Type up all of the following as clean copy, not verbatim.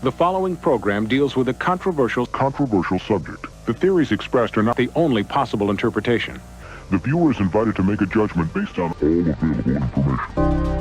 The following program deals with a controversial subject. The theories expressed are not the only possible interpretation. The viewer is invited to make a judgment based on all available information.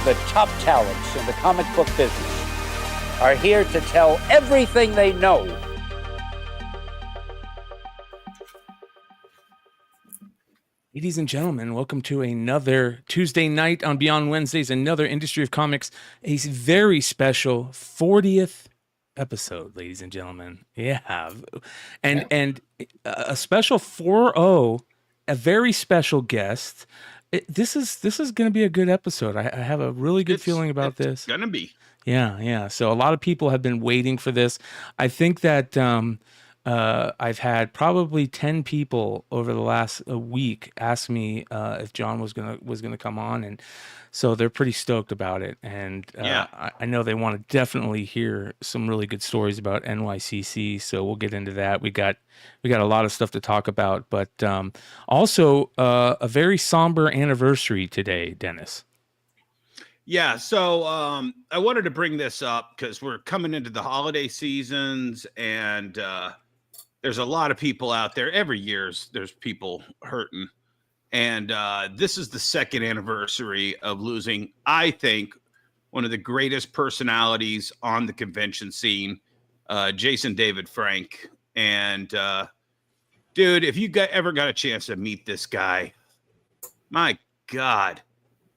the top talents in the comic book business are here to tell everything they know. Ladies and gentlemen, welcome to another Tuesday night on Beyond Wednesdays, another Industry of Comics, a very special 40th episode, ladies and gentlemen. Yeah. And a special 4-0, a very special guest. This is going to be a good episode. I have a really good feeling about this. It's going to be. Yeah. So a lot of people have been waiting for this. I think that I've had probably 10 people over the last week ask me if John was gonna come on, and so they're pretty stoked about it. And I know they want to definitely hear some really good stories about NYCC. So we'll get into that. We got a lot of stuff to talk about, but also a very somber anniversary today, Dennis. Yeah, so I wanted to bring this up because we're coming into the holiday seasons, and there's a lot of people out there. Every year there's people hurting. And this is the second anniversary of losing, I think, one of the greatest personalities on the convention scene, Jason David Frank. And dude, if you ever got a chance to meet this guy, my God,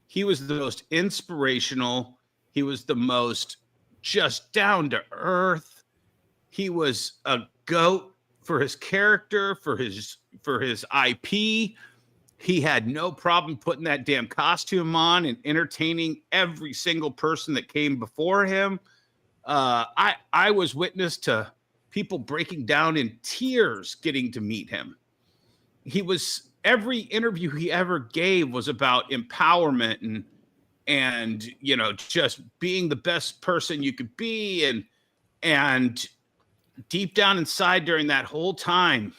he was the most inspirational. He was the most just down to earth. He was a GOAT for his character, for his IP. He had no problem putting that damn costume on and entertaining every single person that came before him. I was witness to people breaking down in tears getting to meet him. Every interview he ever gave was about empowerment and you know, just being the best person you could be, and deep down inside during that whole time,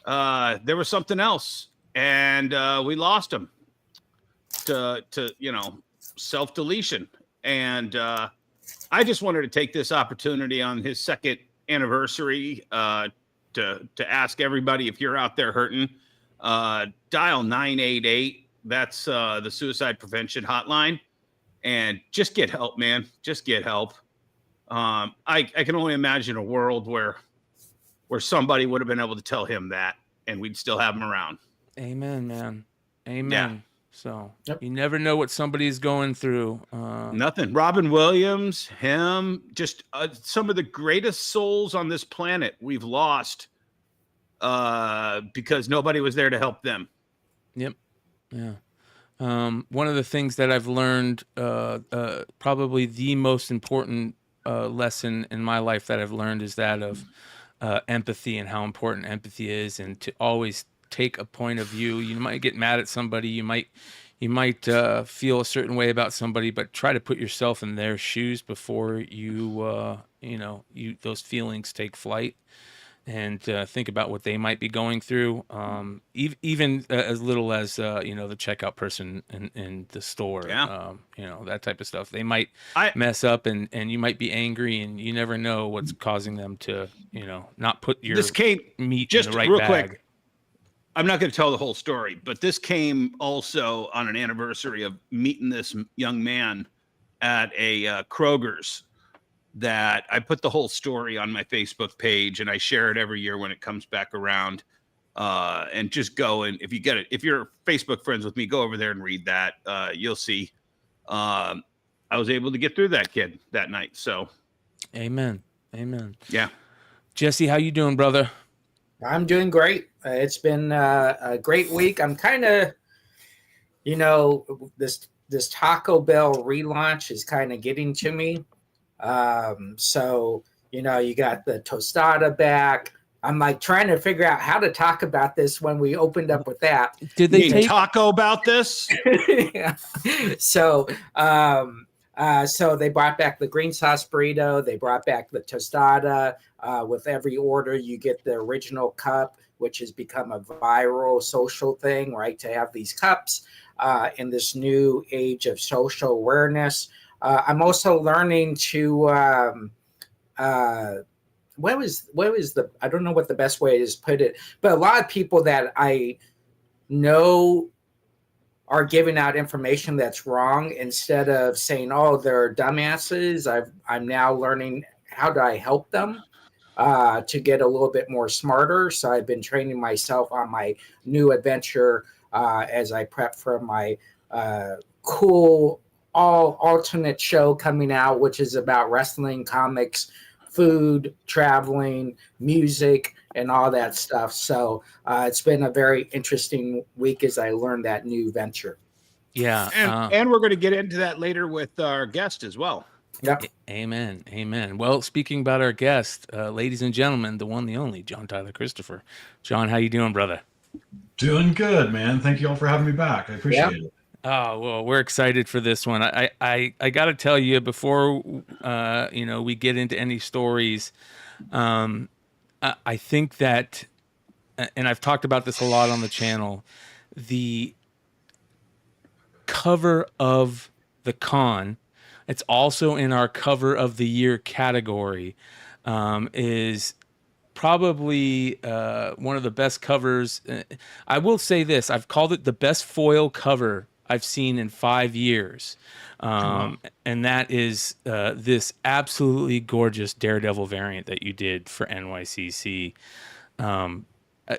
there was something else, and we lost him to you know, self-deletion. And I just wanted to take this opportunity on his second anniversary to ask everybody, if you're out there hurting, dial 988. That's the suicide prevention hotline, and just get help, man. Just get help. I can only imagine a world where somebody would have been able to tell him that, and we'd still have him around. Amen, man. Amen. Yeah. So You never know what somebody's going through. Nothing. Robin Williams, him, just some of the greatest souls on this planet we've lost because nobody was there to help them. Yep. Yeah. One of the things that I've learned, probably the most important lesson in my life that I've learned, is that of empathy, and how important empathy is, and to always take a point of view. You might get mad at somebody, you might feel a certain way about somebody, but try to put yourself in their shoes before those feelings take flight, and think about what they might be going through. Even as little as the checkout person in the store. That type of stuff. They might mess up, and you might be angry, and you never know what's causing them to not put your meat in the right real bag. Quick, I'm not going to tell the whole story, but this came also on an anniversary of meeting this young man at a Kroger's. That I put the whole story on my Facebook page, and I share it every year when it comes back around. And just go, and if you're Facebook friends with me, go over there and read that. You'll see. I was able to get through that kid that night. So, Amen. Yeah. Jesse, how you doing, brother? I'm doing great. It's been a great week. I'm kind of, this Taco Bell relaunch is kind of getting to me. So, you got the tostada back. I'm like trying to figure out how to talk about this when we opened up with that. Did they take taco about this? Yeah. So they brought back the green sauce burrito. They brought back the tostada. With every order, you get the original cup, which has become a viral social thing, right? To have these cups in this new age of social awareness. I'm also learning to what was the, I don't know what the best way is to put it, but a lot of people that I know are giving out information that's wrong. Instead of saying, "Oh, they're dumbasses," I'm now learning how do I help them to get a little bit more smarter. So I've been training myself on my new adventure as I prep for my cool alternate show coming out, which is about wrestling, comics, food, traveling, music, and all that stuff. So it's been a very interesting week as I learned that new venture. Yeah. And we're going to get into that later with our guest as well. Yep. Amen. Amen. Well, speaking about our guest, ladies and gentlemen, the one, the only, John Tyler Christopher. John, how you doing, brother? Doing good, man. Thank you all for having me back. I appreciate it. Oh, well, we're excited for this one. I got to tell you before, we get into any stories, I think that, and I've talked about this a lot on the channel, the cover of the con, it's also in our cover of the year category, is probably one of the best covers. I will say this, I've called it the best foil cover I've seen in 5 years. And that is this absolutely gorgeous Daredevil variant that you did for NYCC.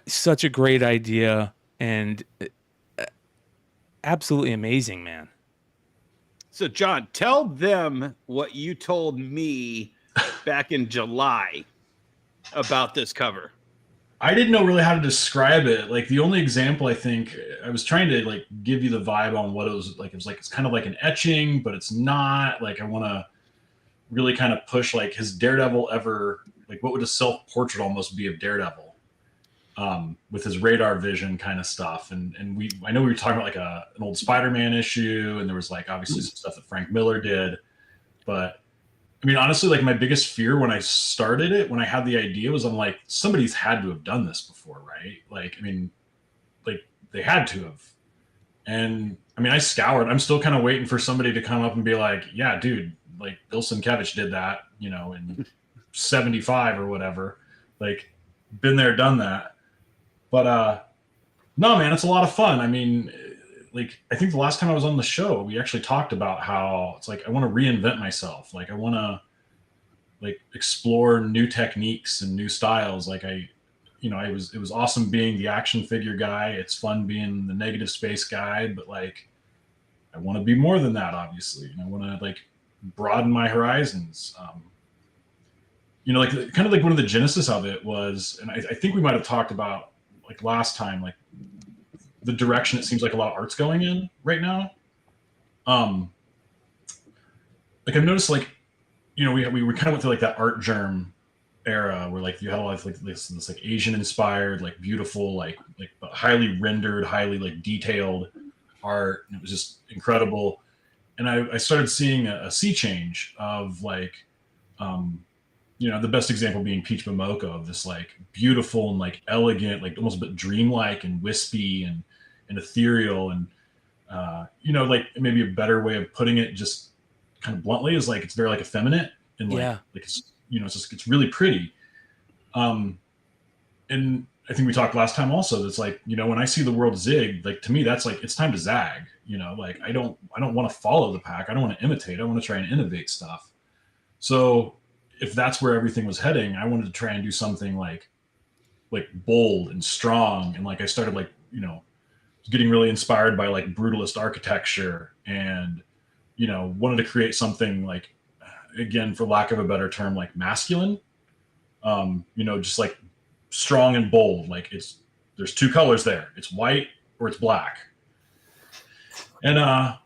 Such a great idea and absolutely amazing, man. So, John, tell them what you told me back in July about this cover. I didn't know really how to describe it. Like the only example I think I was trying to like give you the vibe on what it was like. It was like it's kind of like an etching, but it's not. Like I want to really kind of push like his Daredevil ever. Like what would a self-portrait almost be of Daredevil? With his radar vision kind of stuff. And I know we were talking about like an old Spider-Man issue, and there was like obviously some stuff that Frank Miller did. But I mean, honestly, like my biggest fear when I started it, when I had the idea, was I'm like, somebody's had to have done this before, right? Like, I mean, like they had to have. And I mean, I scoured. I'm still kind of waiting for somebody to come up and be like, yeah, dude, like Bill Sienkiewicz did that, in 75 or whatever. Like, been there, done that. But no, man, it's a lot of fun. I mean, like, I think the last time I was on the show, we actually talked about how it's like I want to reinvent myself. Like, I want to like explore new techniques and new styles. Like it was awesome being the action figure guy. It's fun being the negative space guy, but like I want to be more than that, obviously. And I want to like broaden my horizons. Like kind of like one of the genesis of it was, and I think we might've talked about like last time, like the direction it seems like a lot of art's going in right now. Like I've noticed like, we kind of went through like that art germ era where like you had a lot of like this like Asian inspired, like beautiful, like highly rendered, highly like detailed art. And it was just incredible. And I started seeing a sea change of like, the best example being Peach Momoko, of this like beautiful and like elegant, like almost a bit dreamlike and wispy and ethereal. And, like maybe a better way of putting it just kind of bluntly is like, it's very like effeminate and like it's, it's really pretty. And I think we talked last time also, that's like, when I see the world zig, like to me, that's like, it's time to zag, like I don't want to follow the pack. I don't want to imitate. I want to try and innovate stuff. So if that's where everything was heading, I wanted to try and do something like bold and strong. And like, I started like, getting really inspired by like brutalist architecture and, wanted to create something like, again, for lack of a better term, like masculine, just like strong and bold. Like there's two colors there. It's white or it's black. And,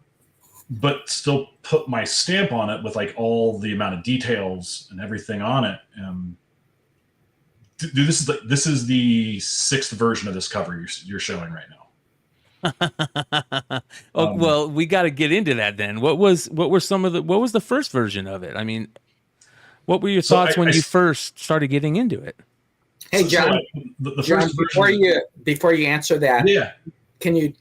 but still put my stamp on it with like all the amount of details and everything on it. This is the 6th version of this cover you're showing right now. Well, we got to get into that then. What was the first version of it? I mean, what were your thoughts when you first started getting into it? Hey, John, John, before you answer that, can you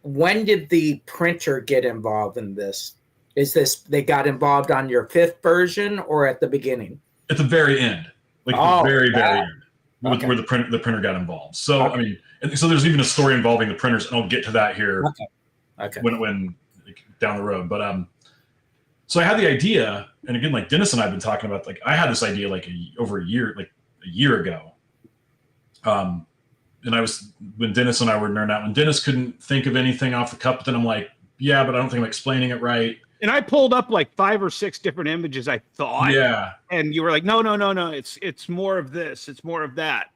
when did the printer get involved in this? Is this, they got involved on your 5th version or at the beginning? At the very end, like the very end. where the printer got involved. So I mean, so there's even a story involving the printers, and I'll get to that here when down the road. But so I had the idea, and again, like Dennis and I have been talking about, like I had this idea like over a year ago. And I was, when Dennis and I were nerding out, when Dennis couldn't think of anything off the cuff, but then I'm like, yeah, but I don't think I'm explaining it right. And I pulled up like 5 or 6 different images, I thought. Yeah. And you were like, no. It's more of this. It's more of that.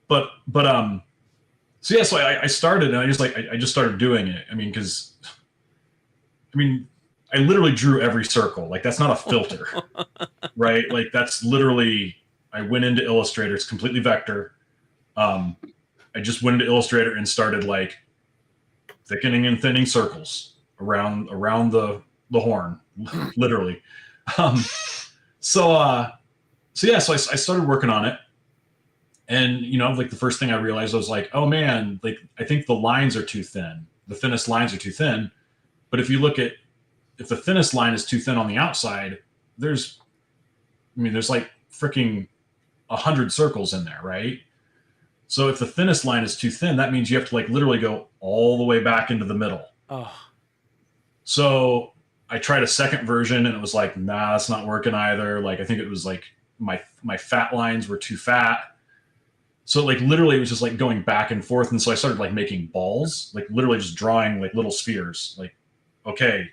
But so yeah, so I started, and I just started doing it. I mean, I literally drew every circle. Like that's not a filter, right? Like that's literally, I went into Illustrator. It's completely vector. I just went into Illustrator and started like thickening and thinning circles around the horn, literally. So I started working on it, and like the first thing I realized, I was like, oh man, like I think the lines are too thin. The thinnest lines are too thin. But if you look at, if the thinnest line is too thin on the outside, there's like freaking 100 circles in there, right? So if the thinnest line is too thin, that means you have to like literally go all the way back into the middle. Oh. So I tried a second version, and it was like, nah, that's not working either. Like I think it was like my fat lines were too fat. So like literally it was just like going back and forth. And so I started like making balls, like literally just drawing like little spheres. Like, okay,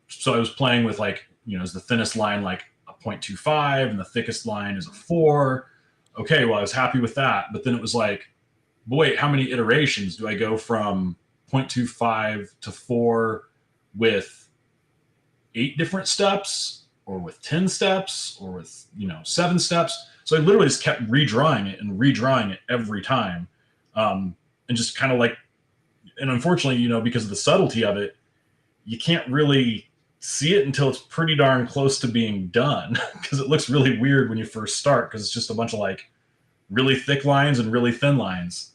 so I was playing with like, is the thinnest line like a 0.25 and the thickest line is a 4. Okay, well, I was happy with that. But then it was like, but wait, how many iterations do I go from 0.25 to 4 with 8 different steps, or with 10 steps, or with 7 steps? So I literally just kept redrawing it every time, and just kind of like, and unfortunately, because of the subtlety of it, you can't really see it until it's pretty darn close to being done, because it looks really weird when you first start, because it's just a bunch of like really thick lines and really thin lines.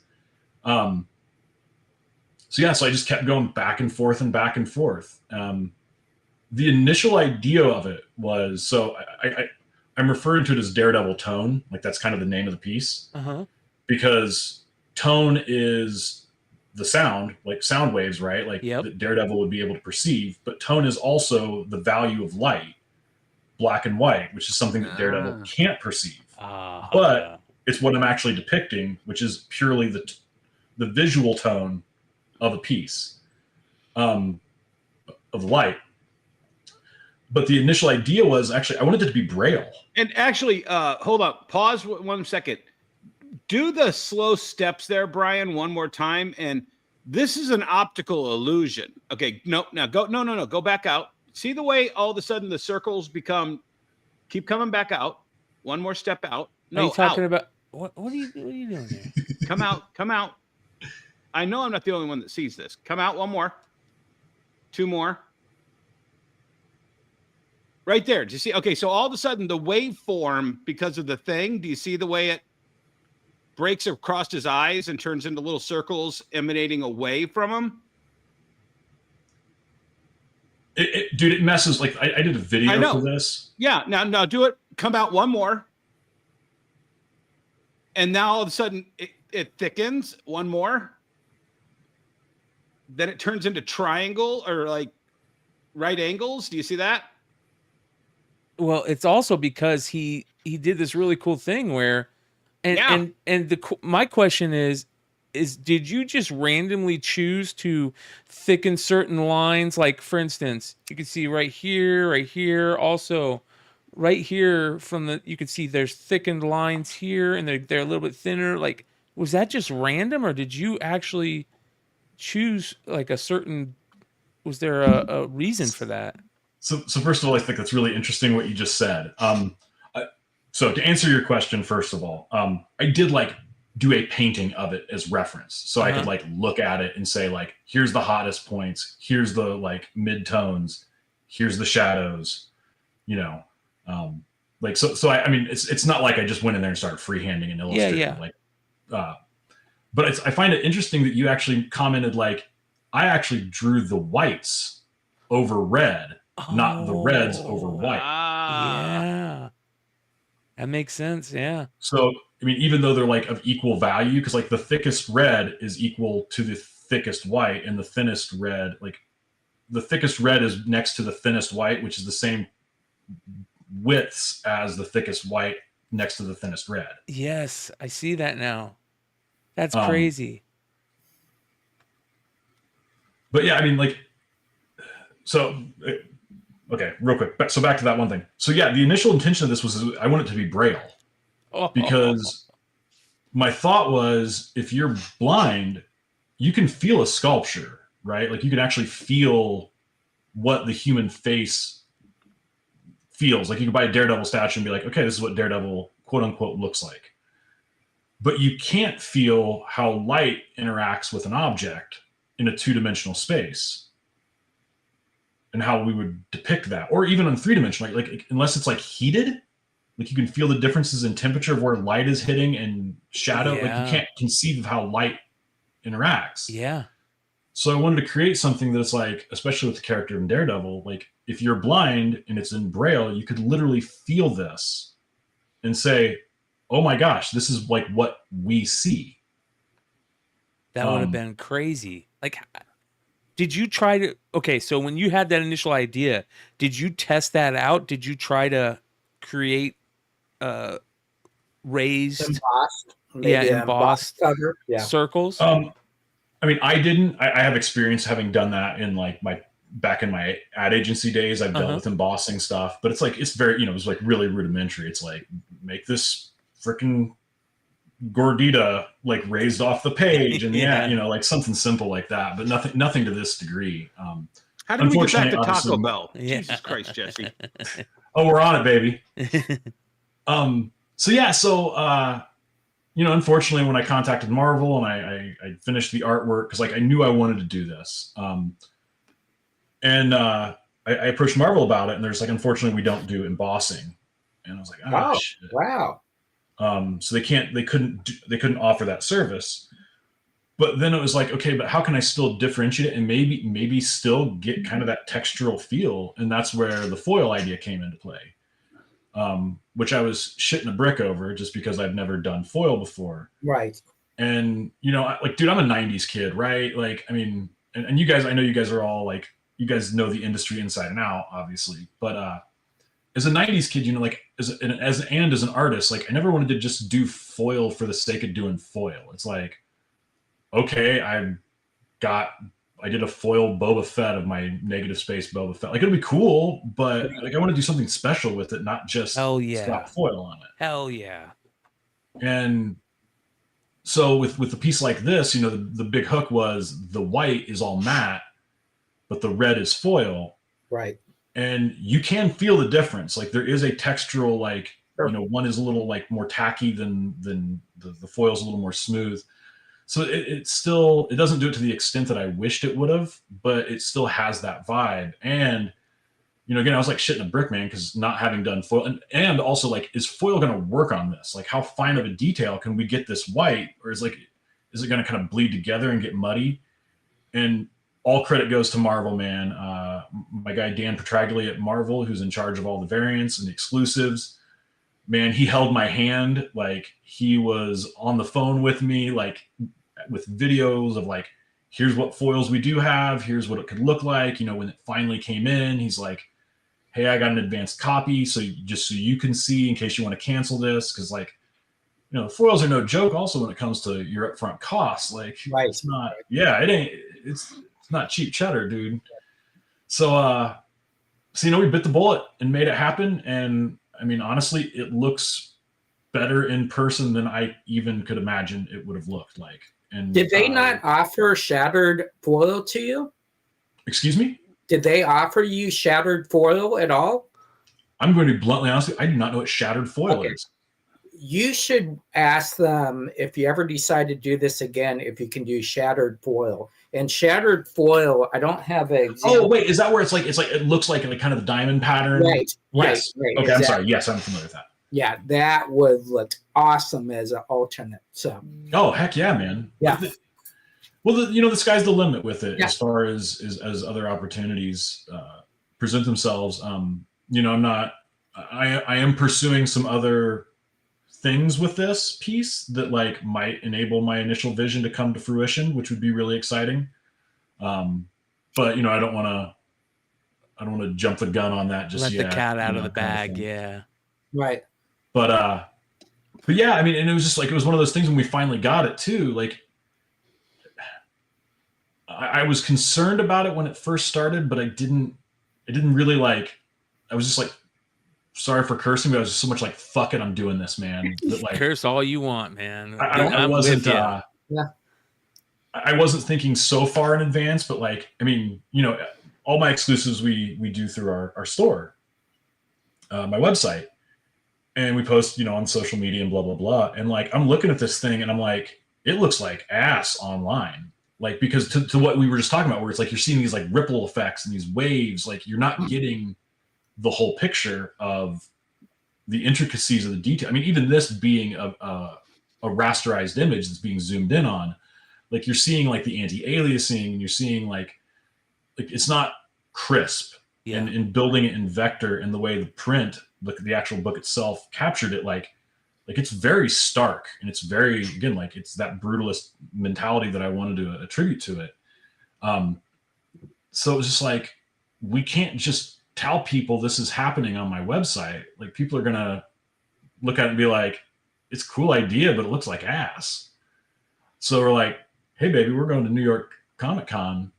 So I just kept going back and forth and back and forth. The initial idea of it was, so I'm referring to it as Daredevil tone, like that's kind of the name of the piece, because tone is the sound, like sound waves, right? Like that Daredevil would be able to perceive, but tone is also the value of light, black and white, which is something that Daredevil can't perceive. But it's what I'm actually depicting, which is purely the visual tone of a piece, of light. But the initial idea was actually, I wanted it to be Braille. And actually, hold up, pause 1 second. Do the slow steps there, Bryan, one more time. And this is an optical illusion. Okay, no, go back out. See the way all of a sudden the circles keep coming back out. One more step out. No, are you talking about, what are you doing there? Come out. I know I'm not the only one that sees this. Come out, one more. 2 more. Right there. Do you see? Okay, so all of a sudden the waveform, because of the thing, do you see the way it breaks across his eyes and turns into little circles emanating away from him? Dude, it messes. Like I did a video for this. Yeah, now do it. Come out one more. And now all of a sudden it thickens. One more. Then it turns into triangle or like right angles. Do you see that? Well, it's also because he did this really cool thing where, my question is did you just randomly choose to thicken certain lines? Like for instance, you can see right here, also right here you can see there's thickened lines here, and they're a little bit thinner. Like, was that just random, or did you actually choose like a certain? Was there a reason for that? So first of all, I think that's really interesting what you just said. So to answer your question, first of all, I did like do a painting of it as reference. So I could like look at it and say like, here's the hottest points. Here's the like mid tones. Here's the shadows, like, so I mean, it's not like I just went in there and started freehanding and illustrating. Yeah. Like, but I find it interesting that you actually commented, like, I actually drew the whites over red, not the reds over white. Yeah. That makes sense. Yeah. So, I mean, even though they're like of equal value, because like the thickest red is equal to the thickest white, and the thinnest red, like the thickest red is next to the thinnest white, which is the same widths as the thickest white next to the thinnest red. Yes, I see that now. That's crazy. But yeah, I mean, like, so okay, real quick. So back to that one thing. So yeah, the initial intention of this was I want it to be Braille, because my thought was if you're blind, you can feel a sculpture, right? Like you can actually feel what the human face feels. Like you can buy a Daredevil statue and be like, okay, this is what Daredevil quote unquote looks like. But you can't feel how light interacts with an object in a two-dimensional space, and how we would depict that, or even on three-dimensional, like unless it's like heated, like you can feel the differences in temperature of where light is hitting and shadow. Like you can't conceive of how light interacts. Yeah. So I wanted to create something that's like, especially with the character in Daredevil, like if you're blind and it's in Braille, you could literally feel this and say, oh my gosh, this is like what we see. That would have been crazy. Like, did you try to, okay, so when you had that initial idea, did you test that out? Did you try to create raised, embossed cover? circles? I mean, I didn't. I have experience having done that in like back in my ad agency days. I've dealt with embossing stuff, but it's like it's very, it was like really rudimentary. It's like make this freaking gordita like raised off the page, and like something simple like that, but nothing to this degree. How did we get back to Taco Bell? Jesus Christ, Jesse. Oh, we're on it, baby. Unfortunately, when I contacted Marvel and I finished the artwork, because like I knew I wanted to do this, I approached Marvel about it, and there's like, unfortunately, we don't do embossing, and I was like, oh, shit. Wow. So they couldn't offer that service. But then it was like, okay, but how can I still differentiate it and maybe still get kind of that textural feel? And that's where the foil idea came into play, which I was shitting a brick over just because I've never done foil before. Right. And, like, dude, I'm a 90s kid, right? Like, I mean, and you guys, I know you guys are all like, you guys know the industry inside and out, obviously. But as a 90s kid, like as an artist, like I never wanted to just do foil for the sake of doing foil. It's like, okay, I did a foil Boba Fett of my negative space Boba Fett. Like it'll be cool, but like I want to do something special with it, not just slap foil on it. Hell yeah. And so with a piece like this, the big hook was the white is all matte, but the red is foil. Right. And you can feel the difference. Like there is a textural, like, one is a little like more tacky than the foil's a little more smooth. So it doesn't do it to the extent that I wished it would have, but it still has that vibe. And, again, I was like shitting a brick, man, because not having done foil and also like, is foil going to work on this? Like how fine of a detail can we get this white, or is it going to kind of bleed together and get muddy? And all credit goes to Marvel, man. My guy, Dan Petraglia at Marvel, who's in charge of all the variants and the exclusives, man, he held my hand. Like he was on the phone with me, like with videos of like, here's what foils we do have. Here's what it could look like. When it finally came in, he's like, hey, I got an advanced copy. So you can see in case you want to cancel this. Cause like, foils are no joke also when it comes to your upfront costs. Like it's not, it's not cheap cheddar, dude. So we bit the bullet and made it happen. And I mean, honestly, it looks better in person than I even could imagine it would have looked like. And did they not offer shattered foil to you? Excuse me? Did they offer you shattered foil at all? I'm going to be bluntly honest. I do not know what shattered foil is. You should ask them if you ever decide to do this again, if you can do shattered foil. And shattered foil, I don't have an example. Oh, wait, is that where it's like it looks like a kind of diamond pattern? Right. Yes. Right, okay, exactly. I'm sorry. Yes, I'm familiar with that. Yeah, that would look awesome as an alternate. So. Oh, heck yeah, man. Yeah. Well, the sky's the limit with it as far as other opportunities present themselves. I'm I am pursuing some other things with this piece that like might enable my initial vision to come to fruition, which would be really exciting. But I don't want to jump the gun on that just Let yet. the cat out of the kind bag. thing. Yeah. Right. But yeah, I mean, and it was just like, it was one of those things when we finally got it too. Like, I was concerned about it when it first started, but I didn't really like, I was just like, sorry for cursing, but I was just so much like, fuck it, I'm doing this, man. That, like, Curse all you want, man. I wasn't, Yeah. I wasn't thinking so far in advance, but like, I mean, all my exclusives we do through our store, my website, and we post, on social media and blah, blah, blah. And like, I'm looking at this thing and I'm like, it looks like ass online. Like, because to what we were just talking about, where it's like, you're seeing these like ripple effects and these waves, like you're not getting the whole picture of the intricacies of the detail. I mean, even this being a rasterized image that's being zoomed in on, like you're seeing like the anti-aliasing, and you're seeing like it's not crisp. Yeah. And building it in vector and the way the print, the actual book itself captured it, like it's very stark, and it's very, again, like it's that brutalist mentality that I wanted to attribute to it. So it was just like, we can't just tell people this is happening on my website. Like, people are gonna look at it and be like, it's a cool idea, but it looks like ass. So we're like, hey baby, we're going to New York Comic Con.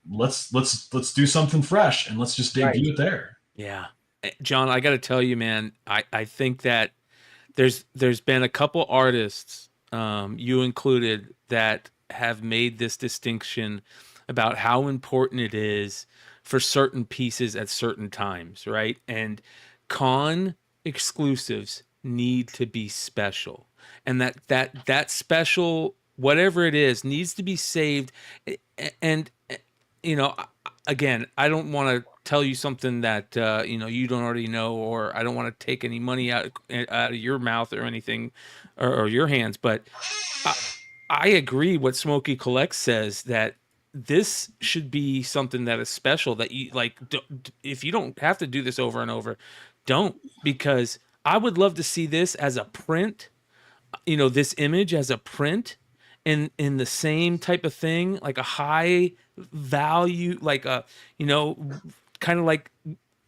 Let's do something fresh, and let's just debut it there. Yeah. John, I got to tell you, man, I think that there's been a couple artists, you included, that have made this distinction about how important it is for certain pieces at certain times, right? And con exclusives need to be special, and that special, whatever it is, needs to be saved. And again, I don't want to tell you something that you don't already know, or I don't want to take any money out of your mouth or anything, or your hands. But I agree what Smokey Collects says, that this should be something that is special, that you like. If you don't have to do this over and over, don't, because I would love to see this as a print, this image as a print in the same type of thing, like a high value, like a, kind of like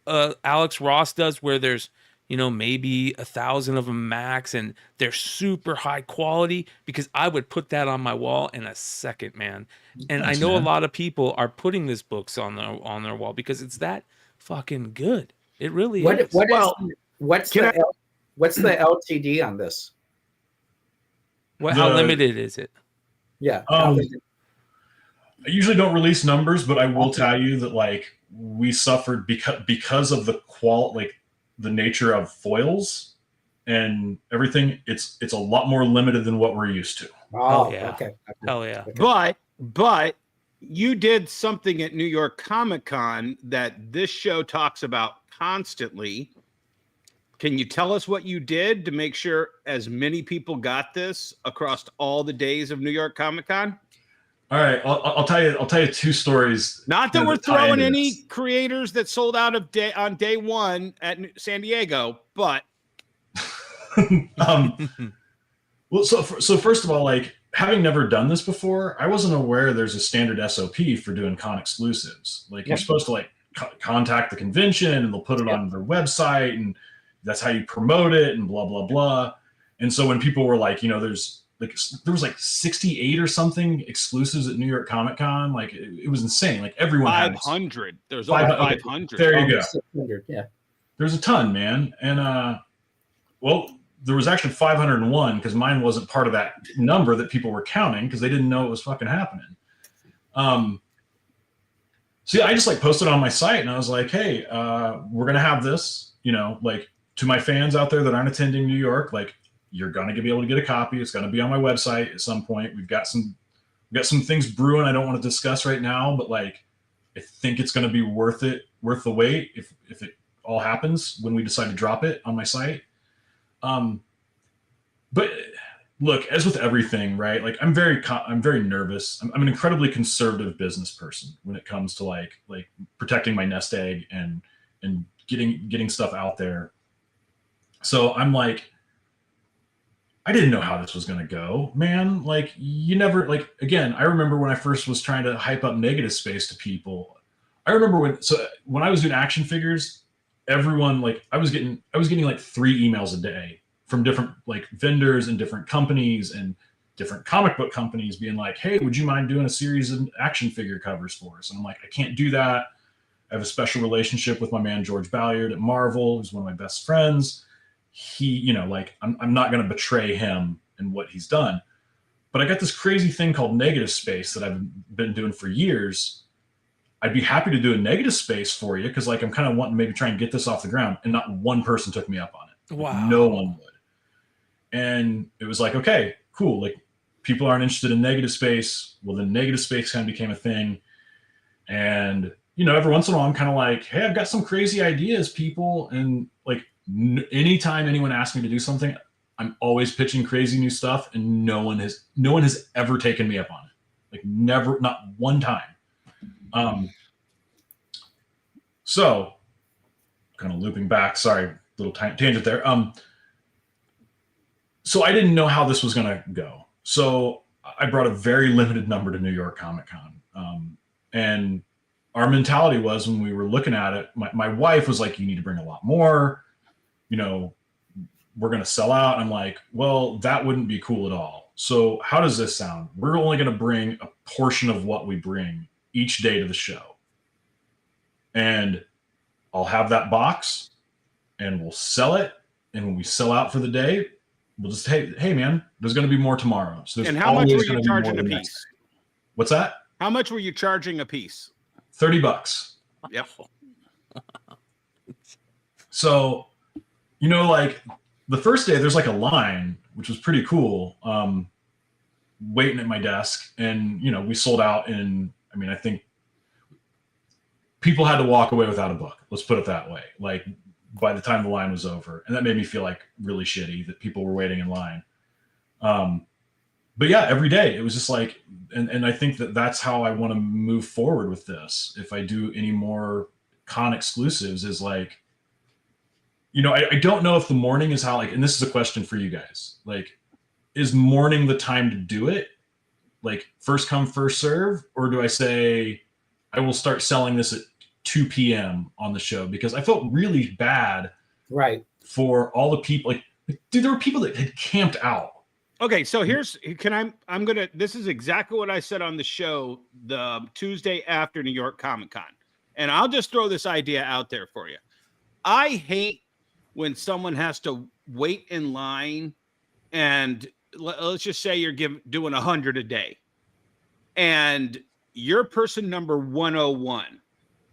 Alex Ross does, where there's, maybe 1,000 of them max, and they're super high quality, because I would put that on my wall in a second, man. And Thanks, I know man. a lot of people are putting these books on their wall because it's that fucking good. It really is. What's the LTD on this? How limited is it? Yeah. I usually don't release numbers, but I will tell you that like we suffered because of the nature of foils and everything. It's a lot more limited than what we're used to. Oh, yeah. Okay. Hell yeah. But you did something at New York Comic Con that this show talks about constantly. Can you tell us what you did to make sure as many people got this across all the days of New York Comic Con? All right, I'll tell you two stories. Not that we're throwing any creators that sold out on day one at San Diego, but well, so first of all, like, having never done this before, I wasn't aware there's a standard SOP for doing con exclusives. Like, you're supposed to like contact the convention, and they'll put it on their website, and that's how you promote it, and blah blah blah. And so when people were like, there was like 68 or something exclusives at New York Comic Con, like it was insane. Like, everyone 500. There's over 500. There you go. 600, yeah. There's a ton, man. And there was actually 501, because mine wasn't part of that number that people were counting, because they didn't know it was fucking happening. So yeah, I just like posted on my site, and I was like, hey, we're gonna have this, like, to my fans out there that aren't attending New York, like, you're gonna be able to get a copy. It's gonna be on my website at some point. We've got some things brewing I don't want to discuss right now, but like, I think it's gonna be worth the wait if it all happens when we decide to drop it on my site. But look, as with everything, right? Like, I'm very nervous. I'm an incredibly conservative business person when it comes to like protecting my nest egg and getting stuff out there. So I'm like, I didn't know how this was going to go, man. Like, you never, like, again, I remember when I first was trying to hype up negative space to people. I remember when I was doing action figures, everyone, like, I was getting like 3 emails a day from different, like, vendors and different companies and different comic book companies being like, hey, would you mind doing a series of action figure covers for us? And I'm like, I can't do that. I have a special relationship with my man, George Balliard at Marvel, who's one of my best friends. He, you know, like, I'm not going to betray him and what he's done. But I got this crazy thing called negative space that I've been doing for years. I'd be happy to do a negative space for you because, like, I'm kind of wanting to maybe try and get this off the ground. And not one person took me up on it. Like, Wow. no one would. And it was like, okay, cool. Like, people aren't interested in negative space. Well, then negative space kind of became a thing. And, you know, every once in a while, I'm kind of like, hey, I've got some crazy ideas, people. And, like, anytime anyone asks me to do something, I'm always pitching crazy new stuff, and no one has ever taken me up on it. Like, never, not one time. So kind of looping back, sorry, little tangent there. So I didn't know how this was going to go. So I brought a very limited number to New York Comic Con. And our mentality was, when we were looking at it, my wife was like, you need to bring a lot more. You know, we're going to sell out. I'm like, well, that wouldn't be cool at all. So how does this sound? We're only going to bring a portion of what we bring each day to the show. And I'll have that box and we'll sell it. And when we sell out for the day, we'll just, hey man, there's going to be more tomorrow. So there's and how much were always you gonna be charging more a the piece? next. What's that? How much were you charging a piece? $30. Yep. So, you know, like, the first day there's like a line, which was pretty cool, waiting at my desk. And, you know, we sold out in, I mean, I think people had to walk away without a book. Let's put it that way. Like, by the time the line was over. And that made me feel like really shitty that people were waiting in line. But yeah, every day it was just like, and I think that's how I want to move forward with this. If I do any more con exclusives, is like, you know, I don't know if the morning is how, like, and this is a question for you guys, like, is morning the time to do it? Like, first come, first serve? Or do I say, I will start selling this at 2 p.m. on the show? Because I felt really bad for all the people. Like, dude, there were people that had camped out. Okay, so this is exactly what I said on the show the Tuesday after New York Comic Con. And I'll just throw this idea out there for you. I hate when someone has to wait in line, and let's just say you're doing 100 a day, and you're person number 101.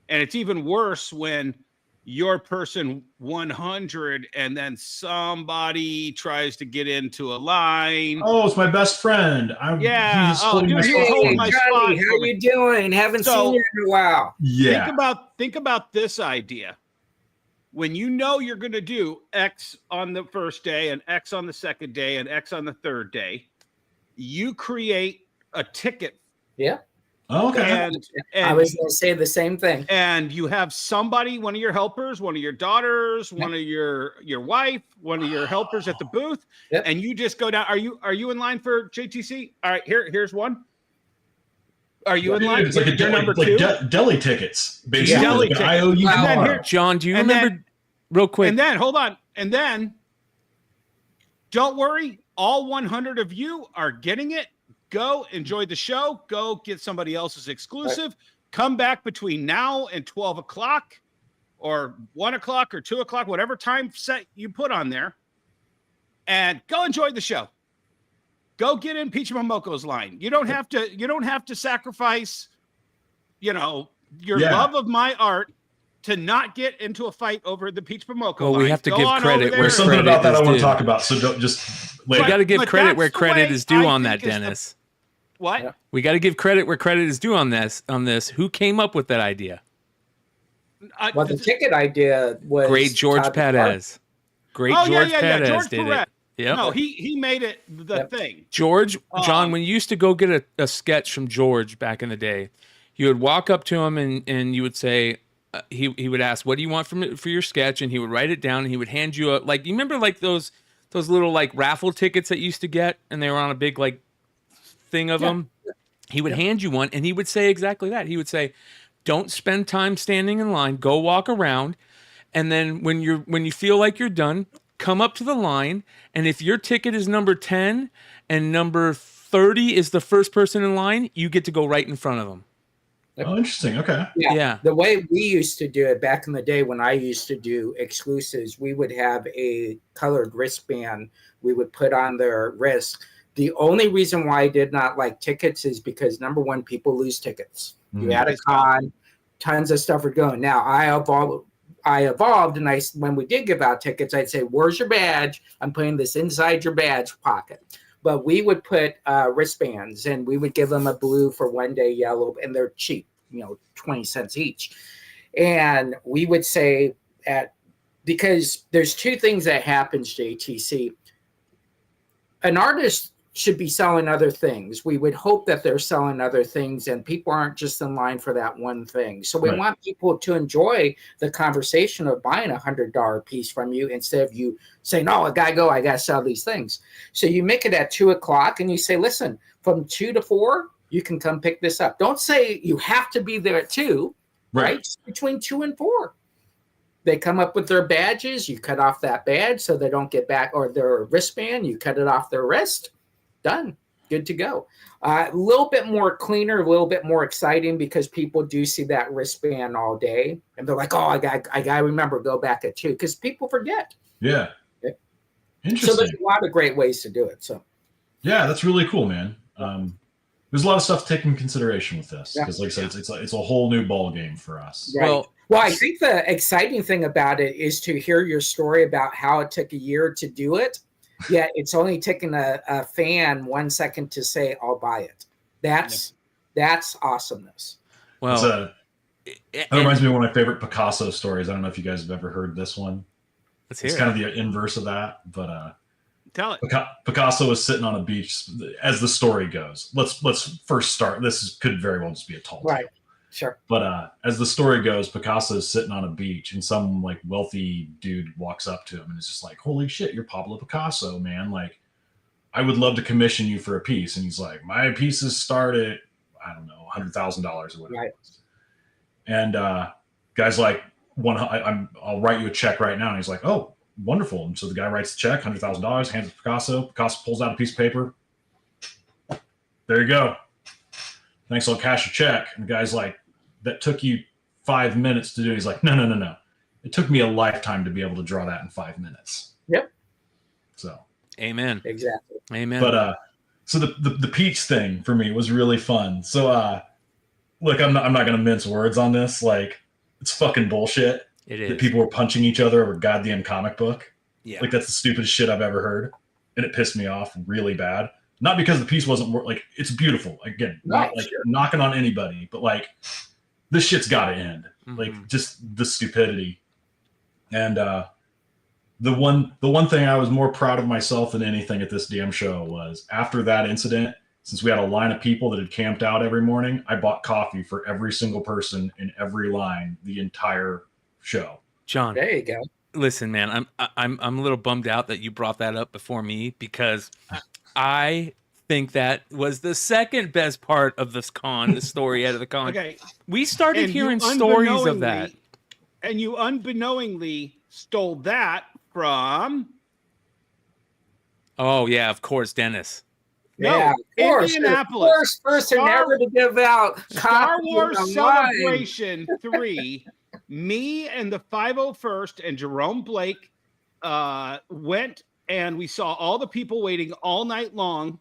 And it's even worse when you're person 100 and then somebody tries to get into a line. Oh, it's my best friend. Yeah. He's holding my Hey, spot. my Johnny, spot how for me. you doing? Haven't seen you in a while. Yeah. Think about this idea. When you know you're going to do X on the first day and X on the second day and X on the third day, you create a ticket. Yeah. Okay. And I was going to say the same thing. And you have somebody, one of your helpers, one of your daughters, one of your wife, one of your helpers at the booth, and you just go down. Are you in line for JTC? All right, here's one. Are you in line? It's like number two? Deli tickets, basically. Deli Like an tickets. IOU And then card. here- John, do you remember, real quick? And then hold on. And then don't worry, all 100 of you are getting it. Go enjoy the show. Go get somebody else's exclusive. Right. Come back between now and 12 o'clock or 1 o'clock or 2 o'clock, whatever time set you put on there, and go enjoy the show. Go get in Peach Momoko's line. You don't have to sacrifice, your love of my art to not get into a fight over the Peach Momoko line. We have to give credit where There's something credit about that is I want due. to talk about, so don't just We got to give credit where credit is due on that, Dennis. What? Yeah. We got to give credit where credit is due on this. Who came up with that idea? Well, the ticket idea was great George Perez. Great George Perez George did Perez. it. Yep. No, he made it the thing. John, when you used to go get a sketch from George back in the day, you would walk up to him and you would say, he would ask, "What do you want for your sketch?" And he would write it down, and he would hand you like, you remember like those little like raffle tickets that you used to get, and they were on a big like thing of them. He would hand you one, and he would say exactly that. He would say, "Don't spend time standing in line. Go walk around, and then when you feel like you're done, come up to the line, and if your ticket is number 10 and number 30 is the first person in line, you get to go right in front of them." Oh, interesting. Okay. Yeah. The way we used to do it back in the day when I used to do exclusives, we would have a colored wristband we would put on their wrist. The only reason why I did not like tickets is because, number one, people lose tickets. You had a con, tons of stuff were going. Now, I evolved, and when we did give out tickets, I'd say, "Where's your badge? I'm putting this inside your badge pocket." But we would put wristbands, and we would give them a blue for one day, yellow, and they're cheap, 20 cents each. And we would say because there's two things that happens, JTC. An artist should be selling other things. We would hope that they're selling other things, and people aren't just in line for that one thing. So we want people to enjoy the conversation of buying $100 piece from you instead of you saying, "Oh, I gotta sell these things." So you make it at 2:00 and you say, "Listen, from 2 to 4, you can come pick this up." Don't say you have to be there at 2, right? Just between 2 and 4. They come up with their badges. You cut off that badge so they don't get back, or their wristband, you cut it off their wrist. Done. Good to go. A little bit more cleaner, a little bit more exciting because people do see that wristband all day. And they're like, "Oh, I got to remember, go back at 2," because people forget. Yeah. Interesting. So there's a lot of great ways to do it. So, yeah, that's really cool, man. There's a lot of stuff to take into consideration with this because, like I said, it's a whole new ball game for us. Right. Well, I think the exciting thing about it is to hear your story about how it took a year to do it. Yeah, it's only taken a fan 1 second to say, "I'll buy it." That's awesomeness. Well, that reminds me of one of my favorite Picasso stories. I don't know if you guys have ever heard this one. It's kind of the inverse of that, but tell it. Picasso was sitting on a beach, as the story goes. Let's first start. This could very well just be a tall tale. Sure. But as the story goes, Picasso's sitting on a beach, and some like wealthy dude walks up to him and is just like, "Holy shit, you're Pablo Picasso, man! Like, I would love to commission you for a piece." And he's like, "My pieces start at, I don't know, $100,000 or whatever." Right. And guy's like, "I'll write you a check right now." And he's like, "Oh, wonderful!" And so the guy writes the check, $100,000, hands it to Picasso. Picasso pulls out a piece of paper. There you go. Thanks, I'll cash a check. And the guy's like, "That took you 5 minutes to do." He's like, No. It took me a lifetime to be able to draw that in 5 minutes. Yep. So. Amen. Exactly. Amen. But so the peach thing for me was really fun. So look, I'm not going to mince words on this. Like, it's fucking bullshit. It is. That people were punching each other over a goddamn comic book. Yeah. Like, that's the stupidest shit I've ever heard. And it pissed me off really bad. Not because the piece wasn't like, it's beautiful. Again, not like knocking on anybody, but like, this shit's got to end. Mm-hmm. Like, just the stupidity. And the one thing I was more proud of myself than anything at this damn show was, after that incident, since we had a line of people that had camped out every morning, I bought coffee for every single person in every line the entire show. John, there you go. Listen, man, I'm a little bummed out that you brought that up before me, because I think that was the second best part of this con, the story out of the con. Okay. We started hearing stories of that. And you unbeknowingly stole that from... Oh, yeah, of course, Dennis. Yeah, no, Indianapolis. First person ever to give out Star Wars Celebration 3. Me and the 501st and Jerome Blake went, and we saw all the people waiting all night long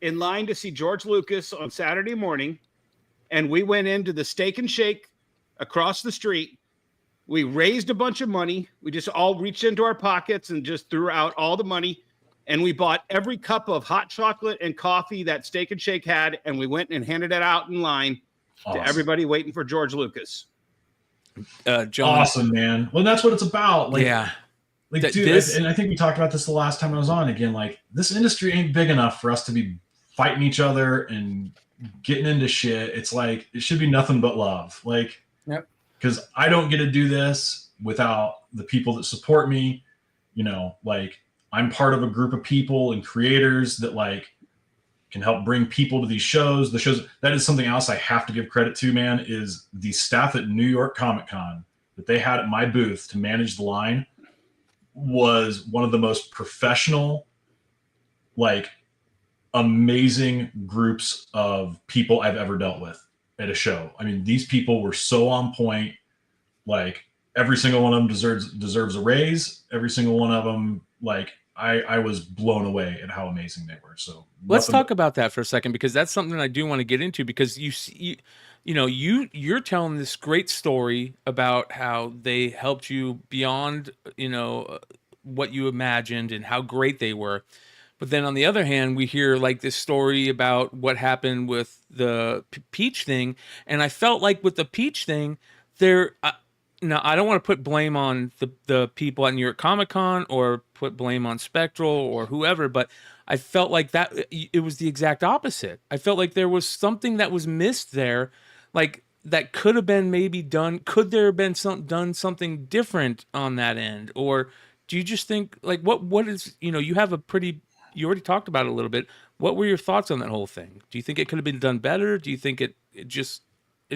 in line to see George Lucas on Saturday morning. And we went into the Steak and Shake across the street. We raised a bunch of money. We just all reached into our pockets and just threw out all the money. And we bought every cup of hot chocolate and coffee that Steak and Shake had. And we went and handed it out in line to everybody waiting for George Lucas. John. Awesome, man. Well, that's what it's about. Like, yeah. Like, dude, and I think we talked about this the last time I was on. Again, like, this industry ain't big enough for us to be fighting each other and getting into shit. It's like, it should be nothing but love. Like, yep. because I don't get to do this without the people that support me. You know, like I'm part of a group of people and creators that like can help bring people to these shows. The shows, that is something else I have to give credit to, man, is the staff at New York Comic Con that they had at my booth to manage the line was one of the most professional, like amazing groups of people I've ever dealt with at a show. I mean, these people were so on point. Like every single one of them deserves a raise. Every single one of them, like I was blown away at how amazing they were. So let's talk about that for a second, because that's something I do want to get into, because you're telling this great story about how they helped you beyond, what you imagined and how great they were. But then on the other hand, we hear like this story about what happened with the Peach thing. And I felt like with the Peach thing, now, I don't want to put blame on the people at New York Comic Con or put blame on Spectral or whoever, but I felt like that it was the exact opposite. I felt like there was something that was missed there, like that could have been maybe done. Could there have been done something different on that end? Or do you just think like what is, you have you already talked about it a little bit. What were your thoughts on that whole thing? Do you think it could have been done better? Do you think it's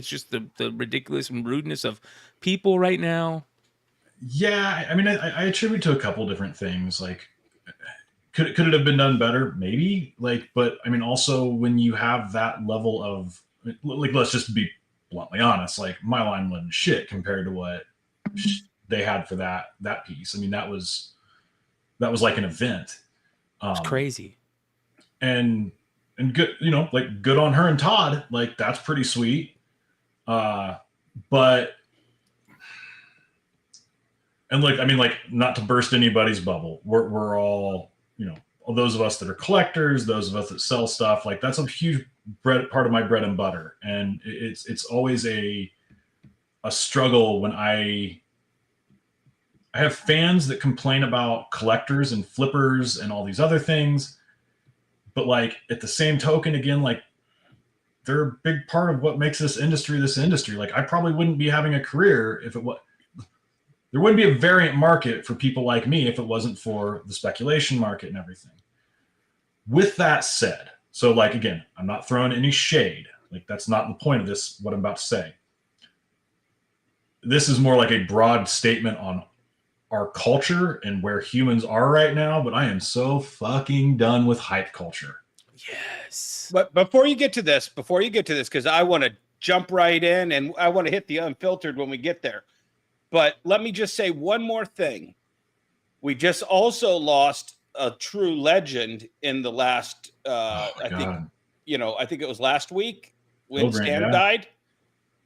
just the ridiculous and rudeness of people right now? Yeah, I mean, I attribute to a couple different things. Like, could it have been done better? Maybe. Like, but I mean, also when you have that level of, like, let's just be bluntly honest. Like, my line wasn't shit compared to what they had for that piece. I mean, that was like an event. It's crazy. And good, like good on her and Todd. Like, that's pretty sweet. But, and like, I mean, like, not to burst anybody's bubble, we're all, all those of us that are collectors, those of us that sell stuff, like that's a huge part of my bread and butter. And it's always a struggle when I have fans that complain about collectors and flippers and all these other things. But like, at the same token, again, like, they're a big part of what makes this industry. Like, I probably wouldn't be having a career if there wouldn't be a variant market for people like me if it wasn't for the speculation market and everything. With that said, so like, again, I'm not throwing any shade. Like, that's not the point of this, what I'm about to say. This is more like a broad statement on our culture and where humans are right now, but I am so fucking done with hype culture. Yes. But before you get to this, because I want to jump right in and I want to hit the unfiltered when we get there. But let me just say one more thing. We just also lost a true legend in the last, I think it was last week when Stan died.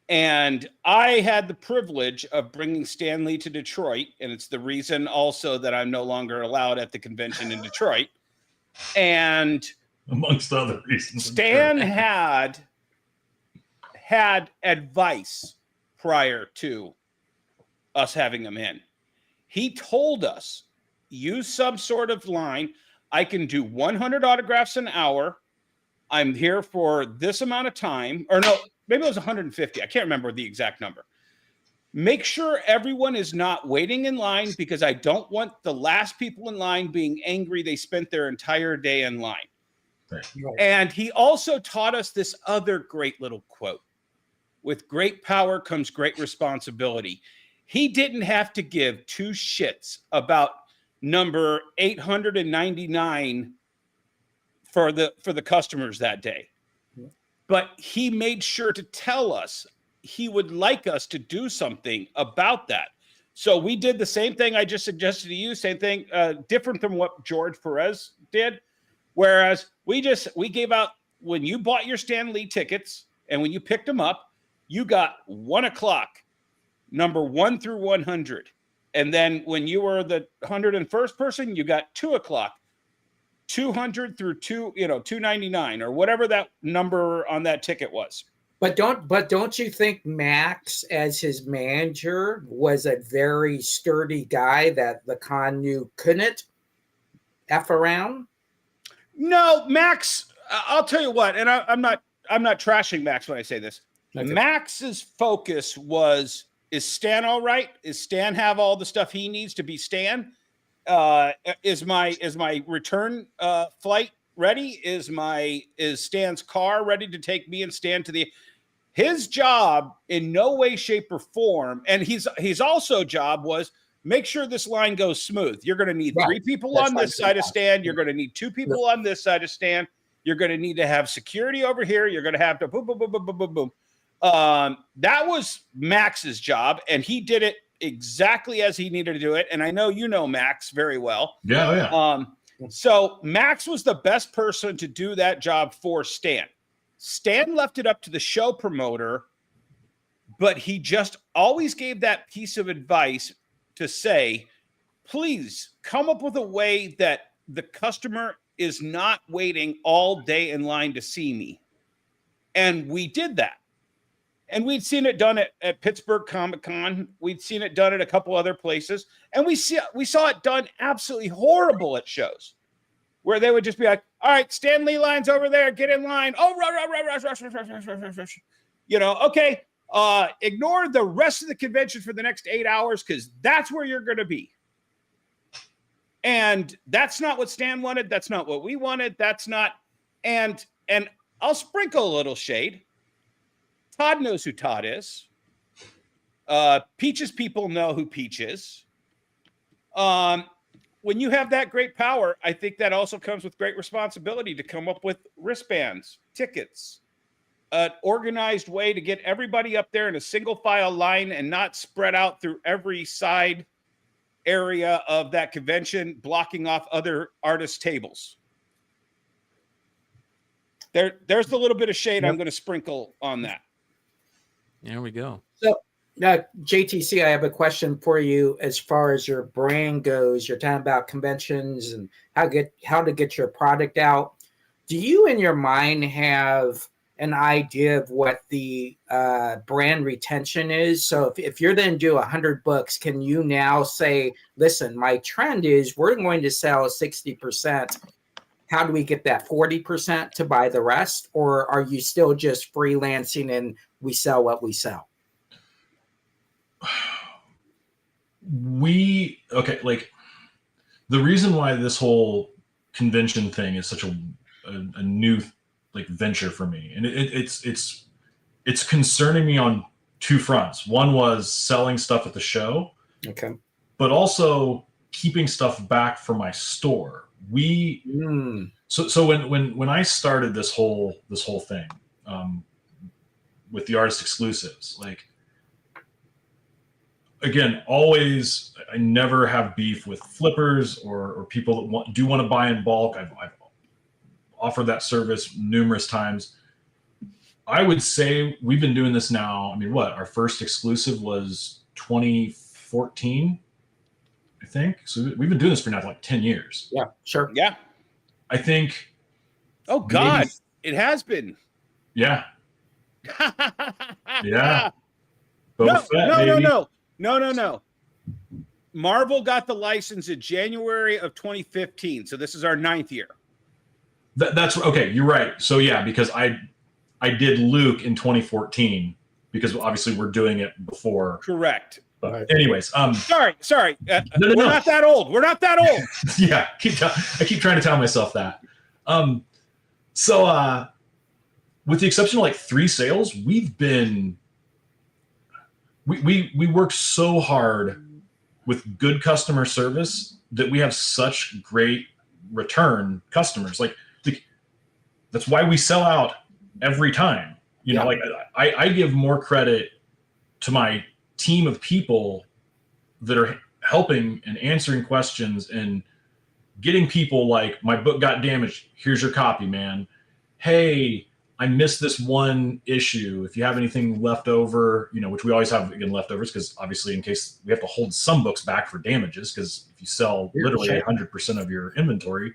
And I had the privilege of bringing Stan Lee to Detroit. And it's the reason also that I'm no longer allowed at the convention in Detroit. And amongst other reasons, Stan had advice prior to us having him in. He told us, use some sort of line. I can do 100 autographs an hour. I'm here for this amount of time. Or no, maybe it was 150. I can't remember the exact number. Make sure everyone is not waiting in line, because I don't want the last people in line being angry they spent their entire day in line. Right. And he also taught us this other great little quote. With great power comes great responsibility. He didn't have to give two shits about number 899 for the customers that day. But he made sure to tell us he would like us to do something about that. So we did the same thing I just suggested to you, same thing, different from what George Perez did. Whereas we gave out, when you bought your Stan Lee tickets and when you picked them up, you got 1 o'clock, number 1 through 100. And then when you were the 101st person, you got 2 o'clock, 200 through 299 or whatever that number on that ticket was. But don't you think Max, as his manager, was a very sturdy guy that the con knew couldn't F around? No, Max, I'll tell you what, and I'm not trashing Max when I say this. Okay. Max's focus was Is Stan all right? Is Stan have all the stuff he needs to be Stan? Is my return flight ready? Is Stan's car ready to take me and Stan to the? His job in no way, shape, or form, and he's also job was make sure this line goes smooth. You're going to need 3 people on this side of Stan. You're going to need 2 people on this side of Stan. You're going to need to have security over here. You're going to have to boom, boom, boom, boom, boom, boom, boom. That was Max's job, and he did it exactly as he needed to do it. And I know you know Max very well. Yeah. So Max was the best person to do that job for Stan. Stan left it up to the show promoter, but he just always gave that piece of advice to say, please come up with a way that the customer is not waiting all day in line to see me. And we did that. And we'd seen it done at Pittsburgh Comic-Con. We'd seen it done at a couple other places. And we saw it done absolutely horrible at shows where they would just be like, all right, Stan Lee line's over there. Get in line. Oh, rush. Okay. Ignore the rest of the convention for the next 8 hours because that's where you're going to be. And that's not what Stan wanted. That's not what we wanted. That's not. And I'll sprinkle a little shade. Todd knows who Todd is. Peach's people know who Peach is. When you have that great power, I think that also comes with great responsibility to come up with wristbands, tickets, an organized way to get everybody up there in a single file line and not spread out through every side area of that convention, blocking off other artists' tables. There's the little bit of shade I'm going to sprinkle on that. There we go. So, JTC, I have a question for you as far as your brand goes. You're talking about conventions and how to get your product out. Do you, in your mind, have an idea of what the brand retention is? So if you're then do 100 books, can you now say, listen, my trend is we're going to sell 60%. How do we get that 40% to buy the rest? Or are you still just freelancing and we sell what we sell? Like the reason why this whole convention thing is such a new like venture for me, and it's concerning me on 2 fronts. One was selling stuff at the show, okay, but also keeping stuff back for my store. So when I started this whole thing with the artist exclusives, like, again, always, I never have beef with flippers or people that do want to buy in bulk. I've offered that service numerous times. I would say we've been doing this now. I mean, our first exclusive was 2014, I think. So we've been doing this for now like 10 years. Yeah, sure. Yeah. I think. Oh God, it has been. Yeah. Yeah. No. Marvel got the license in January of 2015. So this is our 9th year. That's okay. You're right. So yeah, because I did Luke in 2014 because obviously we're doing it before. Correct. But anyways, sorry. No. We're not that old. We're not that old. Yeah. I keep trying to tell myself that. So with the exception of like 3 sales, we've been, we work so hard with good customer service that we have such great return customers. Like that's why we sell out every time. You know, like I give more credit to my team of people that are helping and answering questions and getting people like, my book got damaged. Here's your copy, man. Hey, I missed this one issue. If you have anything left over, which we always have, again, leftovers, because obviously in case we have to hold some books back for damages, because if you sell literally 100% of your inventory,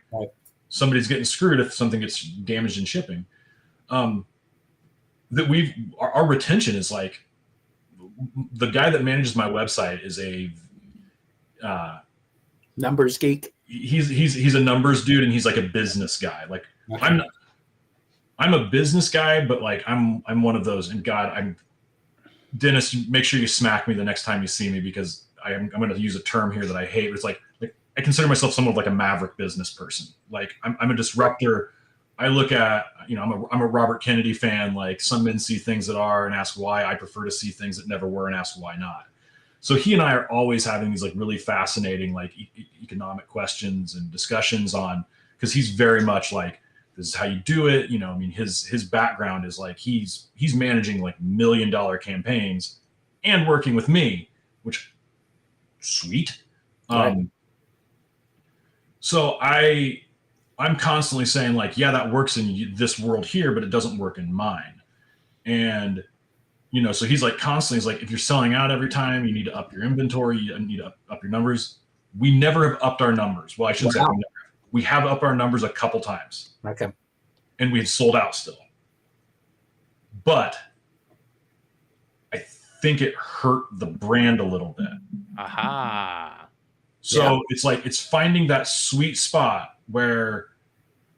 somebody's getting screwed if something gets damaged in shipping. Our retention is like, the guy that manages my website is a numbers geek. He's a numbers dude, and he's like a business guy. Like I'm a business guy, but like I'm one of those. And God, Dennis, make sure you smack me the next time you see me, because I'm going to use a term here that I hate. It's like I consider myself somewhat like a maverick business person. Like I'm a disruptor. I look at, I'm a Robert Kennedy fan. Like, some men see things that are and ask why. I prefer to see things that never were and ask why not. So he and I are always having these like really fascinating like economic questions and discussions on, because he's very much like, this is how you do it. His background is like he's managing like $1 million campaigns and working with me, which sweet. Right. So I'm constantly saying like, yeah, that works in this world here, but it doesn't work in mine. And so he's like constantly, he's like, if you're selling out every time, you need to up your inventory, you need to up your numbers. We never have upped our numbers. Well, I should say we have upped our numbers a couple times. Okay. And we've sold out still. But I think it hurt the brand a little bit. Aha. So it's like, it's finding that sweet spot where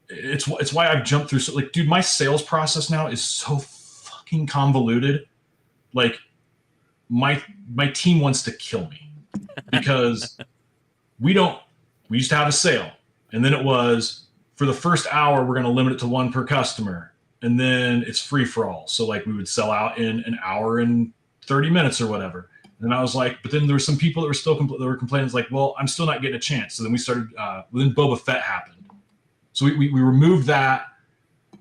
it's why I've jumped through. So like, dude, my sales process now is so fucking convoluted. Like my team wants to kill me because we used to have a sale, and then it was, for the first hour, we're going to limit it to one per customer, and then it's free for all. So like we would sell out in an hour and 30 minutes or whatever. And I was like, but then there were some people that were still complaining. It's like, well, I'm still not getting a chance. So then we started, then Boba Fett happened. So we removed that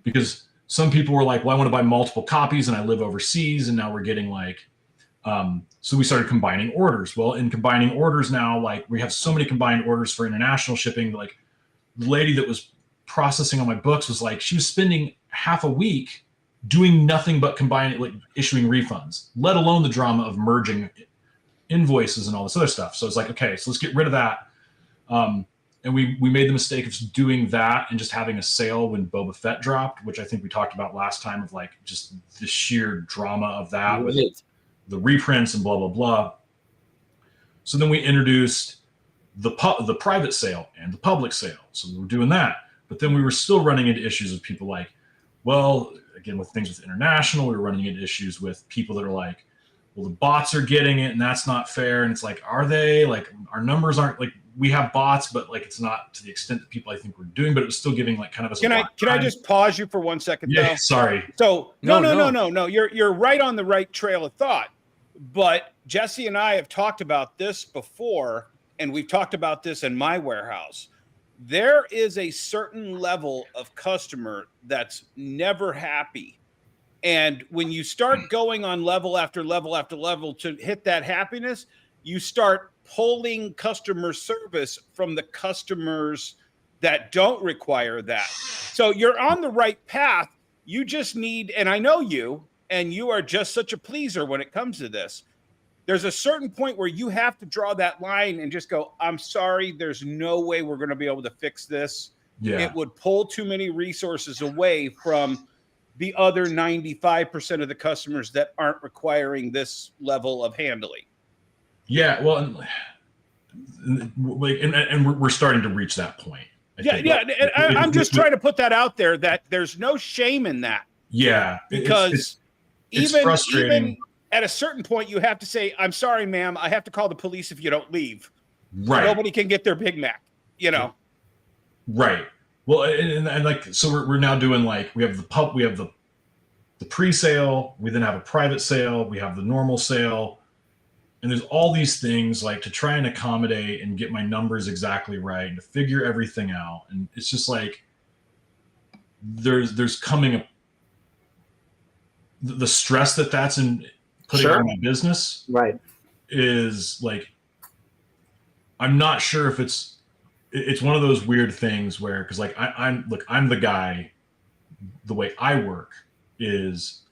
because some people were like, well, I want to buy multiple copies and I live overseas. And now we're getting like, so we started combining orders. Well, in combining orders now, like we have so many combined orders for international shipping. Like the lady that was processing on my books was like, she was spending half a week doing nothing but combining, like issuing refunds, let alone the drama of merging invoices and all this other stuff. So it's like, okay, so let's get rid of that. And we made the mistake of doing that and just having a sale when Boba Fett dropped, which I think we talked about last time, of like just the sheer drama of that with the reprints and blah, blah, blah. So then we introduced the private sale and the public sale. So we were doing that. But then we were still running into issues with people like, well, again, with things with international, we were running into issues with people that are like, well, the bots are getting it and that's not fair. And it's like, are they? Like, our numbers aren't, like, we have bots, but like it's not to the extent that people I think we're doing, but it was still giving like kind of a Can I just pause you for 1 second? Yeah, though? sorry. So no. You're right on the right trail of thought. But Jesse and I have talked about this before, and we've talked about this in my warehouse. There is a certain level of customer that's never happy. And when you start going on level after level after level to hit that happiness, you start pulling customer service from the customers that don't require that. So you're on the right path. You just need, and I know you, and you are just such a pleaser when it comes to this. There's a certain point where you have to draw that line and just go, I'm sorry, there's no way we're going to be able to fix this. Yeah. It would pull too many resources away from the other 95% of the customers that aren't requiring this level of handling. Yeah, well, and we're starting to reach that point. I'm just trying to put that out there, that there's no shame in that. Yeah, because it's frustrating. Even at a certain point, you have to say, I'm sorry, ma'am, I have to call the police if you don't leave. Right. Nobody can get their Big Mac, Right. Well, and like, so we're now doing like, we have the pre-sale, we then have a private sale, we have the normal sale, and there's all these things like to try and accommodate and get my numbers exactly right and to figure everything out. And it's just like, there's coming the stress that's in putting on my business, right, is like, I'm not sure if it's one of those weird things where, because like I'm the guy, the way I work is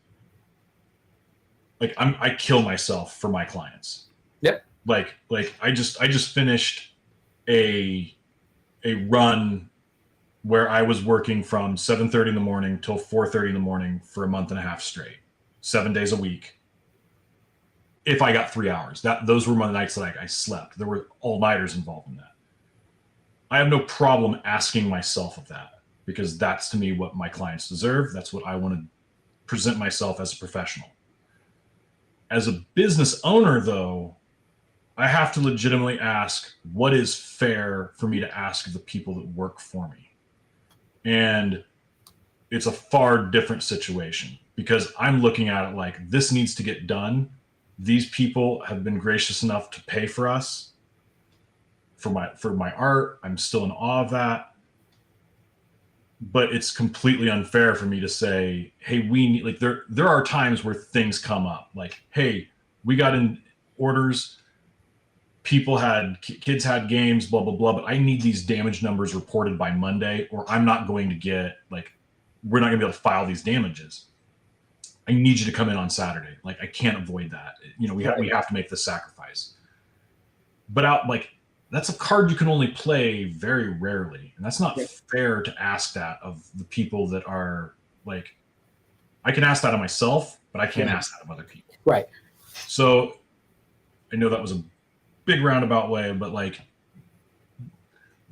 like I kill myself for my clients. Yep. Like I just finished a run where I was working from 7:30 in the morning till 4:30 in the morning for a month and a half straight, 7 days a week. If I got 3 hours, those were my nights that I slept. There were all-nighters involved in that. I have no problem asking myself of that, because that's to me what my clients deserve. That's what I want to present myself as a professional. As a business owner, though, I have to legitimately ask, what is fair for me to ask of the people that work for me? And it's a far different situation because I'm looking at it like this needs to get done. These people have been gracious enough to pay for us for my art. I'm still in awe of that. But it's completely unfair for me to say, hey, we need, like, there are times where things come up like, hey, we got in orders, kids had games, blah, blah, blah, but I need these damage numbers reported by Monday, or I'm not going to get, like, we're not gonna be able to file these damages. I need you to come in on Saturday. Like, I can't avoid that. You know, we have to make this sacrifice. But that's a card you can only play very rarely. And that's not fair to ask that of the people that are like, I can ask that of myself, but I can't ask that of other people. Right. So I know that was a big roundabout way, but like,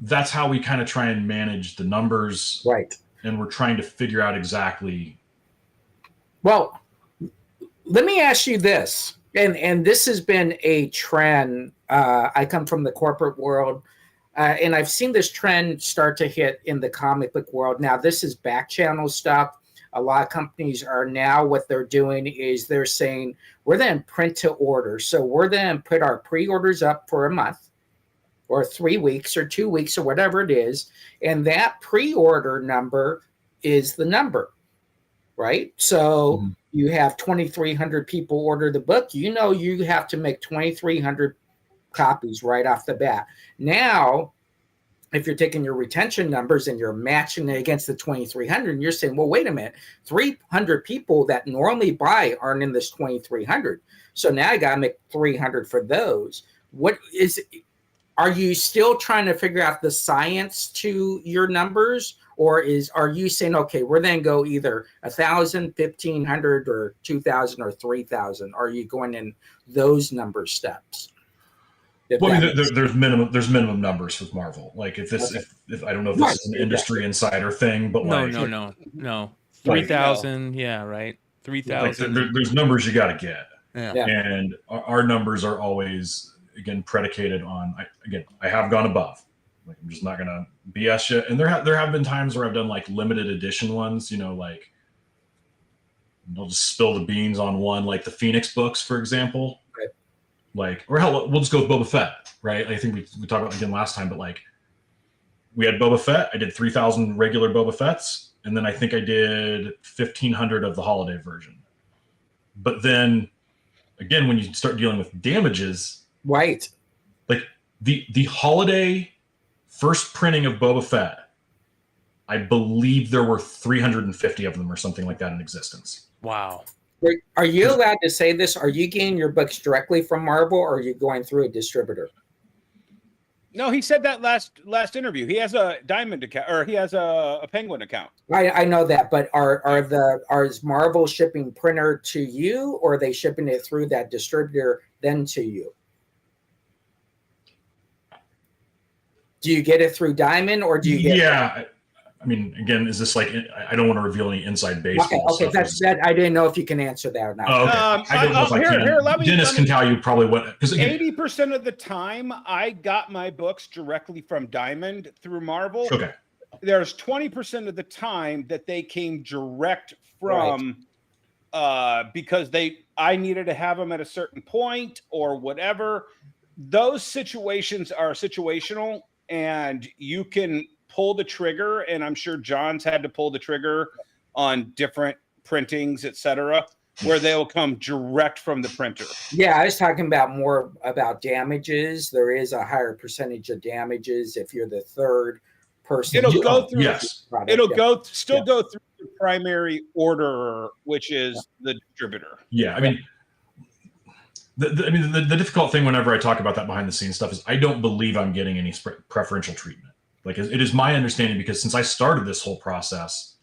that's how we kind of try and manage the numbers. Right. And we're trying to figure out exactly. Well, let me ask you this. And this has been a trend. I come from the corporate world, and I've seen this trend start to hit in the comic book world. Now, this is back channel stuff. A lot of companies are now, what they're doing is they're saying, we're then print to order. So we're then put our pre-orders up for a month or 3 weeks or 2 weeks or whatever it is. And that pre-order number is the number, right? So you have 2,300 people order the book. You know you have to make 2,300 copies right off the bat. Now, if you're taking your retention numbers and you're matching it against the 2,300, and you're saying, well, wait a minute, 300 people that normally buy aren't in this 2,300. So now I got to make 300 for those. Are you still trying to figure out the science to your numbers? Or are you saying, okay, we're then go either 1,000, 1,500, or 2,000 or 3,000? Are you going in those number steps? Well, I mean, there's minimum numbers with Marvel. Like if I don't know if this is an industry insider thing, but no, 3,000, yeah, right, 3,000. Like there's numbers you got to get, yeah. And our numbers are always again predicated on. I have gone above. Like, I'm just not gonna BS you. And there have been times where I've done like limited edition ones. You know, like I'll just spill the beans on one, like the Phoenix books, for example. Right. Like, or hell, we'll just go with Boba Fett, right? I think we talked about it again last time, but like we had Boba Fett. I did 3,000 regular Boba Fetts, and then I think I did 1,500 of the holiday version. But then again, when you start dealing with damages, right? Like the holiday first printing of Boba Fett, I believe there were 350 of them or something like that in existence. Wow. Are you allowed to say this? Are you getting your books directly from Marvel, or are you going through a distributor? No, he said that last interview. He has a Diamond account, or he has a Penguin account. I know that, but is Marvel shipping printer to you, or are they shipping it through that distributor then to you? Do you get it through Diamond, or do you get? Yeah, I mean, again, is this like? I don't want to reveal any inside baseball. Okay, that's that. I didn't know if you can answer that or not. Oh, okay. I don't know if I can. Dennis can tell you probably what, because 80% of the time I got my books directly from Diamond through Marvel. Okay. There's 20% of the time that they came direct from, because I needed to have them at a certain point or whatever. Those situations are situational, and you can pull the trigger, and I'm sure John's had to pull the trigger on different printings, etc., where they'll come direct from the printer. Yeah, I was talking about more about damages. There is a higher percentage of damages if you're the third person. It'll go through. Yes. It'll go through the primary orderer, which is the distributor. Yeah, I mean, the difficult thing whenever I talk about that behind the scenes stuff is I don't believe I'm getting any preferential treatment. Like, it is my understanding, because since I started this whole process,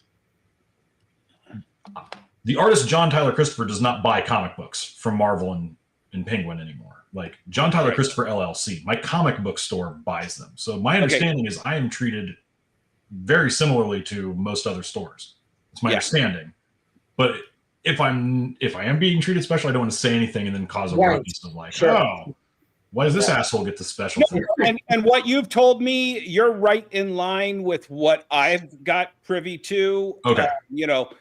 the artist John Tyler Christopher does not buy comic books from Marvel and Penguin anymore. Like, John Tyler Christopher LLC, my comic book store buys them. So my understanding is I am treated very similarly to most other stores. It's my understanding. But if I am being treated special, I don't want to say anything and then cause a Right. ruckus of like, Sure. oh, why does this asshole get the special thing? And what you've told me, you're right in line with what I've got privy to. Okay. You know,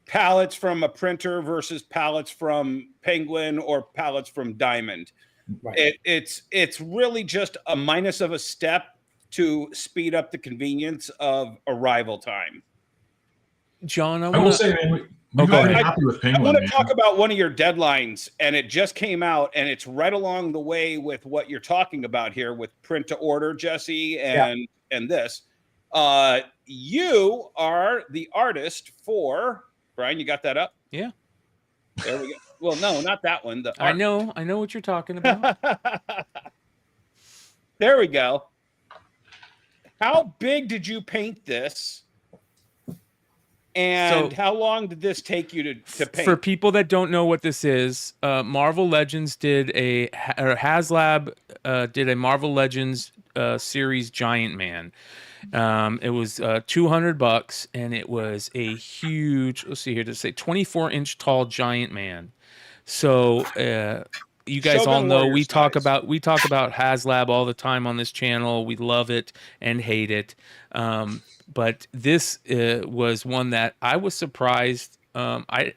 pallets from a printer versus pallets from Penguin or pallets from Diamond. Right. It's really just a minus of a step to speed up the convenience of arrival time. John, I will say, man, we've go all been ahead. happy with I Penguin. want to man. talk about one of your deadlines, and it just came out, and it's right along the way with what you're talking about here with print to order, Jesse, and this. You are the artist for Brian. You got that up? Yeah. There we go. Well, no, not that one. The I know what you're talking about. There we go. How big did you paint this? And So- how long did this take you to paint? For people that don't know what this is, Marvel Legends did HasLab did a Marvel Legends series Giant Man. It was $200, and it was a huge. Let's see here to say 24-inch tall Giant Man. So you guys all Shogun know Warrior we talk size. about HasLab all the time on this channel. We love it and hate it. But this was one that I was surprised. I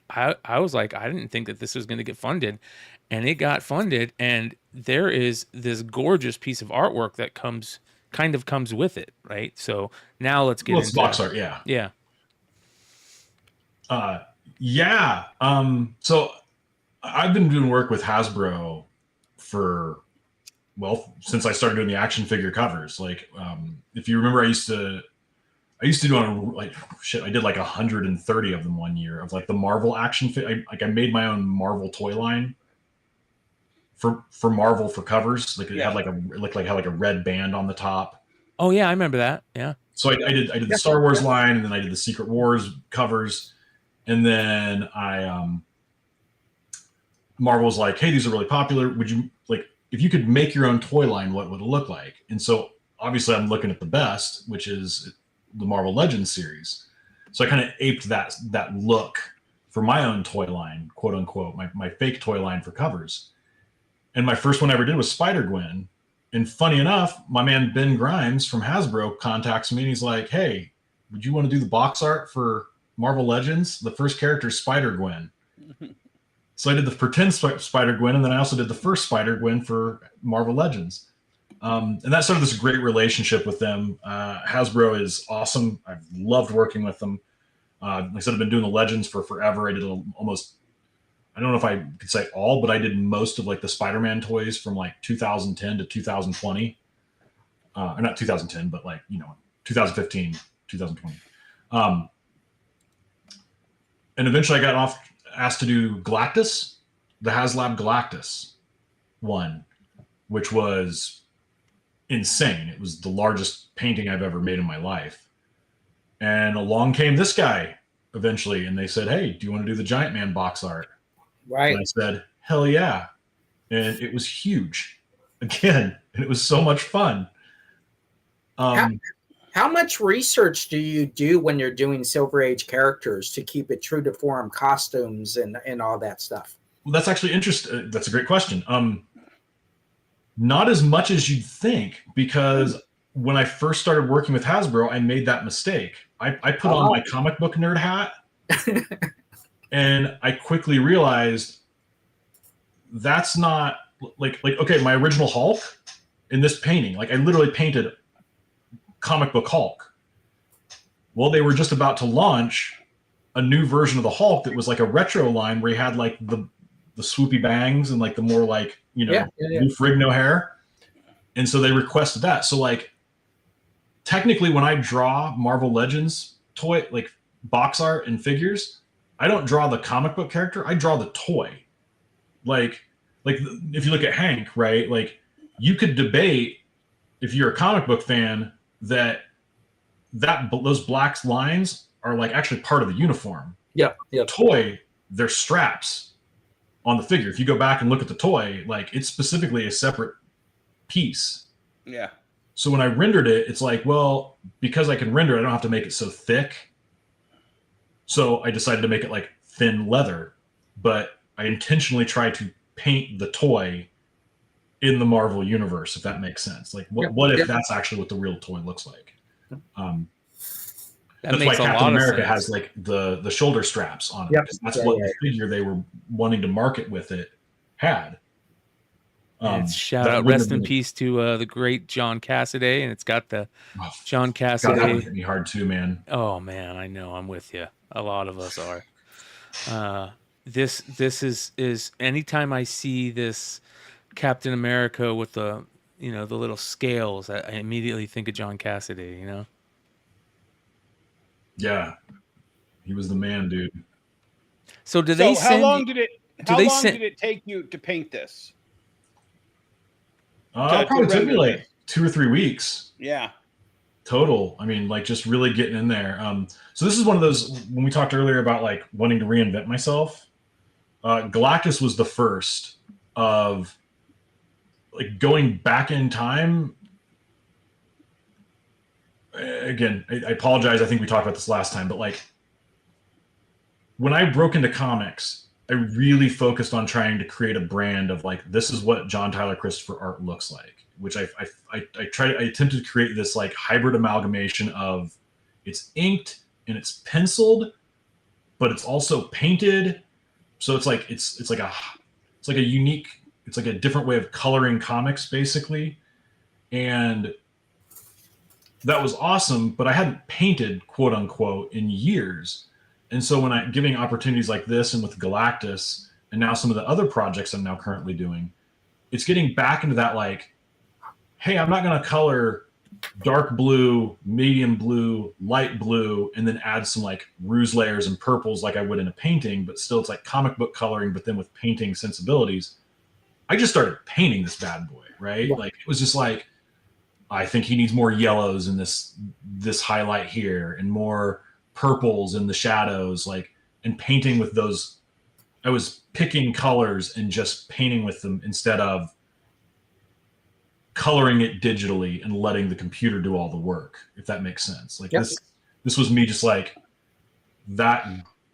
was like, I didn't think that this was going to get funded, and it got funded. And there is this gorgeous piece of artwork that comes with it, right? So now let's get Well, it's into box art, yeah. Yeah. So I've been doing work with Hasbro for, well, since I started doing the action figure covers. Like, if you remember, I used to do I did like 130 of them one year of like the Marvel action I made my own Marvel toy line for Marvel for covers. Like it had like a red band on the top. Oh yeah, I remember that. Yeah. So I did the Star Wars line, and then I did the Secret Wars covers, and then Marvel was like, hey, these are really popular. Would you like, if you could make your own toy line, what would it look like? And so obviously I'm looking at the best, which is the Marvel Legends series. So I kind of aped that look for my own toy line, quote unquote, my fake toy line for covers. And my first one I ever did was Spider-Gwen. And funny enough, my man Ben Grimes from Hasbro contacts me, and he's like, hey, would you want to do the box art for Marvel Legends? The first character is Spider-Gwen. So I did the pretend Spider-Gwen, and then I also did the first Spider-Gwen for Marvel Legends. And that started this great relationship with them. Hasbro is awesome. I've loved working with them. Like I said, I've been doing the Legends for forever. I did almost, I don't know if I could say all, but I did most of like the Spider-Man toys from like 2010 to 2020. Or not 2010, but like, 2015, 2020. And eventually I got asked to do Galactus, the HasLab Galactus one, which was insane. It was the largest painting I've ever made in my life. And along came this guy eventually, and they said, hey, do you want to do the Giant Man box art? Right. And I said, hell yeah. And it was huge again, and it was so much fun. How much research do you do when you're doing Silver Age characters to keep it true to form, costumes and all that stuff? Well, that's actually interesting. That's a great question. Not as much as you'd think, because when I first started working with Hasbro, I made that mistake. I put on my comic book nerd hat, and I quickly realized that's not like okay, my original Hulk in this painting, like I literally painted comic book Hulk. Well, they were just about to launch a new version of the Hulk that was like a retro line where he had like the swoopy bangs and like the more like, Lou Ferrigno hair. And so they requested that. So like technically when I draw Marvel Legends toy, like box art and figures, I don't draw the comic book character. I draw the toy. Like if you look at Hank, right? Like you could debate, if you're a comic book fan, that those black lines are like actually part of the uniform. Yeah. Toy, they're straps on the figure. If you go back and look at the toy, like it's specifically a separate piece. Yeah. So when I rendered it, it's like, well, because I can render it, I don't have to make it so thick. So I decided to make it like thin leather. but I intentionally try to paint the toy in the Marvel universe, if that makes sense. Like, what if that's actually what the real toy looks like? That's why Captain America has like the shoulder straps on it, because that's what the figure they were wanting to market with it had. Shout out, rest in peace to the great John Cassaday, and it's got the John Cassaday. God, that would hit me hard too, man. Oh man, I know, I'm with you. A lot of us are. This is anytime I see this Captain America with the the little scales, I immediately think of John Cassaday. Yeah, he was the man, dude. So how long did it take you to paint this? It probably took me like 2 or 3 weeks. Yeah. Total. I mean, like just really getting in there. So this is one of those, when we talked earlier about like wanting to reinvent myself, Galactus was the first of like going back in time. Again, I apologize. I think we talked about this last time, but like when I broke into comics, I really focused on trying to create a brand of like, this is what John Tyler Christopher art looks like, which I attempted to create this like hybrid amalgamation of it's inked and it's penciled, but it's also painted. So it's like, it's like a unique, it's like a different way of coloring comics basically. And that was awesome, but I hadn't painted quote unquote in years. And so when I'm giving opportunities like this and with Galactus and now some of the other projects I'm now currently doing, it's getting back into that like, hey, I'm not going to color dark blue, medium blue, light blue, and then add some like ruse layers and purples like I would in a painting, but still it's like comic book coloring, but then with painting sensibilities. I just started painting this bad boy, right? Like it was just like, I think he needs more yellows in this highlight here and more purples in the shadows, like, and painting with those. I was picking colors and just painting with them instead of coloring it digitally and letting the computer do all the work, if that makes sense. Like this was me just like that,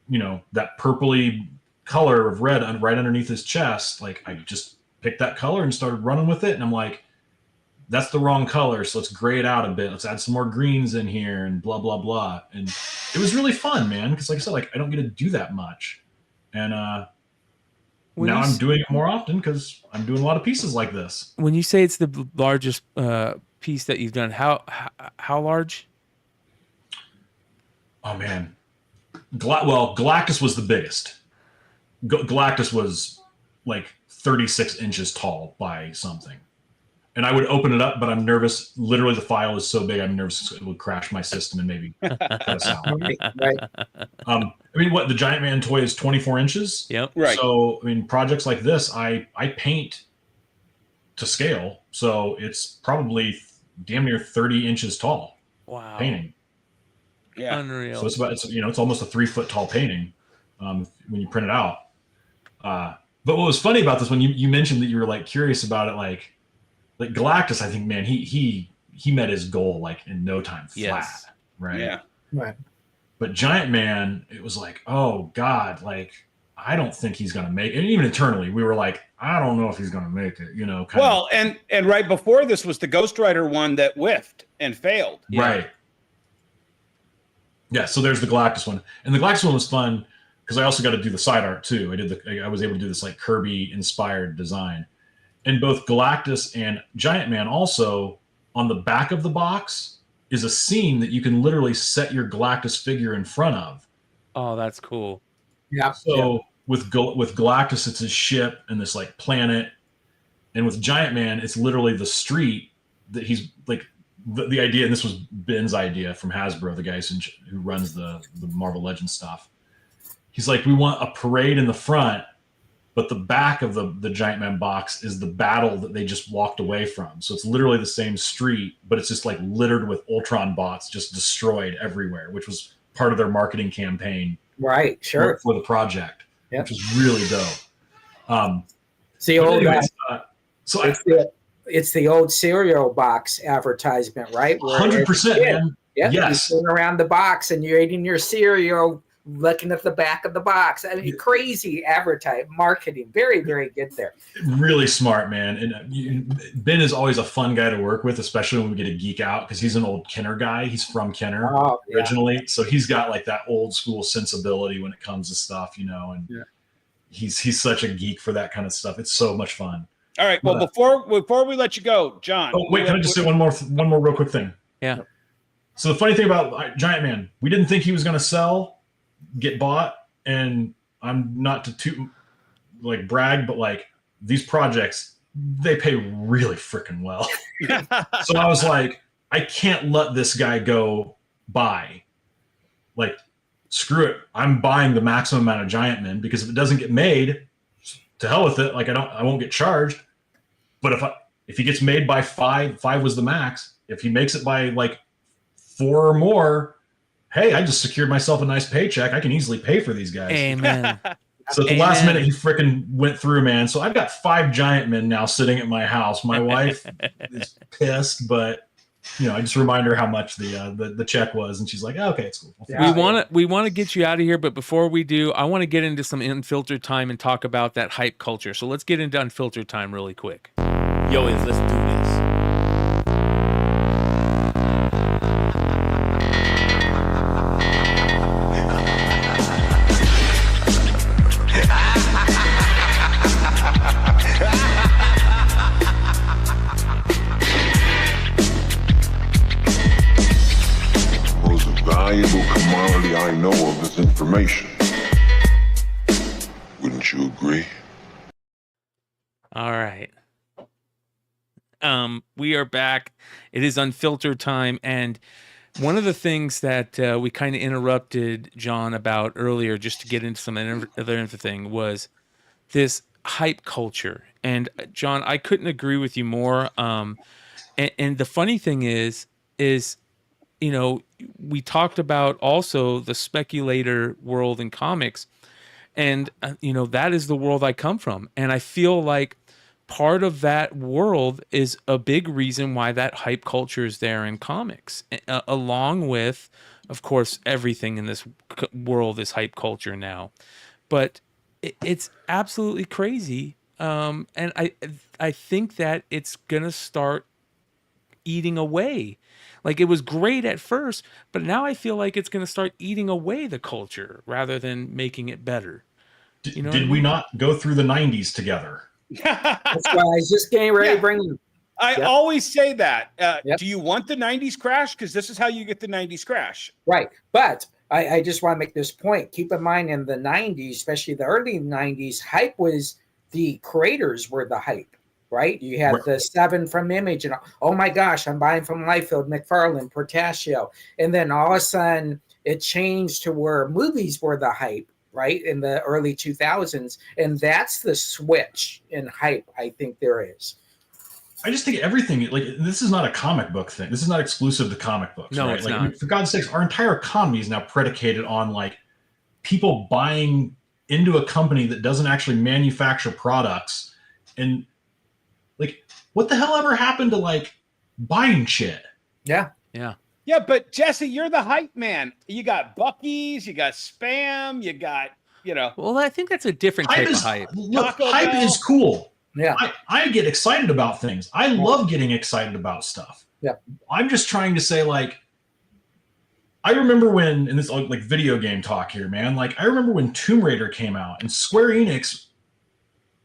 that purpley color of red right underneath his chest. Like I just picked that color and started running with it. And I'm like, that's the wrong color, so let's gray it out a bit. Let's add some more greens in here and blah, blah, blah. And it was really fun, man, because like I said, like I don't get to do that much. And now I'm doing it more often because I'm doing a lot of pieces like this. When you say it's the largest piece that you've done, how large? Oh, man. Galactus was the biggest. Galactus was like 36 inches tall by something. And I would open it up, but I'm nervous. Literally, the file is so big, I'm nervous it would crash my system and maybe cut us out. Right. I mean, the Giant Man toy is 24 inches. Yep. Right. So, I mean, projects like this, I paint to scale. So it's probably damn near 30 inches tall. Wow. Painting. Yeah. Unreal. So it's almost a 3 foot tall painting when you print it out. But what was funny about this, when you mentioned that you were like curious about it, like Galactus, I think, man, he met his goal like in no time flat. Yes. Right. Yeah. Right. But Giant Man, it was like, oh God, like I don't think he's gonna make it. And even internally, we were like, I don't know if he's gonna make it, Well, and right before this was the Ghost Rider one that whiffed and failed. Right. Yeah, so there's the Galactus one. And the Galactus one was fun because I also got to do the side art too. I was able to do this like Kirby inspired design. And both Galactus and Giant Man also, on the back of the box, is a scene that you can literally set your Galactus figure in front of. Oh, that's cool. Yeah. So with Galactus, it's his ship and this like planet. And with Giant Man, it's literally the street that he's like, the idea, and this was Ben's idea from Hasbro, the guys who runs the Marvel Legends stuff. He's like, we want a parade in the front, but the back of the Giant Man box is the battle that they just walked away from. So it's literally the same street, but it's just like littered with Ultron bots just destroyed everywhere, which was part of their marketing campaign. Right, sure. For the project, which was really dope. It's the old, it's the old cereal box advertisement, right? 100%, man. Yep, yes. You turn around the box and you're eating your cereal looking at the back of the box. I mean, crazy advertising, marketing. Very, very good there. Really smart, man. And Ben is always a fun guy to work with, especially when we get a geek out, because he's an old Kenner guy. He's from Kenner originally. So he's got like that old school sensibility when it comes to stuff, you know, and he's such a geek for that kind of stuff. It's so much fun. All right. Well, before we let you go, John. Oh, wait, can I just say one more real quick thing? Yeah. So the funny thing about Giant Man, we didn't think he was going to get bought, and I'm not to like brag, but like these projects, they pay really freaking well. So I was like, I can't let this guy go by. Like, screw it. I'm buying the maximum amount of Giant Men, because if it doesn't get made, to hell with it. Like I won't get charged. But if he gets made by 5 was the max. If he makes it by like 4 or more, hey, I just secured myself a nice paycheck. I can easily pay for these guys. Amen. So at the last minute, he freaking went through, man. So I've got 5 Giant Men now sitting at my house. My wife is pissed, but you know, I just remind her how much the check was, and she's like, oh, "Okay, it's cool." We want to get you out of here, but before we do, I want to get into some unfiltered time and talk about that hype culture. So let's get into unfiltered time really quick. Yo, let's do this. Valuable commodity I know of is information. Wouldn't you agree? All right. We are back. It is unfiltered time, and one of the things that we kind of interrupted John about earlier, just to get into some other thing, was this hype culture. And John, I couldn't agree with you more. And the funny thing is, you know, we talked about also the speculator world in comics, and you know, that is the world I come from, and I feel like part of that world is a big reason why that hype culture is there in comics, along with, of course, everything in this world is hype culture now. But it's absolutely crazy, and I think that it's gonna start eating away. Like, it was great at first, but now I feel like it's going to start eating away the culture rather than making it better. You know, did we not go through the 90s together? That's why I was just getting ready to bring them. I always say that. Do you want the 90s crash? Because this is how you get the 90s crash. Right. But I just want to make this point. Keep in mind, in the 90s, especially the early 90s, hype was the creators were the hype. Right? You had the 7 from Image, and oh my gosh, I'm buying from Liefeld, McFarlane, Portacio. And then all of a sudden it changed to where movies were the hype, right? In the early 2000s. And that's the switch in hype I think there is. I just think everything, like, this is not a comic book thing. This is not exclusive to comic books. No, right? it's like, not. I mean, for God's sakes, our entire economy is now predicated on like people buying into a company that doesn't actually manufacture products. And like, what the hell ever happened to like buying shit? Yeah. Yeah, but Jesse, you're the hype man. You got Buc-ee's, you got Spam, you got, you know. well, I think that's a different type of hype. Look, Taco hype Bell. is cool. Yeah. I get excited about things. I love getting excited about stuff. Yeah. I'm just trying to say, like, I remember when, and this is like video game talk here, man. Like, I remember when Tomb Raider came out, and Square Enix,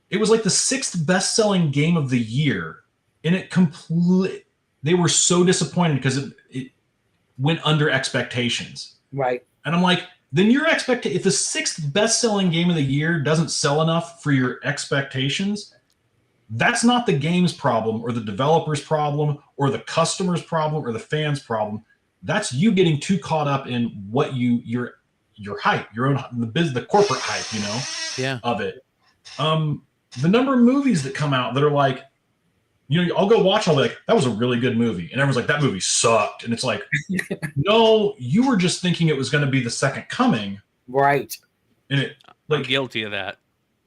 it was like the 6th best-selling game of the year, and they were so disappointed because it went under expectations. Right. And I'm like, then your if the 6th best-selling game of the year doesn't sell enough for your expectations, that's not the game's problem or the developer's problem or the customer's problem or the fan's problem. That's you getting too caught up in what your hype, your own the corporate hype, you know, of it. The number of movies that come out that are like, you know, I'll go watch, I'll be like, that was a really good movie. And everyone's like, that movie sucked. And it's like, no, you were just thinking it was going to be the second coming. Right. And it, I'm guilty of that.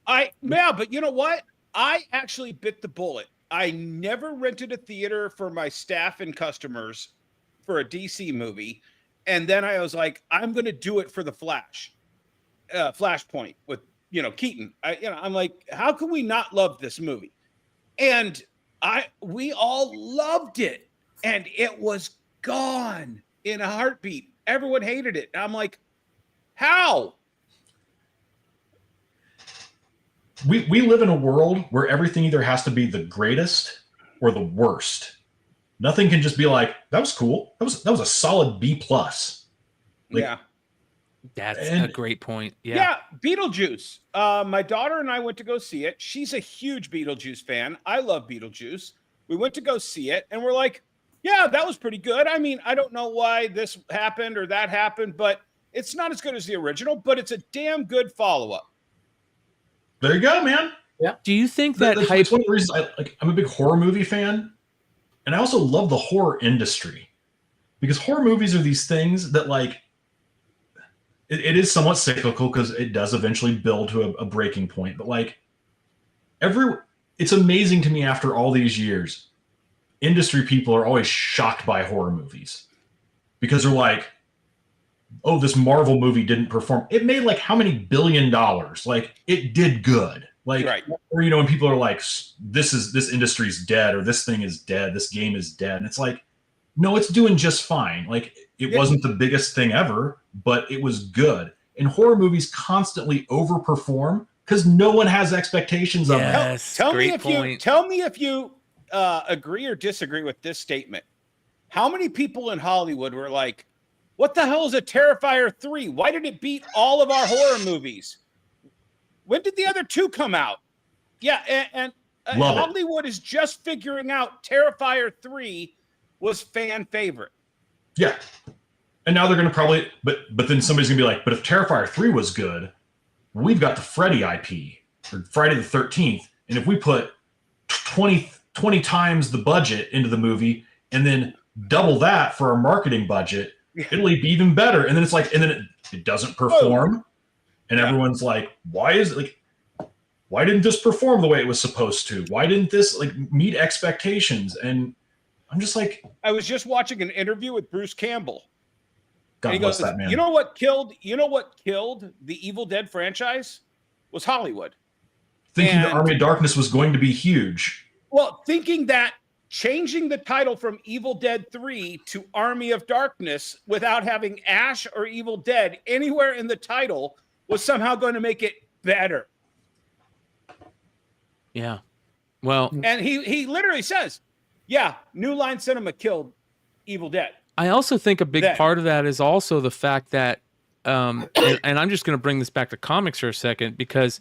But you know what? I actually bit the bullet. I never rented a theater for my staff and customers for a DC movie. And then I was like, I'm going to do it for The Flash. Flashpoint with Keaton. I'm like, how can we not love this movie? And we all loved it, and it was gone in a heartbeat. Everyone hated it. I'm like, how? We live in a world where everything either has to be the greatest or the worst. Nothing can just be like, that was cool. That was a solid B plus. Yeah. That's a great point. Yeah. Beetlejuice. My daughter and I went to go see it. She's a huge Beetlejuice fan. I love Beetlejuice. We went to go see it, and we're like, yeah, that was pretty good. I mean, I don't know why this happened or that happened, but it's not as good as the original, but it's a damn good follow-up. There you go, man. Yeah. Do you think that that's one of the reasons I'm a big horror movie fan, and I also love the horror industry, because horror movies are these things that it is somewhat cyclical because it does eventually build to a breaking point. But it's amazing to me after all these years, industry people are always shocked by horror movies because they're like, oh, this Marvel movie didn't perform. It made how many $1 billion? It did good. Right. Or, when people are like, this industry's dead, or this thing is dead, this game is dead. And it's like, no, it's doing just fine. It wasn't the biggest thing ever, but it was good. And horror movies constantly overperform because no one has expectations of them. Tell me if you agree or disagree with this statement. How many people in Hollywood were like, what the hell is a Terrifier 3? Why did it beat all of our horror movies? When did the other two come out? Yeah, and Hollywood is just figuring out Terrifier 3 was fan favorite. Yeah. And now they're going to probably, but then somebody's going to be like, but if Terrifier 3 was good, we've got the Freddy IP, or Friday the 13th, and if we put 20 times the budget into the movie and then double that for our marketing budget, it'll be even better. And then it's and then it doesn't perform. And everyone's like, why didn't this perform the way it was supposed to? Why didn't this meet expectations? And I'm just like, I was just watching an interview with Bruce Campbell. God bless that man. You know what killed the Evil Dead franchise? Was Hollywood. Thinking the Army of Darkness was going to be huge. Well, thinking that changing the title from Evil Dead 3 to Army of Darkness without having Ash or Evil Dead anywhere in the title was somehow going to make it better. Yeah. Well, and he literally says, yeah, New Line Cinema killed Evil Dead. I also think a big part of that is also the fact that, and I'm just going to bring this back to comics for a second, because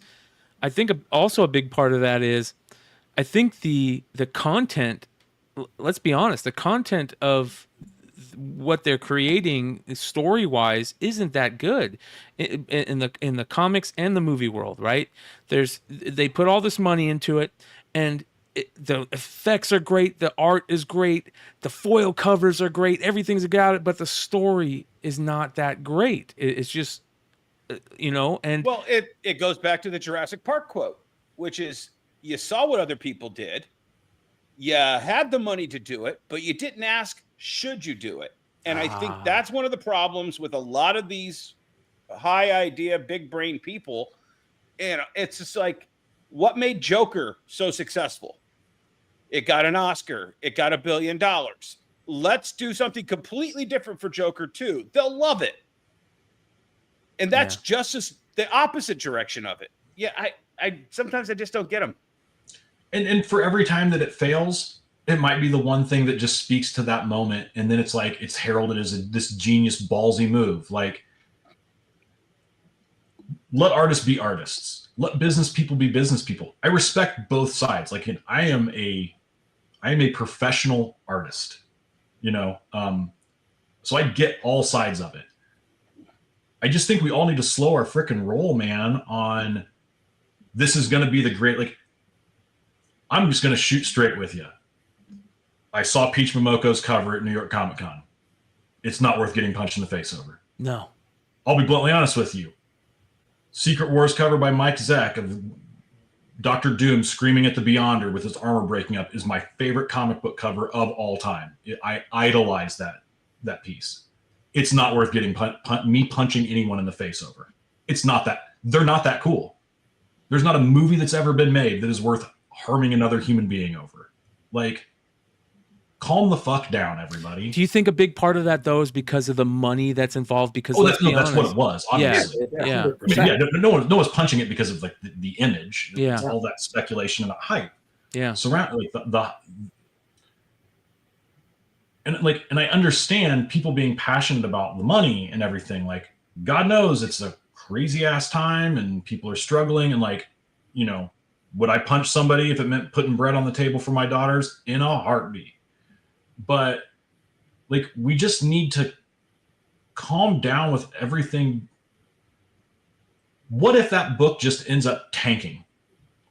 I think also a big part of that is, I think the content, let's be honest, the content of what they're creating story-wise isn't that good in the comics and the movie world, right? They put all this money into it, and the effects are great, the art is great, the foil covers are great, everything's got it, but the story is not that great. It's just, and well, it goes back to the Jurassic Park quote, which is, you saw what other people did, you had the money to do it, but you didn't ask, should you do it? And I think that's one of the problems with a lot of these high idea, big brain people. And it's just like, what made Joker so successful? It got an Oscar. It got $1 billion. Let's do something completely different for Joker 2. They'll love it. And that's just as the opposite direction of it. Yeah, I sometimes I just don't get them. And for every time that it fails, it might be the one thing that just speaks to that moment, and then it's it's heralded as this genius, ballsy move. Let artists be artists. Let business people be business people. I respect both sides. I am a professional artist, so I get all sides of it. I just think we all need to slow our frickin' roll, man, on this is going to be the great, I'm just going to shoot straight with you. I saw Peach Momoko's cover at New York Comic Con. It's not worth getting punched in the face over. No. I'll be bluntly honest with you. Secret Wars cover by Mike Zeck of Dr. Doom screaming at the Beyonder with his armor breaking up is my favorite comic book cover of all time. I idolize that piece. It's not worth getting me punching anyone in the face over. it's not that they're not that cool. There's not a movie that's ever been made that is worth harming another human being over. Like, calm the fuck down, everybody. Do you think a big part of that though is because of the money that's involved? Because that's what it was. Obviously, yeah. I mean, yeah. No one's punching it because of like the image. Yeah, it's all that speculation about hype. Yeah, surround like and I understand people being passionate about the money and everything. Like, God knows it's a crazy ass time and people are struggling, and like, you know, would I punch somebody if it meant putting bread on the table for my daughters? In a heartbeat. But like, we just need to calm down with everything. What if that book just ends up tanking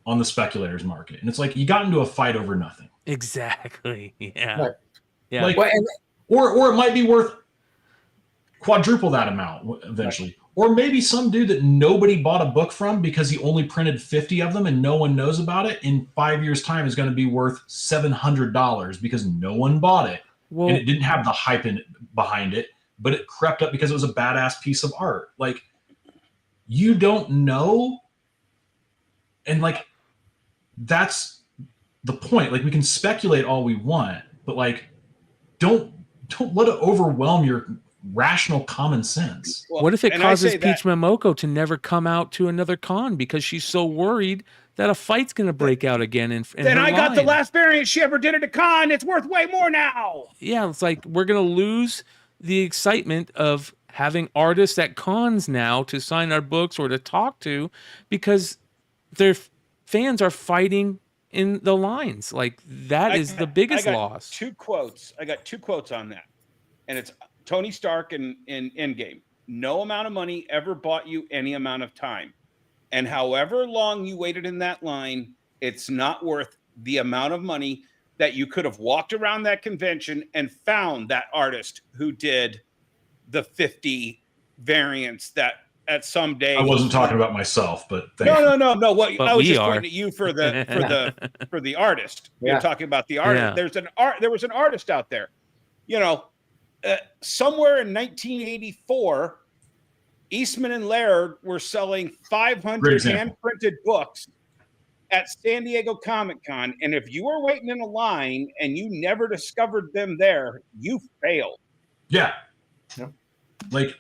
on the speculators market? And it's like, you got into a fight over nothing. Exactly. Yeah. Right. Yeah. Like, or it might be worth quadruple that amount eventually. Right. Or maybe some dude that nobody bought a book from because he only printed 50 of them and no one knows about it, in 5 years' time is going to be worth $700 because no one bought it. Well, and it didn't have the hype behind it, but it crept up because it was a badass piece of art. Like, you don't know. And like, that's the point. Like, we can speculate all we want, but like, don't let it overwhelm your rational common sense. Well, what if it causes Peach Momoko to never come out to another con because she's so worried that a fight's going to break out again? Then I got the last variant she ever did at a con. It's worth way more now. Yeah, it's like we're going to lose the excitement of having artists at cons now to sign our books or to talk to because their fans are fighting in the lines. Like, that is the biggest loss. I got two quotes on that. And it's Tony Stark in Endgame. No amount of money ever bought you any amount of time. And however long you waited in that line, it's not worth the amount of money that you could have walked around that convention and found that artist who did the 50 variants that at some day. I wasn't talking about myself, but no. What I was just pointing at you for the artist. Yeah. You're talking about the artist. Yeah. There was an artist out there, you know, somewhere in 1984, Eastman and Laird were selling 500 hand-printed books at San Diego Comic-Con, and if you were waiting in a line and you never discovered them there, you failed. Yeah. Like,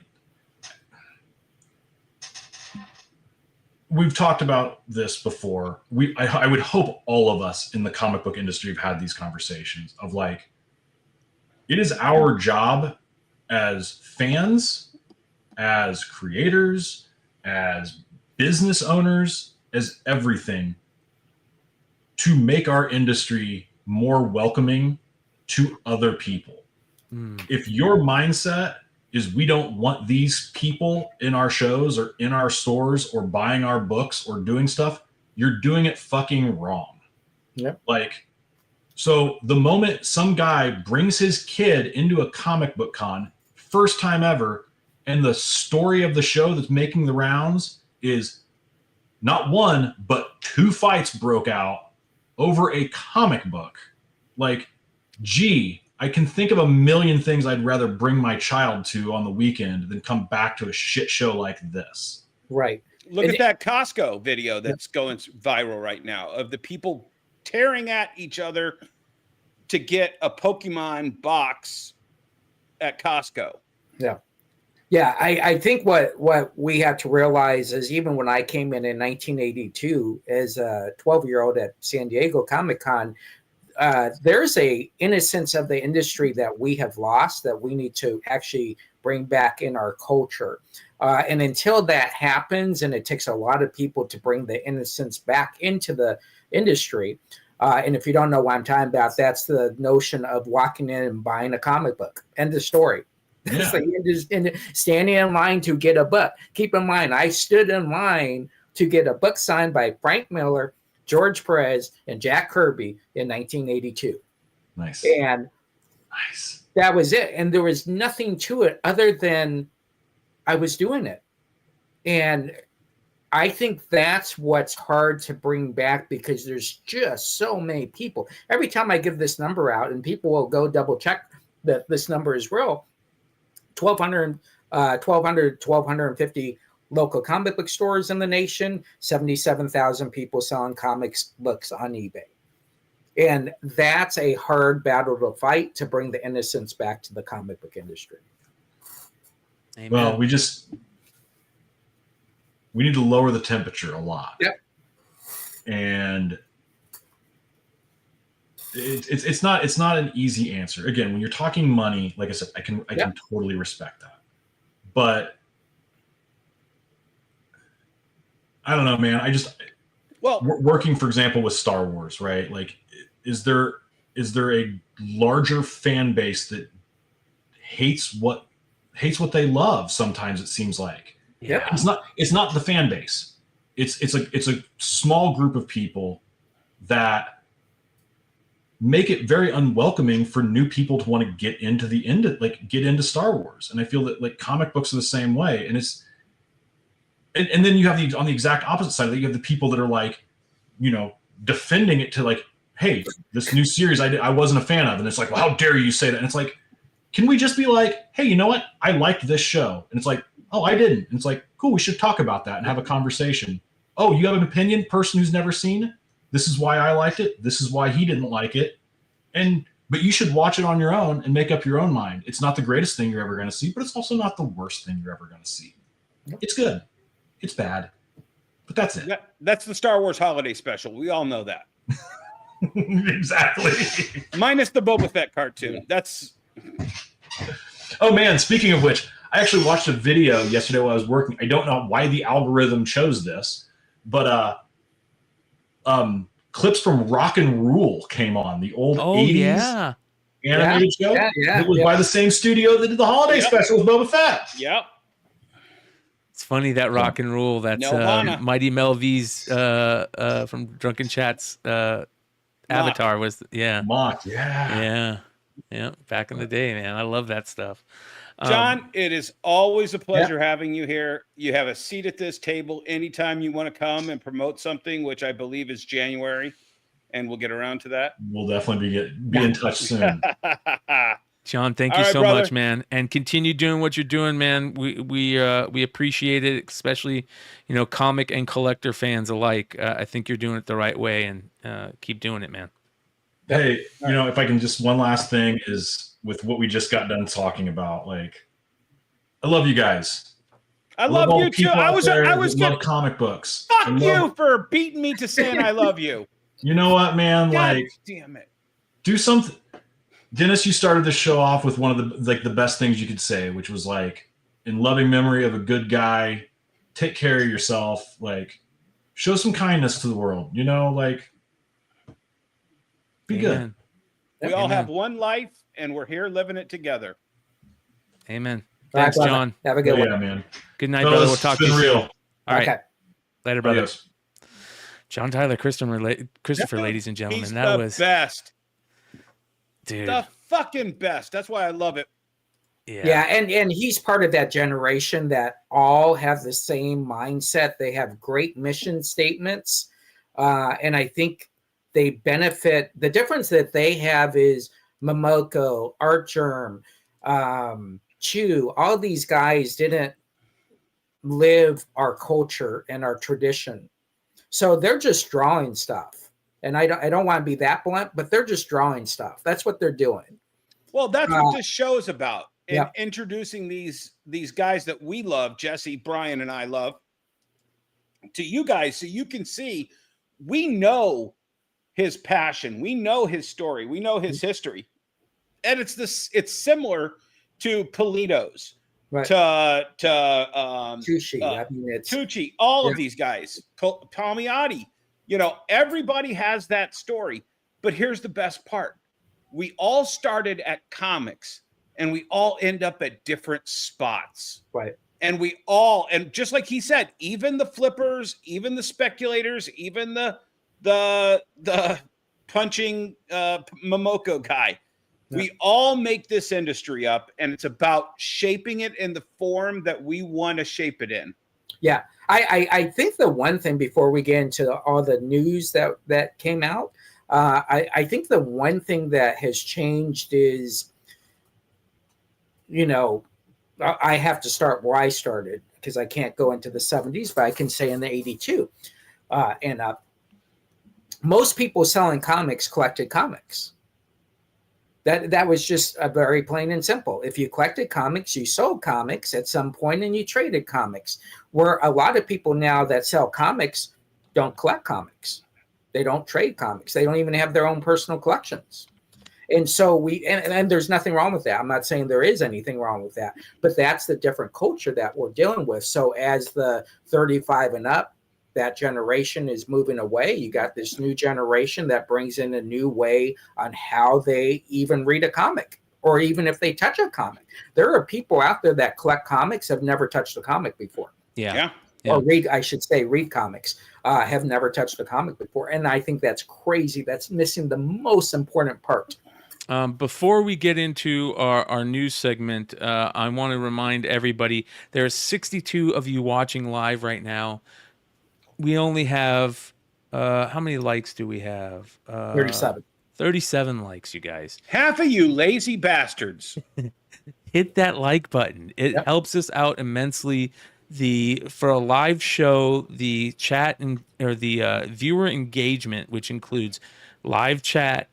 we've talked about this before. I would hope all of us in the comic book industry have had these conversations of like, it is our job as fans, as creators, as business owners, as everything, to make our industry more welcoming to other people. If your mindset is we don't want these people in our shows or in our stores or buying our books or doing stuff, you're doing it fucking wrong. Yeah. Like, so the moment some guy brings his kid into a comic book con, first time ever, and the story of the show that's making the rounds is not one, but 2 fights broke out over a comic book. Like, gee, I can think of a million things I'd rather bring my child to on the weekend than come back to a shit show like this. Right. Look at that Costco video that's going viral right now of the people tearing at each other to get a Pokemon box at Costco. Yeah. Yeah, I think what we have to realize is even when I came in 1982 as a 12-year-old at San Diego Comic-Con, there's a innocence of the industry that we have lost that we need to actually bring back in our culture. And until that happens, and it takes a lot of people to bring the innocence back into the industry. And if you don't know what I'm talking about, that's the notion of walking in and buying a comic book. End of story. That's standing in line to get a book. Keep in mind, I stood in line to get a book signed by Frank Miller, George Perez, and Jack Kirby in 1982. Nice. And that was it. And there was nothing to it other than I was doing it. And I think that's what's hard to bring back because there's just so many people. Every time I give this number out, and people will go double check that this number is real, 1,250 local comic book stores in the nation, 77,000 people selling comics books on eBay. And that's a hard battle to fight to bring the innocence back to the comic book industry. Amen. Well, we need to lower the temperature a lot. Yep. And it's not an easy answer. Again, when you're talking money, like I said, I can totally respect that. But I don't know, man. Working, for example, with Star Wars, right? Like, is there a larger fan base that hates what they love? Sometimes it seems like. Yeah. It's not the fan base. It's a small group of people that make it very unwelcoming for new people to want to get into Star Wars. And I feel that like comic books are the same way. And and then you have on the exact opposite side, you have the people that are like, defending it to like, hey, this new series I wasn't a fan of. And it's like, well, how dare you say that? And it's like, can we just be like, hey, you know what? I liked this show. And it's like, oh, I didn't. And it's like, cool, we should talk about that and have a conversation. Oh, you have an opinion, person who's never seen it? This is why I liked it. This is why he didn't like it. But you should watch it on your own and make up your own mind. It's not the greatest thing you're ever going to see, but it's also not the worst thing you're ever going to see. It's good. It's bad. But that's it. That's the Star Wars holiday special. We all know that. Exactly. Minus the Boba Fett cartoon. That's... Oh, man. Speaking of which, I actually watched a video yesterday while I was working. I don't know why the algorithm chose this, but clips from Rock and Rule came on, the old 80s animated show. It was by the same studio that did the holiday special with Boba Fett. Yep. It's funny that Rock and Rule, that's Mighty Mel V's from Drunken Chat's avatar was, Mock, yeah, back in the day, man. I love that stuff. John, it is always a pleasure having you here. You have a seat at this table anytime you want to come and promote something, which I believe is January, and we'll get around to that. We'll definitely be in touch soon. John, thank you so much, man, and continue doing what you're doing, man. We appreciate it, especially comic and collector fans alike. I think you're doing it the right way, and keep doing it, man. Hey, if I can just one last thing is with what we just got done talking about, like, I love you guys. I love you too. I was love comic books. Fuck you for beating me to saying I love you. You know what, man? God like, damn it. Do something. Dennis, you started the show off with one of the best things you could say, which was like, in loving memory of a good guy, take care of yourself, like, show some kindness to the world, like, be good. We all have one life, and we're here living it together. Amen. Thanks, John. Have a good one. Yeah, man. Good night, brother. We'll talk to you soon. All right. Okay. Later, brother. Adios. John Tyler, Christopher, ladies and gentlemen. He's that the was best. Dude. The fucking best. That's why I love it. Yeah, and he's part of that generation that all have the same mindset. They have great mission statements. And I think they benefit. The difference that they have is Momoko, Artgerm, Chew, all these guys didn't live our culture and our tradition. So they're just drawing stuff. And I don't want to be that blunt, but they're just drawing stuff. That's what they're doing. Well, that's what this show is about. And introducing these guys that we love, Jesse, Brian, and I love, to you guys, so you can see we know his passion, we know his story, we know his history. And it's similar to Polito's, right, to Tucci. Tucci, all of these guys, Tommiotti. Everybody has that story. But here's the best part. We all started at comics, and we all end up at different spots. Right. And and just like he said, even the flippers, even the speculators, even the punching Momoko guy, we all make this industry up, and it's about shaping it in the form that we want to shape it in. Yeah. I think the one thing before we get into all the news that came out, I think the one thing that has changed is, I have to start where I started. because I can't go into the 70s, but I can say in the 82 and up, most people selling comics collected comics. That was just a very plain and simple. If you collected comics, you sold comics at some point and you traded comics. Where a lot of people now that sell comics don't collect comics. They don't trade comics. They don't even have their own personal collections. And so and there's nothing wrong with that. I'm not saying there is anything wrong with that, but that's the different culture that we're dealing with. So as the 35 and up, that generation is moving away. You got this new generation that brings in a new way on how they even read a comic, or even if they touch a comic. There are people out there that collect comics, have never touched a comic before. Yeah. Or read comics, have never touched a comic before. And I think that's crazy. That's missing the most important part. Before we get into our news segment, I want to remind everybody, there's 62 of you watching live right now. We only have, how many likes do we have? 37. 37 likes, you guys. Half of you lazy bastards. Hit that like button. It helps us out immensely. For a live show, the chat or the viewer engagement, which includes live chat,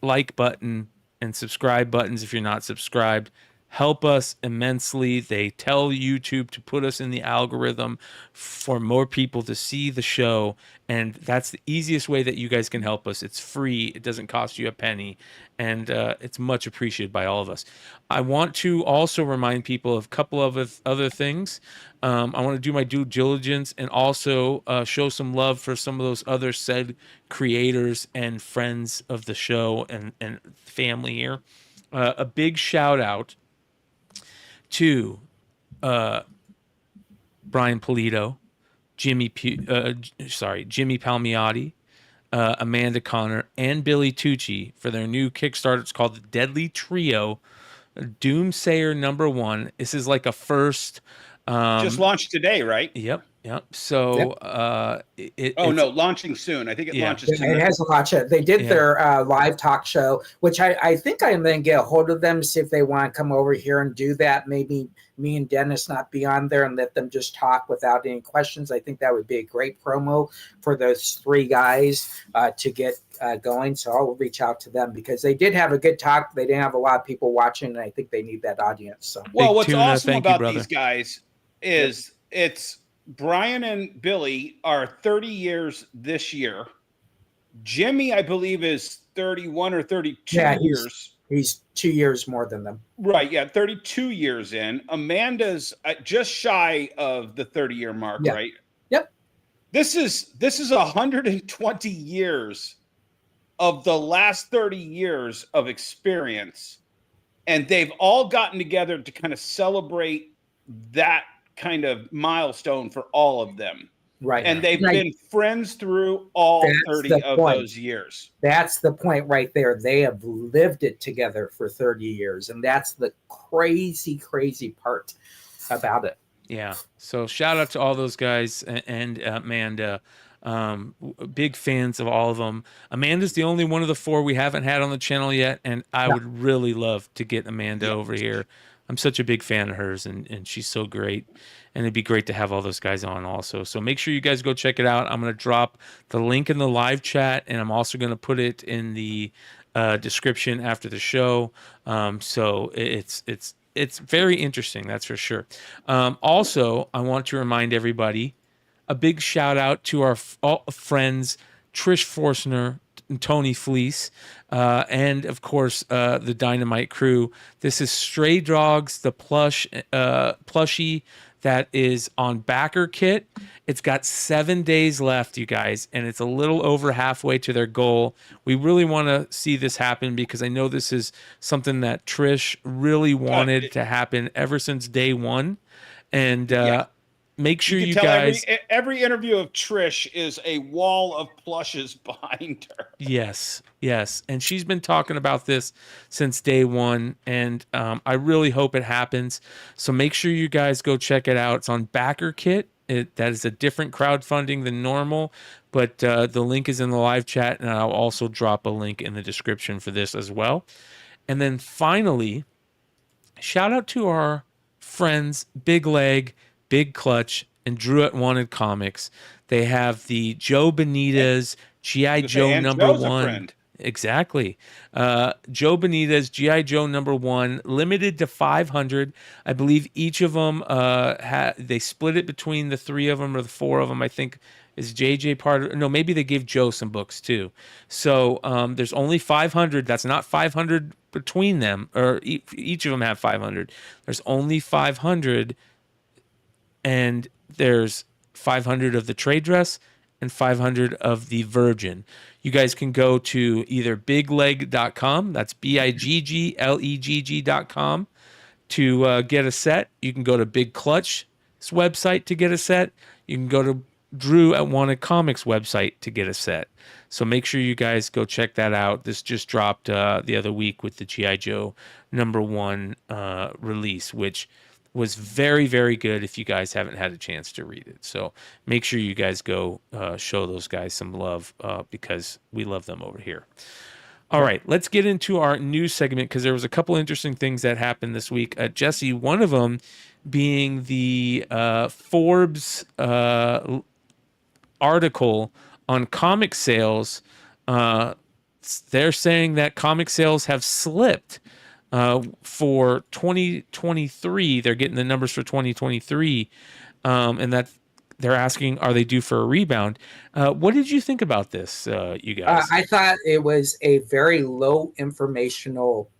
like button, and subscribe buttons if you're not subscribed, help us immensely. They tell YouTube to put us in the algorithm for more people to see the show, and that's the easiest way that you guys can help us. It's free. It doesn't cost you a penny, and it's much appreciated by all of us. I want to also remind people of a couple of other things. I want to do my due diligence and also show some love for some of those other said creators and friends of the show and family here. A big shout out to Brian Polito, Jimmy Palmiotti, Amanda Connor, and Billy Tucci for their new Kickstarter. It's called the Deadly Trio, Doomsayer #1. This is like a first. Just launched today, right? Yep. So, launching soon. I think it launches today. It has a launch. They did their live talk show, which I think I'm going to get a hold of them, see if they want to come over here and do that. Maybe me and Dennis not be on there and let them just talk without any questions. I think that would be a great promo for those three guys to get going. So I'll reach out to them because they did have a good talk. They didn't have a lot of people watching, and I think they need that audience. So, well, what's awesome about these guys is it's Brian and Billy are 30 years this year. Jimmy, I believe, is 31 or 32 years. He's 2 years more than them. Right, 32 years in. Amanda's just shy of the 30-year mark, right? Yep. This is 120 years of the last 30 years of experience, and they've all gotten together to kind of celebrate that kind of milestone for all of them. Right. And they've been friends through all 30 of those years. That's the point right there. They have lived it together for 30 years. And that's the crazy, crazy part about it. Yeah. So shout out to all those guys and Amanda. Big fans of all of them. Amanda's the only one of the four we haven't had on the channel yet. And I would really love to get Amanda over here. I'm such a big fan of hers, and she's so great. And it'd be great to have all those guys on also. So make sure you guys go check it out. I'm going to drop the link in the live chat, and I'm also going to put it in the description after the show. So it's very interesting, that's for sure. Also, I want to remind everybody, a big shout out to our friends, Trish Forstner, Tony Fleece, and of course the Dynamite crew. This is Stray Dogs, the plushie that is on backer kit. It's got 7 days left, you guys, and it's a little over halfway to their goal. We really want to see this happen because I know this is something that Trish really wanted to happen ever since day one. And make sure you guys. Every interview of Trish is a wall of plushes behind her. Yes. And she's been talking about this since day one. And I really hope it happens. So make sure you guys go check it out. It's on Backer Kit. That is a different crowdfunding than normal. But the link is in the live chat. And I'll also drop a link in the description for this as well. And then finally, shout out to our friends, Big Leg, Big Clutch, and Drew at Wanted Comics. They have the Joe Benitez G.I. Joe and number Joe's a one. friend. Exactly. Joe Benitez, G.I. Joe number one, limited to 500. I believe each of them, they split it between the three of them or the four of them. I think is JJ part of, no, maybe they gave Joe some books too. So there's only 500. That's not 500 between them, or each of them have 500. There's only 500, and there's 500 of the trade dress and 500 of the Virgin. You guys can go to either bigleg.com, that's BIGGLEGG.com, to get a set. You can go to Big Clutch's website to get a set. You can go to Drew at Wanted Comics website to get a set. So make sure you guys go check that out. This just dropped the other week with the G.I. Joe number one release, which was very, very good if you guys haven't had a chance to read it. So make sure you guys go show those guys some love because we love them over here. All right, let's get into our news segment because there was a couple interesting things that happened this week. Jesse, one of them being the Forbes article on comic sales. They're saying that comic sales have slipped for 2023. They're getting the numbers for 2023, and that they're asking, are they due for a rebound? What did you think about this, you guys? I thought it was a very low informational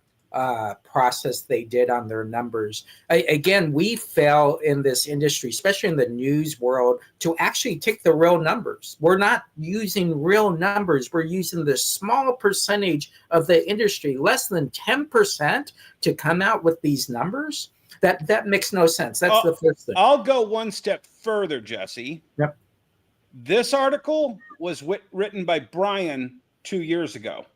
process they did on their numbers. Again, we fail in this industry, especially in the news world, to actually take the real numbers. We're not using real numbers. We're using the small percentage of the industry, less than 10%, to come out with these numbers. That makes no sense. That's the first thing. I'll go one step further, Jesse. Yep. This article was written by Bryan 2 years ago,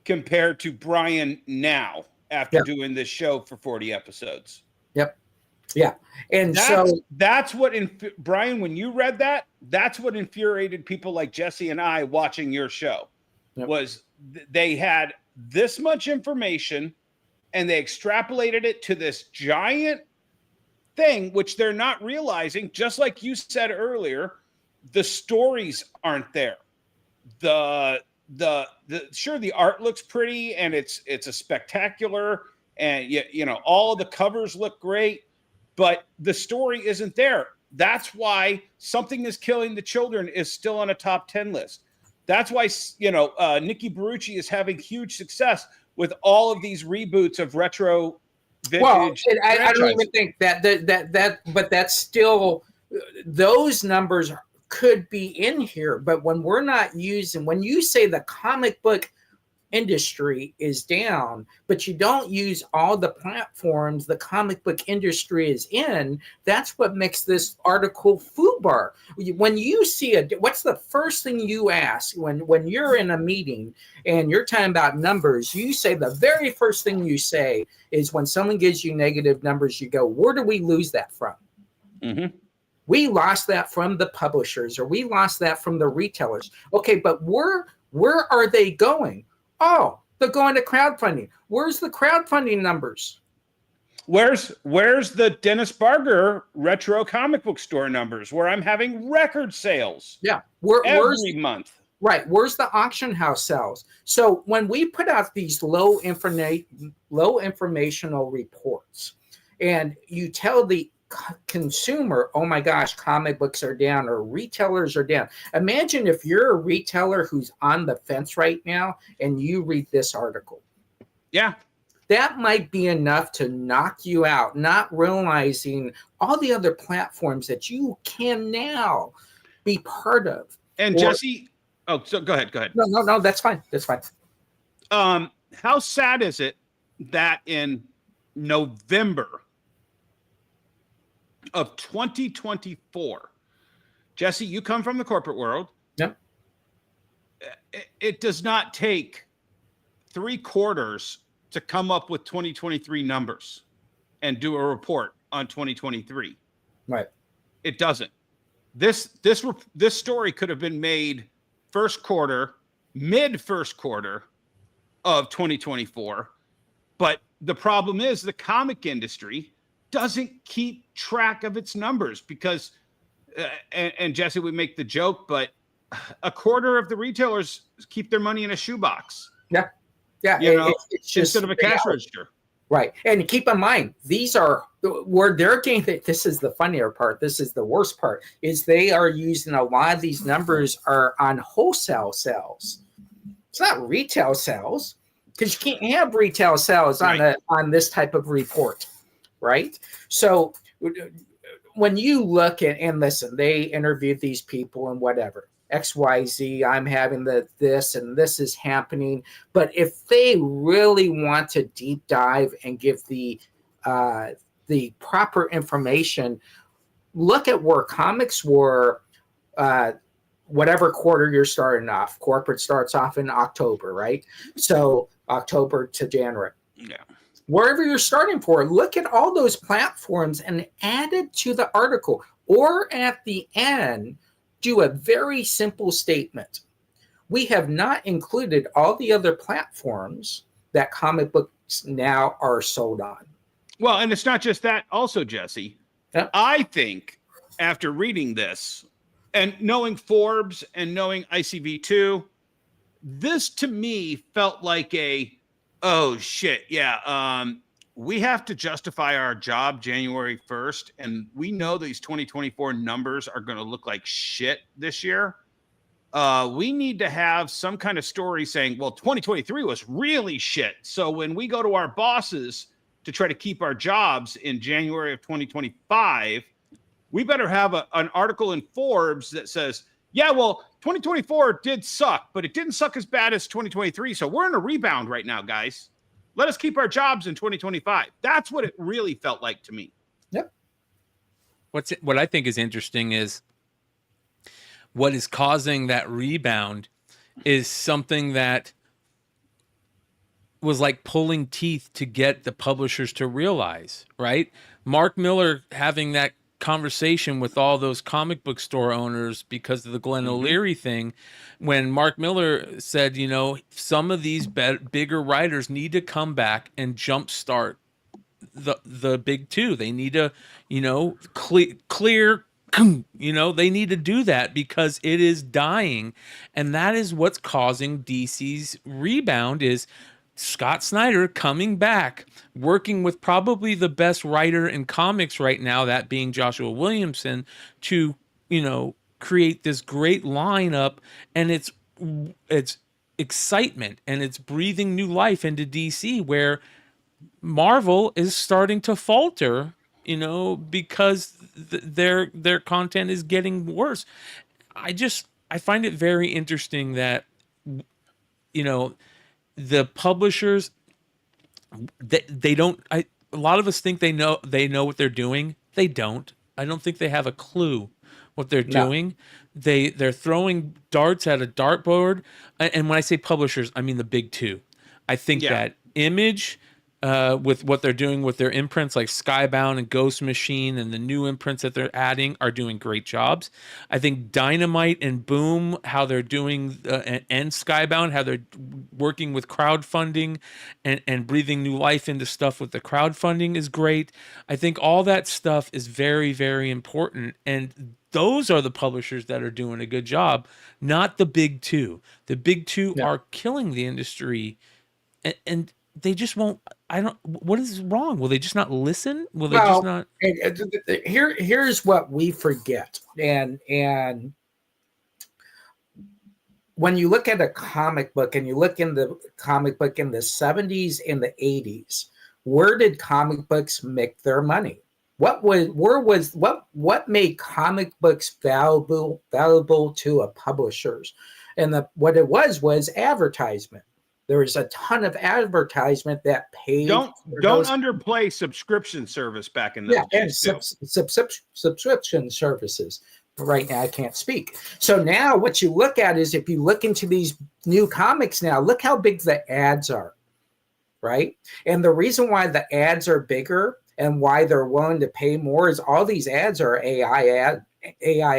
compared to Bryan now after doing this show for 40 episodes. Yep. Yeah. And that's what Bryan, when you read that, that's what infuriated people like Jesse and I watching your show. Was they had this much information and they extrapolated it to this giant thing, which they're not realizing. Just like you said earlier, the stories aren't there. Sure, the art looks pretty and it's a spectacular, and you know all of the covers look great, but the story isn't there. That's why Something Is Killing the Children is still on a top 10 list. That's why Nikki Barucci is having huge success with all of these reboots of retro vintage. Well, I don't even think that, but that's still, those numbers could be in here. But when we're not using, when you say the comic book industry is down, but you don't use all the platforms the comic book industry is in, that's what makes this article FUBAR. When you see what's the first thing you ask when you're in a meeting and you're talking about numbers? You say, the very first thing you say is, when someone gives you negative numbers, you go, where do we lose that from? Mm-hmm. We lost that from the publishers, or we lost that from the retailers. Okay, but where are they going? Oh, they're going to crowdfunding. Where's the crowdfunding numbers? Where's the Dennis Barger retro comic book store numbers, where I'm having record sales? Yeah, every month. Right. Where's the auction house sales? So when we put out these low informational reports, and you tell the consumer, oh my gosh, comic books are down, or retailers are down. Imagine if you're a retailer who's on the fence right now and you read this article. Yeah. That might be enough to knock you out, not realizing all the other platforms that you can now be part of. And Jesse, so go ahead. No, that's fine. That's fine. How sad is it that in November of 2024, Jesse, you come from the corporate world. Yep. It does not take 3 quarters to come up with 2023 numbers and do a report on 2023. Right. It doesn't. This story could have been made mid first quarter of 2024, but the problem is the comic industry doesn't keep track of its numbers because, and Jesse would make the joke, but a quarter of the retailers keep their money in a shoebox. Yeah. Yeah. It's just instead of a cash register. Right. And keep in mind, these are where they're getting, this is the funnier part. This is the worst part, is they are using a lot of these numbers are on wholesale sales. It's not retail sales, because you can't have retail sales on this type of report. Right. So when you look at, and listen, they interviewed these people and whatever. XYZ, I'm having this and this is happening. But if they really want to deep dive and give the proper information, look at where comics were, whatever quarter you're starting off. Corporate starts off in October, right? So October to January. Yeah. Wherever you're starting for, look at all those platforms and add it to the article. Or at the end, do a very simple statement. We have not included all the other platforms that comic books now are sold on. Well, and it's not just that also, Jesse. Yep. I think after reading this and knowing Forbes and knowing ICV2, this to me felt like oh shit, yeah. We have to justify our job January 1st, and we know these 2024 numbers are going to look like shit this year. We need to have some kind of story saying, well, 2023 was really shit. So when we go to our bosses to try to keep our jobs in January of 2025, we better have an article in Forbes that says, yeah, well, 2024 did suck, but it didn't suck as bad as 2023. So we're in a rebound right now, guys. Let us keep our jobs in 2025. That's what it really felt like to me. Yep. What I think is interesting is what is causing that rebound is something that was like pulling teeth to get the publishers to realize, right? Mark Miller having that conversation with all those comic book store owners because of the Glenn O'Leary thing, when Mark Miller said, some of these bigger writers need to come back and jumpstart the big two. They need to, clear, they need to do that because it is dying. And that is what's causing DC's rebound is Scott Snyder coming back, working with probably the best writer in comics right now, that being Joshua Williamson, to, create this great lineup. And it's excitement and it's breathing new life into DC, where Marvel is starting to falter, because their content is getting worse. I find it very interesting that, the publishers, they don't. A lot of us think they know what they're doing. They don't. I don't think they have a clue what they're doing. They're throwing darts at a dartboard. And when I say publishers, I mean the big two. I think that Image, with what they're doing with their imprints like Skybound and Ghost Machine and the new imprints that they're adding, are doing great jobs. I think Dynamite and Boom, how they're doing, and Skybound, how they're working with crowdfunding and breathing new life into stuff with the crowdfunding is great. I think all that stuff is very, very important. And those are the publishers that are doing a good job, not the big two. The big two are killing the industry, and they just won't. What is wrong? Will they just not listen? Will they just not? Here's what we forget. And when you look at a comic book and you look in the comic book in the 70s and the 80s, where did comic books make their money? What made comic books valuable to a publishers? And what it was advertisement. There was a ton of advertisement that paid. Don't underplay subscription service back in the days. Subscription services. Right now, I can't speak. So now, what you look at is, if you look into these new comics now, look how big the ads are, right? And the reason why the ads are bigger and why they're willing to pay more is all these ads are AI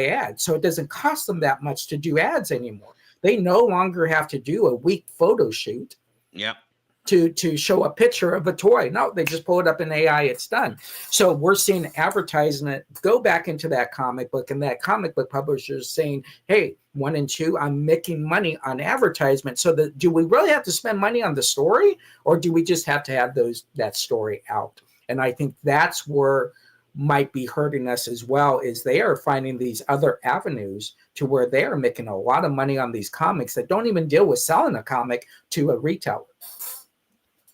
ads. So it doesn't cost them that much to do ads anymore. They no longer have to do a week photo shoot. Yep. to show a picture of a toy. No, they just pull it up in AI, it's done. So we're seeing advertisement go back into that comic book, and that comic book publisher is saying, hey, 1 and 2, I'm making money on advertisement. So do we really have to spend money on the story, or do we just have to have that story out? And I think that's where might be hurting us as well, is they are finding these other avenues to where they are making a lot of money on these comics that don't even deal with selling a comic to a retailer.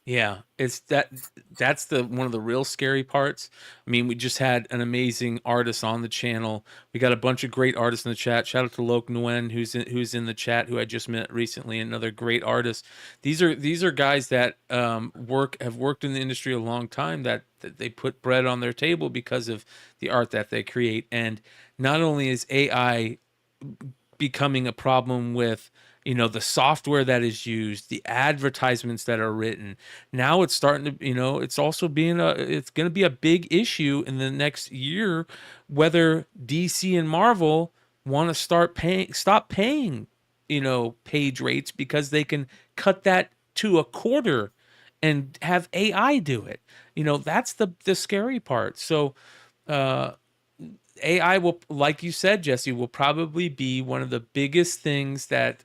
Yeah, that's one of the real scary parts. I mean, we just had an amazing artist on the channel. We got a bunch of great artists in the chat. Shout out to Loke Nguyen, who's in the chat, who I just met recently, another great artist. These are guys that have worked in the industry a long time, that they put bread on their table because of the art that they create. And not only is AI becoming a problem with the software that is used, the advertisements that are written. Now it's starting to, it's also it's going to be a big issue in the next year, whether DC and Marvel want to stop paying, page rates, because they can cut that to a quarter and have AI do it. That's the scary part. So, AI will, like you said, Jesse, will probably be one of the biggest things that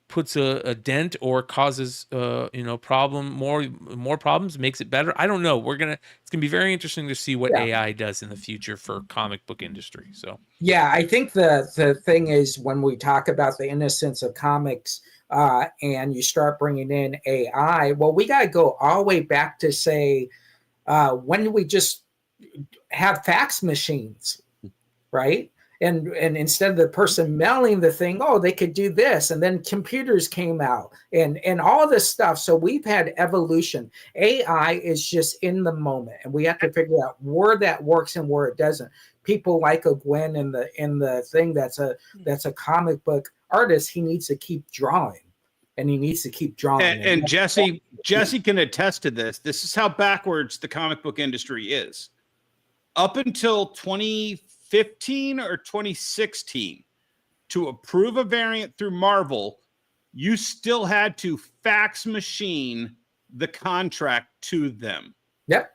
puts a dent or causes more problems, makes it better. I don't know. It's gonna be very interesting to see what AI does in the future for comic book industry. So yeah, I think the thing is, when we talk about the innocence of comics, and you start bringing in AI, well, we got to go all the way back to say, when did we just have fax machines, right? And instead of the person mailing the thing, they could do this, and then computers came out and all this stuff. So we've had evolution. AI is just in the moment, and we have to figure out where that works and where it doesn't. People like a Gwen in the thing that's a comic book artist. He needs to keep drawing, and he needs to keep drawing. And Jesse can attest to this. This is how backwards the comic book industry is. Up until 2015 or 2016, to approve a variant through Marvel, you still had to fax machine the contract to them. Yep.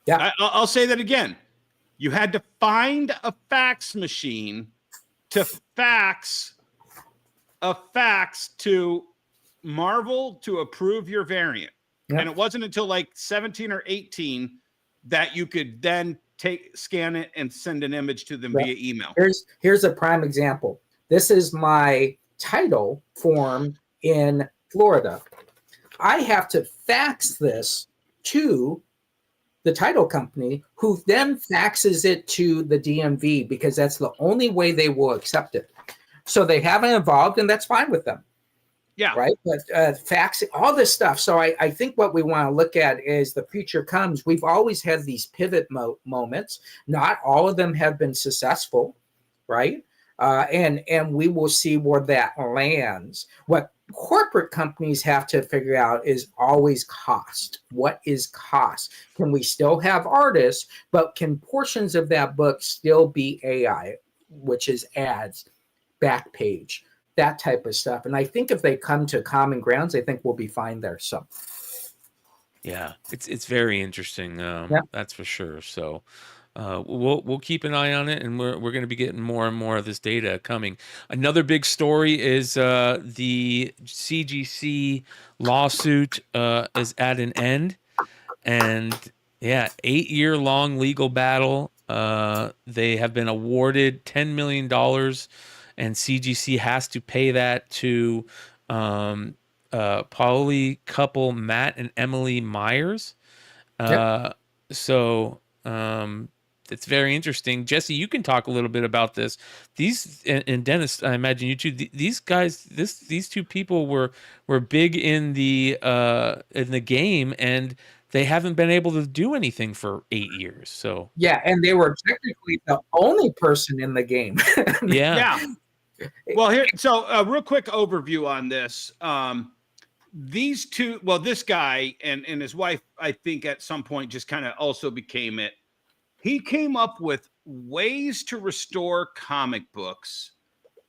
Yeah. I'll say that again. You had to find a fax machine to fax a fax to Marvel to approve your variant. Yep. And it wasn't until like 17 or 18 that you could then scan it and send an image to them via email. Here's a prime example. This is my title form in Florida. I have to fax this to the title company, who then faxes it to the DMV, because that's the only way they will accept it. So they haven't evolved, and that's fine with them. Yeah. Right. But faxing, all this stuff. So I think what we want to look at is the future comes. We've always had these pivot moments. Not all of them have been successful. Right. And we will see where that lands. What corporate companies have to figure out is always cost. What is cost? Can we still have artists, but can portions of that book still be AI, which is ads, back page, that type of stuff? And I think if they come to common grounds, I think we'll be fine there. So yeah, it's very interesting. That's for sure. So we'll keep an eye on it, and we're going to be getting more and more of this data coming. Another big story is the CGC lawsuit is at an end, and 8-year-long legal battle. They have been awarded $10 million, and CGC has to pay that to poly couple Matt and Emily Myers. So it's very interesting. Jesse, you can talk a little bit about this. These, and Dennis, I imagine you too. These guys, these two people were big in the game, and they haven't been able to do anything for 8 years. So yeah, and they were technically the only person in the game. Yeah. Well, so real quick overview on this. These two, well, this guy and his wife, I think at some point just kind of also became it. He came up with ways to restore comic books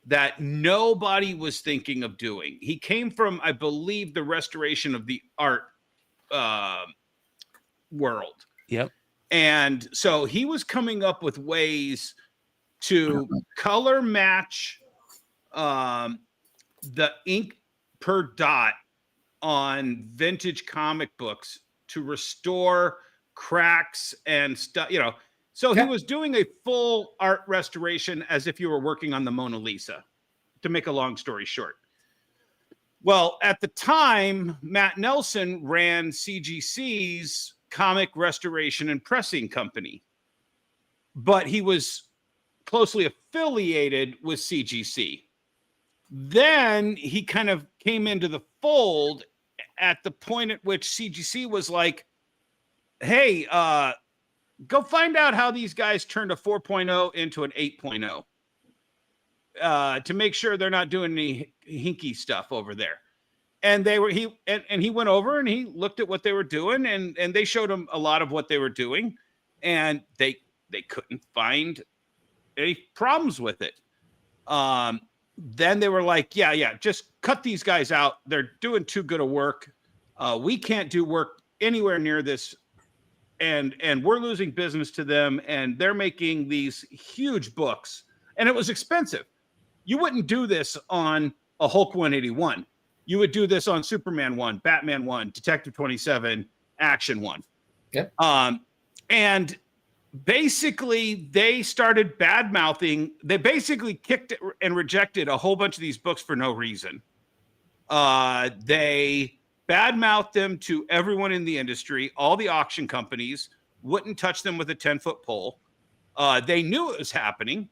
that nobody was thinking of doing. He came from, I believe, the restoration of the art world. Yep. And so he was coming up with ways to color match the ink per dot on vintage comic books to restore cracks and stuff, you know. So he was doing a full art restoration as if you were working on the Mona Lisa, to make a long story short. Well, at the time, Matt Nelson ran CGC's comic restoration and pressing company, but he was closely affiliated with CGC. Then he kind of came into the fold at the point at which CGC was like, hey, go find out how these guys turned a 4.0 into an 8.0 to make sure they're not doing any hinky stuff over there. And he went over and he looked at what they were doing, and they showed him a lot of what they were doing, and they couldn't find any problems with it. Then they were like, yeah, just cut these guys out. They're doing too good a work. We can't do work anywhere near this. And we're losing business to them, and they're making these huge books, and it was expensive. You wouldn't do this on a Hulk 181. You would do this on Superman 1, Batman 1, Detective 27, Action 1. Yep. And basically they started bad-mouthing. They basically kicked and rejected a whole bunch of these books for no reason. They badmouthed them to everyone in the industry. All the auction companies wouldn't touch them with a 10-foot pole. They knew it was happening.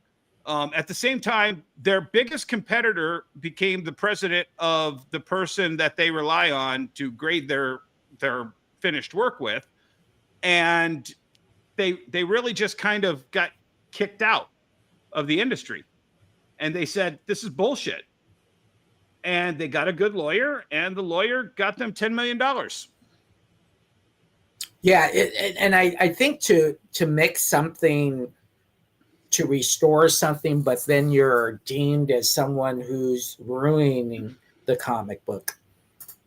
At the same time, their biggest competitor became the president of the person that they rely on to grade their finished work with. And they really just kind of got kicked out of the industry. And they said, this is bullshit. And they got a good lawyer, and the lawyer got them $10 million. Yeah, and I think to make something, to restore something, but then you're deemed as someone who's ruining the comic book.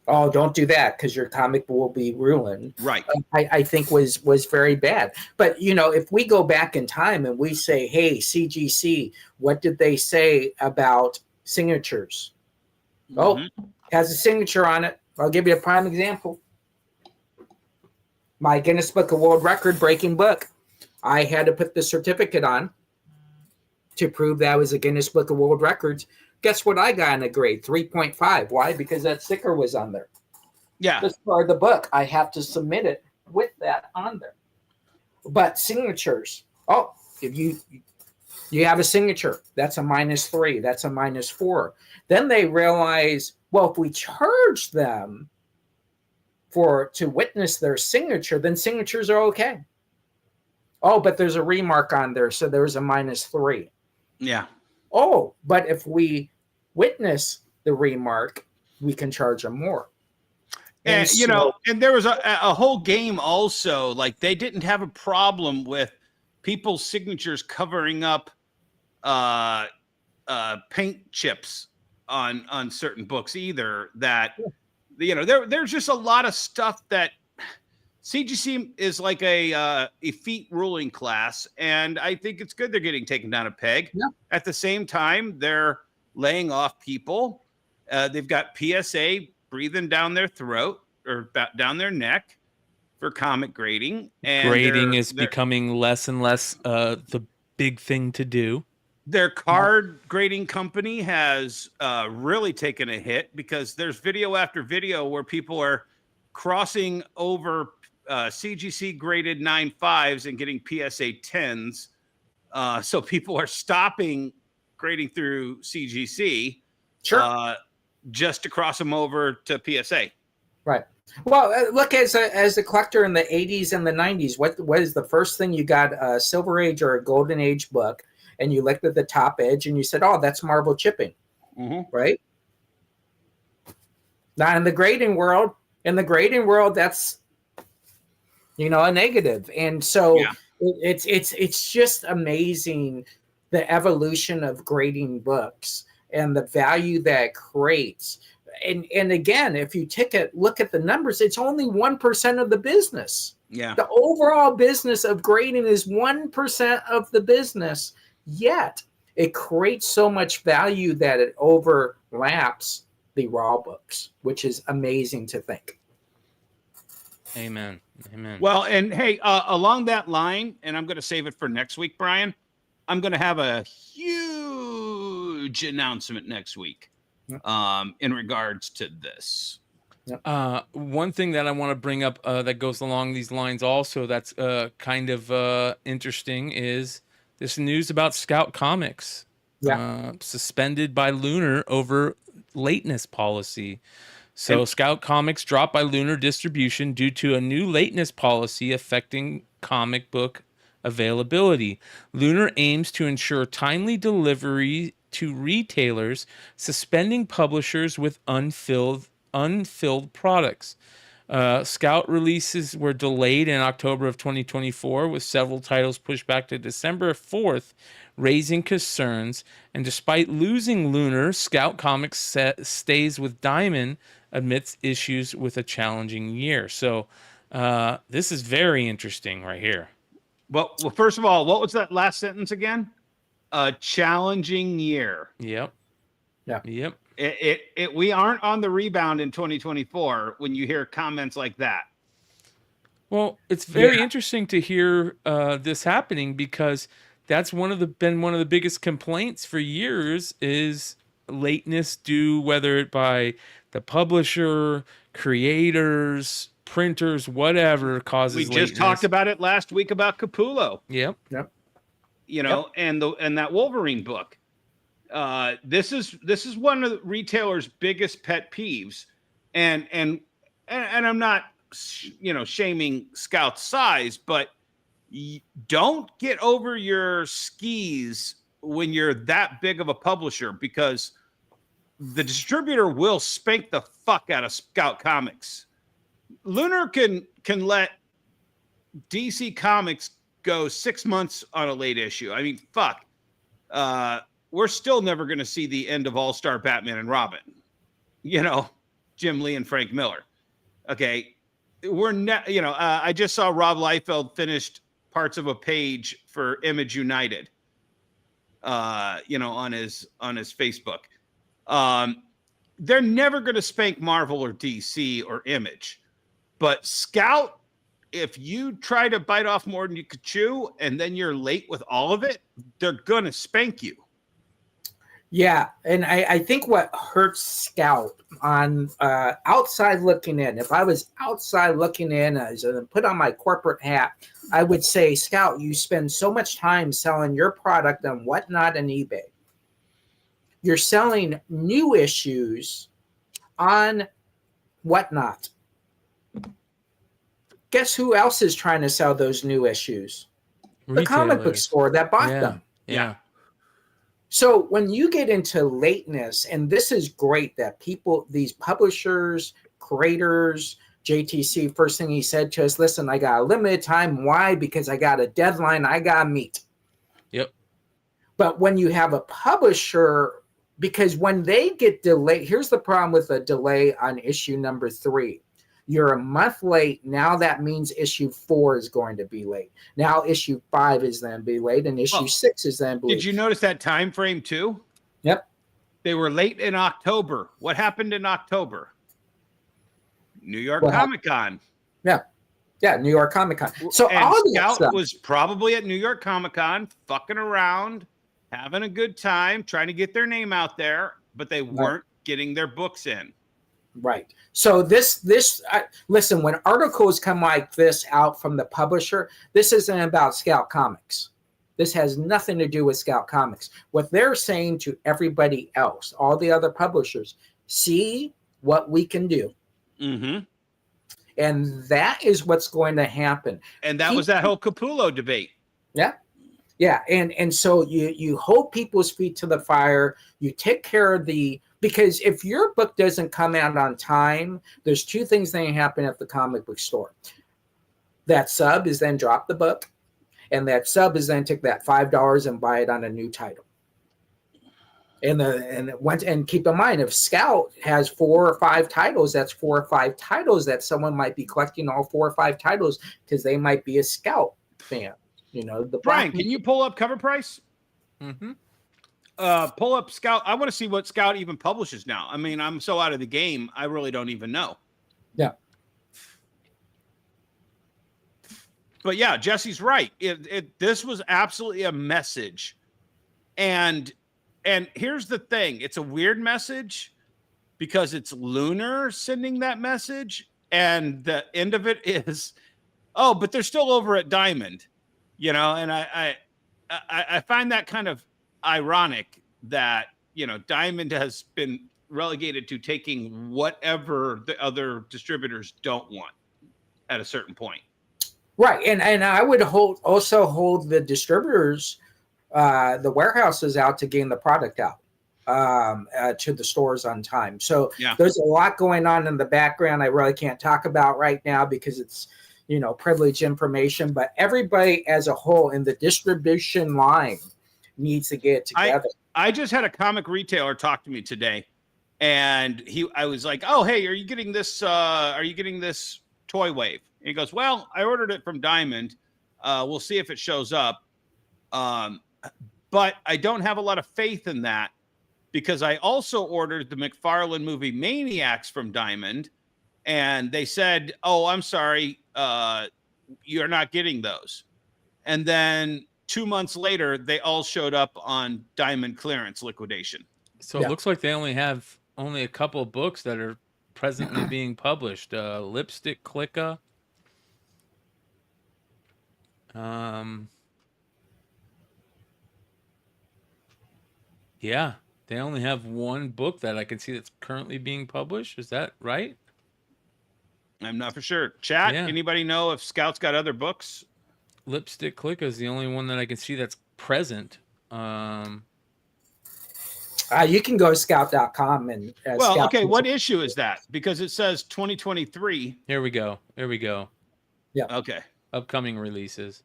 Oh, don't do that because your comic will be ruined. Right. I think was very bad. But, you know, if we go back in time and we say, hey, CGC, what did they say about signatures? Oh, has a signature on it. I'll give you a prime example. My Guinness Book of World Record breaking book. I had to put the certificate on to prove that I was a Guinness Book of World Records. Guess what I got in a grade? 3.5. Why? Because that sticker was on there. Yeah. This part of the book, I have to submit it with that on there. But signatures. Oh, if you have a signature, that's a -3. That's a -4. Then they realize, well, if we charge them to witness their signature, then signatures are okay. Oh, but there's a remark on there, so there's a -3. Yeah. Oh, but if we witness the remark, we can charge them more. And you know, and there was a whole game also, like they didn't have a problem with people's signatures covering up paint chips on certain books either. That, you know, there's just a lot of stuff that CGC is like a feat ruling class, and I think it's good they're getting taken down a peg. Yeah. At the same time, they're laying off people. They've got PSA breathing down their throat or down their neck for comic grading. And Grading is becoming less and less the big thing to do. Their card grading company has really taken a hit because there's video after video where people are crossing over CGC graded 9.5s and getting PSA 10s. So people are stopping grading through CGC just to cross them over to PSA. Right. Well, look, as a collector in the 80s and the 90s, what is the first thing you got? A Silver Age or a Golden Age book, and you looked at the top edge and you said, oh, that's marble chipping, right? Not in the grading world. In the grading world, that's, you know, a negative. And so it's just amazing the evolution of grading books. and the value that it creates. And again, if you look at the numbers, it's only 1% of the business. Yeah. The overall business of grading is 1% of the business, yet it creates so much value that it overlaps the raw books, which is amazing to think. Amen. Well, and hey, along that line, and I'm going to save it for next week, Brian, I'm going to have a huge announcement next week in regards to this. One thing that I want to bring up that goes along these lines also that's kind of interesting is this news about Scout Comics suspended by Lunar over lateness policy. So Scout Comics dropped by Lunar distribution due to a new lateness policy affecting comic book availability. Lunar aims to ensure timely delivery to retailers, suspending publishers with unfilled products. Scout releases were delayed in October of 2024, with several titles pushed back to December 4th, raising concerns. And despite losing Lunar, Scout Comics stays with Diamond amidst issues with a challenging year. So this is very interesting right here. Well, first of all, what was that last sentence again? A challenging year. Yep. We aren't on the rebound in 2024 when you hear comments like that. Well, it's very interesting to hear this happening, because that's been one of the biggest complaints for years is lateness due, whether it by the publisher, creators, printers, whatever causes We lateness. just talked about it last week about Capullo. Yep. You know, and that Wolverine book. This is one of the retailers' biggest pet peeves, and I'm not shaming Scout's size, but don't get over your skis when you're that big of a publisher, because the distributor will spank the fuck out of Scout Comics. Lunar can let DC Comics go 6 months on a late issue. I mean, fuck. We're still never going to see the end of All-Star Batman and Robin. Jim Lee and Frank Miller. Okay. I just saw Rob Liefeld finished parts of a page for Image United, on his Facebook. They're never going to spank Marvel or DC or Image, but Scout, if you try to bite off more than you could chew and then you're late with all of it, they're going to spank you. Yeah, and I think what hurts Scout on outside looking in, if I was outside looking in as a put on my corporate hat, I would say, Scout, you spend so much time selling your product on Whatnot and eBay. You're selling new issues on Whatnot. Guess who else is trying to sell those new issues? The comic book store that bought them. Yeah. So when you get into lateness, and this is great that these publishers, creators, JTC, first thing he said to us, listen, I got a limited time. Why? Because I got a deadline I got to meet. Yep. But when you have a publisher, because when they get delayed, here's the problem with a delay on issue number 3. You're a month late. Now that means issue 4 is going to be late. Now issue 5 is then be late, and issue 6 is then be late. Did you notice that time frame too? Yep. They were late in October. What happened in October? New York Comic Con. Yeah, New York Comic Con. So and all Scout was probably at New York Comic Con, fucking around, having a good time, trying to get their name out there, but they weren't getting their books in. Right. So listen, when articles come like this out from the publisher, this isn't about Scout Comics. This has nothing to do with Scout Comics. What they're saying to everybody else, all the other publishers, see what we can do. Mm-hmm. And that is what's going to happen. And that was that whole Capullo debate. Yeah. Yeah. And so you hold people's feet to the fire. You take care of because if your book doesn't come out on time, there's 2 things that happen at the comic book store. That sub is then drop the book, and that sub is then take that $5 and buy it on a new title. And keep in mind, if Scout has 4 or 5 titles, that's 4 or 5 titles that someone might be collecting, all 4 or 5 titles, because they might be a Scout fan. The Brian, can you pull up cover price? Mm-hmm. Pull up Scout. I want to see what Scout even publishes now. I mean, I'm so out of the game, I really don't even know. Yeah. But yeah, Jesse's right. This was absolutely a message. And here's the thing. It's a weird message because it's Lunar sending that message. And the end of it is, oh, but they're still over at Diamond, and I find that kind of ironic that, Diamond has been relegated to taking whatever the other distributors don't want at a certain point. Right. And I would also hold the distributors, the warehouses out to gain the product out to the stores on time. So there's a lot going on in the background I really can't talk about right now because it's, privileged information, but everybody as a whole in the distribution line needs to get together. I just had a comic retailer talk to me today, and I was like, oh, hey, are you getting this Toy Wave? And he goes, well, I ordered it from Diamond. We'll see if it shows up. But I don't have a lot of faith in that because I also ordered the McFarlane movie Maniacs from Diamond, and they said, oh, I'm sorry, you're not getting those. And then 2 months later, they all showed up on Diamond clearance liquidation. So it looks like they only have a couple of books that are presently being published. Lipstick Clicker. Yeah, they only have one book that I can see that's currently being published. Is that right? I'm not for sure. Chat, anybody know if Scout's got other books? Lipstick Clicker is the only one that I can see that's present. You can go to scout.com and okay, what issue is that? Because it says 2023. Here we go. Yeah. Okay. Upcoming releases.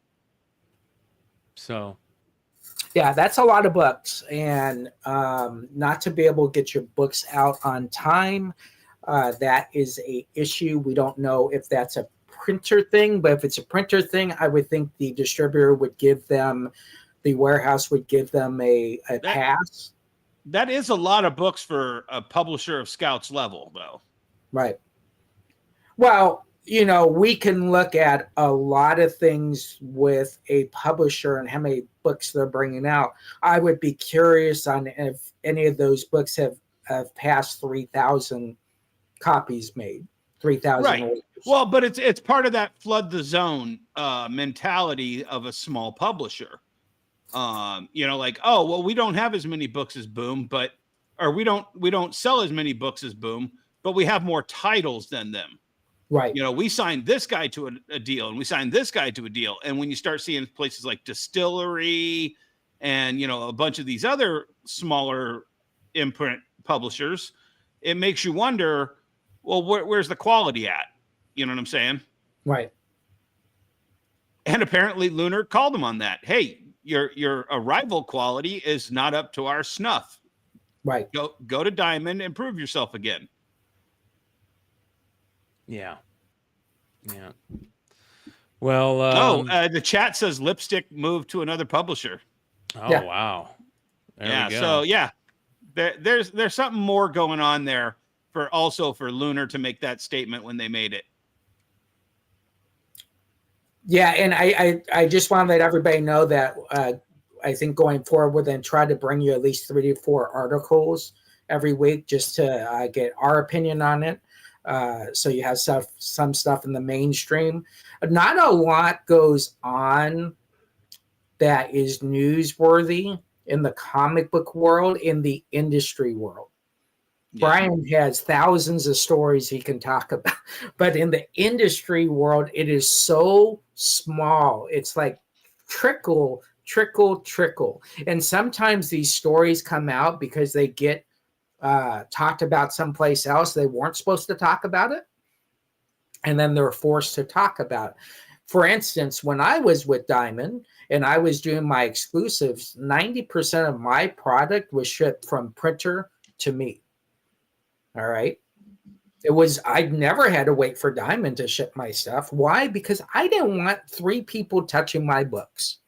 So yeah, that's a lot of books, and not to be able to get your books out on time, that is a issue. We don't know if that's a printer thing, but if it's a printer thing, I would think the distributor would give them, the warehouse would give them a pass. That is a lot of books for a publisher of Scout's level, though. Right. Well, we can look at a lot of things with a publisher and how many books they're bringing out. I would be curious on if any of those books have passed 3,000 copies made. 3,000 right. orders. Well, but it's part of that flood the zone mentality of a small publisher. Like, oh, well, we don't have as many books as Boom, or we don't sell as many books as Boom, but we have more titles than them. Right. We signed this guy to a deal, and we signed this guy to a deal. And when you start seeing places like Distillery and, a bunch of these other smaller imprint publishers, it makes you wonder, well, where's the quality at? You know what I'm saying? Right. And apparently Lunar called them on that. Hey, your arrival quality is not up to our snuff. Right. Go to Diamond and prove yourself again. Yeah. Well, the chat says Lipstick moved to another publisher. Oh, yeah. Wow. There we go. So yeah, there's something more going on there for Lunar to make that statement when they made it. Yeah, and I just want to let everybody know that I think going forward, we're going to try to bring you at least 3 to 4 articles every week just to get our opinion on it. So you have some stuff in the mainstream. Not a lot goes on that is newsworthy in the comic book world, in the industry world. Yeah. Brian has thousands of stories he can talk about, but in the industry world, it is so small. It's like trickle. And sometimes these stories come out because they get talked about someplace else. They weren't supposed to talk about it, and then they're forced to talk about it. For instance, when I was with Diamond and I was doing my exclusives, 90% of my product was shipped from printer to me. All right. I never had to wait for Diamond to ship my stuff. Why? Because I didn't want 3 people touching my books.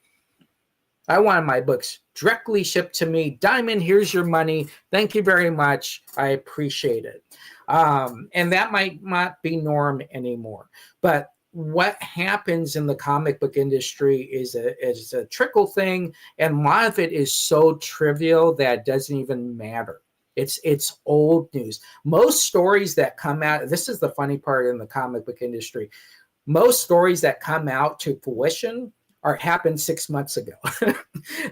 I wanted my books directly shipped to me. Diamond, here's your money. Thank you very much. I appreciate it. And that might not be norm anymore. But what happens in the comic book industry is a trickle thing. And a lot of it is so trivial that it doesn't even matter. It's old news. Most stories that come out, this is the funny part in the comic book industry. Most stories that come out to fruition happened 6 months ago.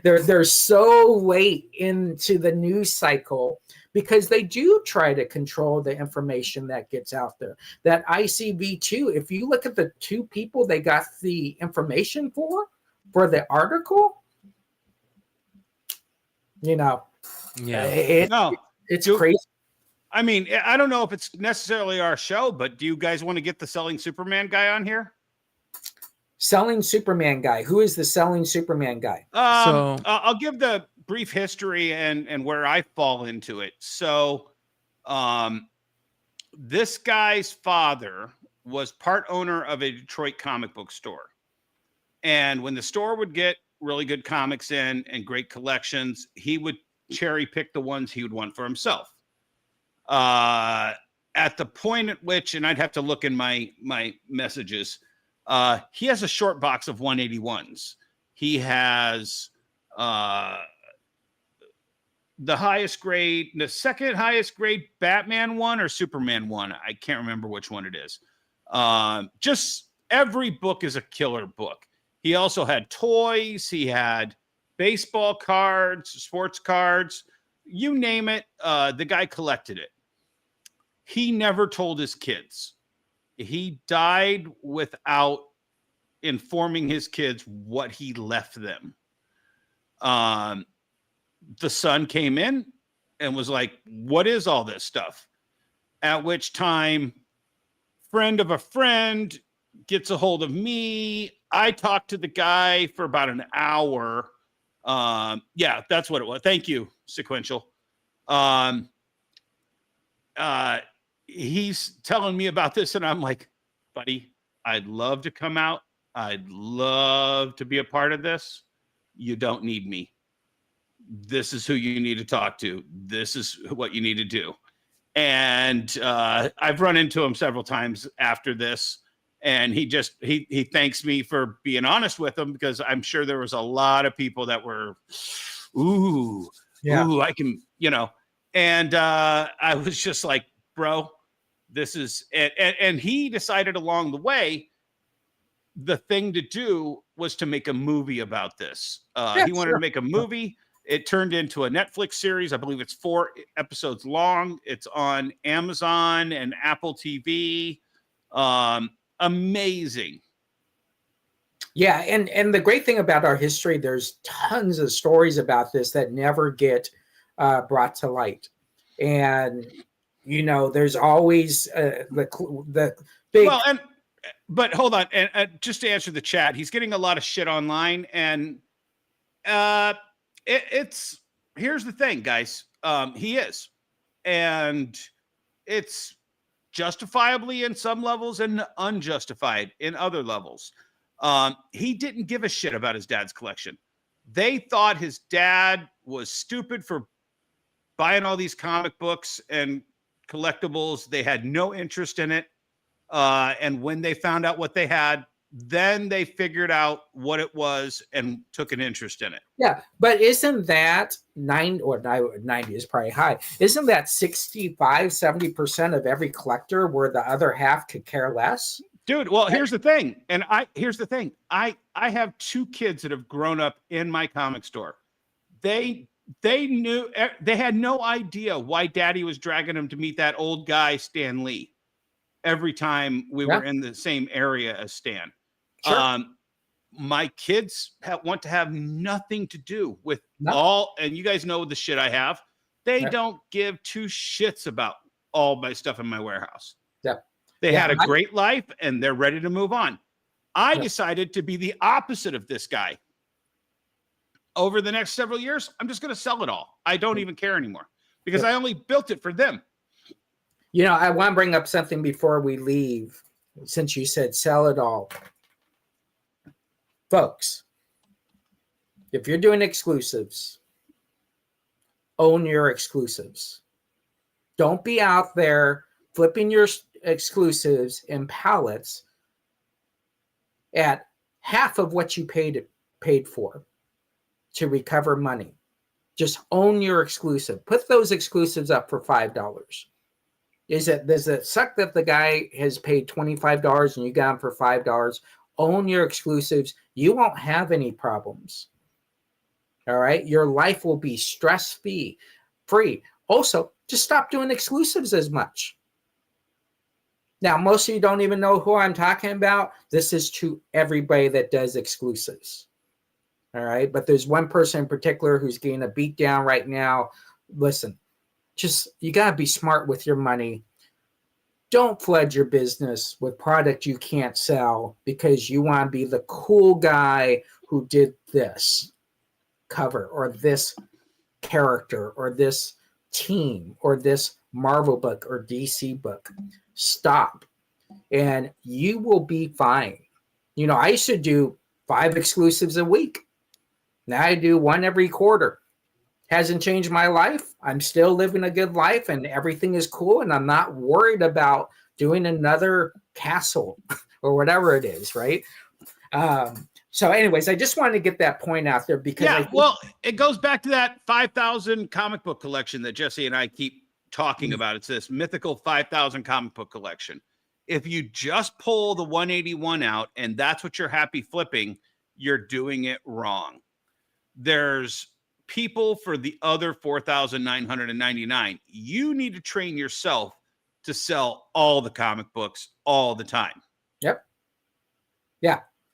they're so late into the news cycle because they do try to control the information that gets out there. That ICV2, if you look at the 2 people they got the information for the article, it's crazy. I mean, I don't know if it's necessarily our show, but do you guys want to get the Selling Superman guy on here? Selling Superman guy. Who is the Selling Superman guy? I'll give the brief history and where I fall into it. So this guy's father was part owner of a Detroit comic book store. And when the store would get really good comics in and great collections, he would cherry pick the ones he would want for himself. At the point at which, and I'd have to look in my messages, he has a short box of 181s. He has the highest grade, the second highest grade Batman one or Superman one. I can't remember which one it is. Just every book is a killer book. He also had toys. He had baseball cards, sports cards, you name it. The guy collected it. He never told his kids. He died without informing his kids what he left them. The son came in and was like, what is all this stuff? At which time, friend of a friend gets a hold of me. I talked to the guy for about an hour. Yeah, that's what it was. Thank you, Sequential. He's telling me about this, and I'm like, buddy, I'd love to come out. I'd love to be a part of this. You don't need me. This is who you need to talk to. This is what you need to do. And I've run into him several times after this, and he thanks me for being honest with him, because I'm sure there was a lot of people that were, ooh, I can, and I was just like, bro, this is, and he decided along the way, the thing to do was to make a movie about this. He wanted to make a movie. It turned into a Netflix series. I believe it's 4 episodes long. It's on Amazon and Apple TV. Amazing. Yeah, and the great thing about our history, there's tons of stories about this that never get brought to light. And there's always the big. Well, but hold on, and just to answer the chat, he's getting a lot of shit online, and it's here's the thing, guys. He is, and it's justifiably in some levels and unjustified in other levels. He didn't give a shit about his dad's collection. They thought his dad was stupid for buying all these comic books and collectibles. They had no interest in it. And when they found out what they had, then they figured out what it was and took an interest in it. Yeah, but isn't that 90 is probably high? Isn't that 65-70% of every collector where the other half could care less? Dude, well, here's the thing. I have 2 kids that have grown up in my comic store. They knew, they had no idea why Daddy was dragging them to meet that old guy, Stan Lee, every time we were in the same area as Stan. Sure. My kids want to have nothing to do with all, and you guys know the shit I have. They don't give 2 shits about all my stuff in my warehouse. Yeah. They had a great life and they're ready to move on. I decided to be the opposite of this guy. Over the next several years, I'm just going to sell it all. I don't even care anymore because I only built it for them. You know, I want to bring up something before we leave, since you said sell it all. Folks, if you're doing exclusives, own your exclusives. Don't be out there flipping your exclusives in pallets at half of what you paid for to recover money. Just own your exclusive. Put those exclusives up for $5. Does it suck that the guy has paid $25 and you got him for $5? Own your exclusives. You won't have any problems. All right. Your life will be stress-free. Also, just stop doing exclusives as much. Now, most of you don't even know who I'm talking about. This is to everybody that does exclusives. All right. But there's one person in particular who's getting a beat down right now. Listen, you got to be smart with your money. Don't flood your business with product you can't sell because you want to be the cool guy who did this cover or this character or this team or this Marvel book or DC book. Stop. And you will be fine. You know, I used to do 5 exclusives a week. Now I do 1 every quarter. Hasn't changed my life. I'm still living a good life and everything is cool. And I'm not worried about doing another castle or whatever it is, right? So anyways, I just wanted to get that point out there because it goes back to that 5,000 comic book collection that Jesse and I keep talking about. It's this mythical 5,000 comic book collection. If you just pull the 181 out and that's what you're happy flipping, you're doing it wrong. There's people for the other 4,999. You need to train yourself to sell all the comic books all the time. Yep.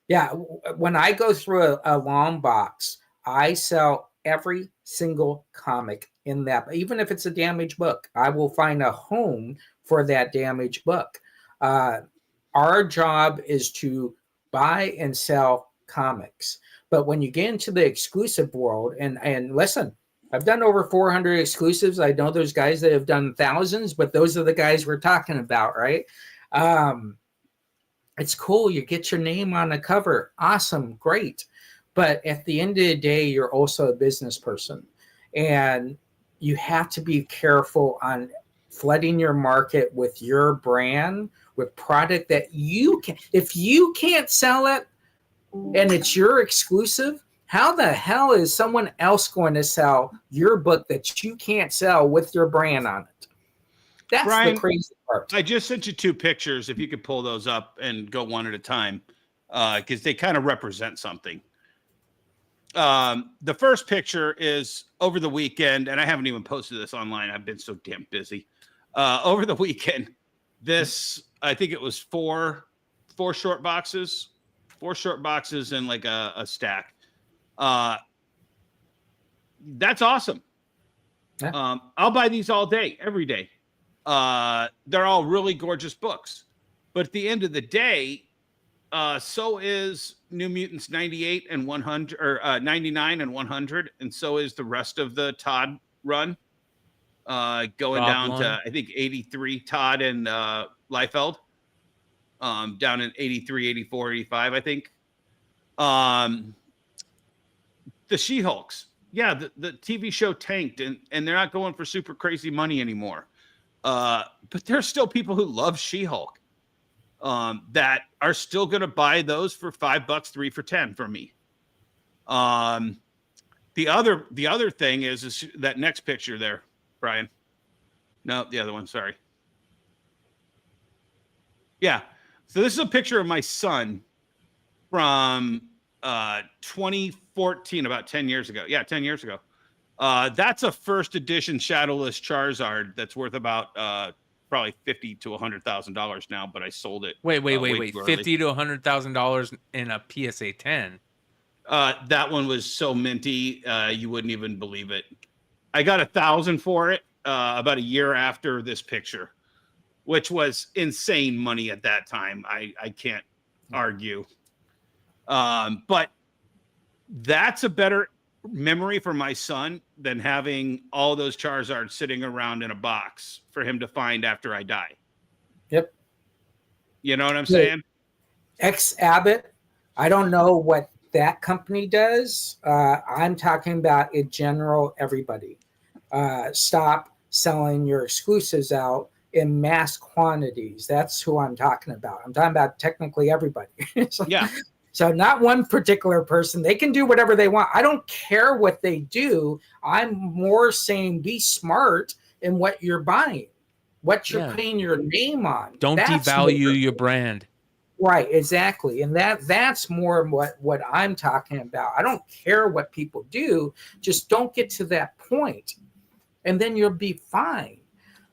Yeah. When I go through a long box, I sell every single comic in that. Even if it's a damaged book, I will find a home for that damaged book. Our job is to buy and sell comics. But when you get into the exclusive world, and listen, I've done over 400 exclusives. I know there's guys that have done thousands, but those are the guys we're talking about, right? It's cool. You get your name on the cover. Awesome. Great. But at the end of the day, you're also a business person. And you have to be careful on flooding your market with your brand, with product that you can. If you can't sell it, and it's your exclusive, how the hell is someone else going to sell your book that you can't sell with your brand on it? That's Brian, the crazy part. I just sent you 2 pictures. If you could pull those up and go one at a time, because they kind of represent something. The first picture is over the weekend, and I haven't even posted this online. I've been so damn busy. Over the weekend, I think it was four short boxes. 4 short boxes and like a stack. That's awesome. Yeah. I'll buy these all day, every day. They're all really gorgeous books. But at the end of the day, so is New Mutants 98 and 100, or 99 and 100, and so is the rest of the Todd run. Going down to, I think, 83 Todd and Liefeld. Down in 83, 84, 85, I think. The She-Hulks. Yeah, the TV show tanked, and they're not going for super crazy money anymore. But there's still people who love She-Hulk that are still going to buy those for $5, 3 for 10 from me. The other thing is that next picture there, Brian. No, the other one, sorry. Yeah. So this is a picture of my son from 2014, about 10 years ago. Yeah, 10 years ago. That's a first edition Shadowless Charizard that's worth about probably $50,000 to $100,000 now, but I sold it. Wait. $50,000 to $100,000 in a PSA 10. That one was so minty, you wouldn't even believe it. I got $1,000 for it about a year after this picture, which was insane money at that time. I can't argue. But that's a better memory for my son than having all those Charizards sitting around in a box for him to find after I die. Yep. You know what I'm saying? Abbott, I don't know what that company does. I'm talking about in general, everybody. Stop selling your exclusives out in mass quantities. That's who I'm talking about. I'm talking about technically everybody. Yeah. So not one particular person. They can do whatever they want. I don't care what they do. I'm more saying be smart in what you're buying, what you're putting your name on. Don't devalue your brand. Right, exactly. And that's more what I'm talking about. I don't care what people do. Just don't get to that point, and then you'll be fine.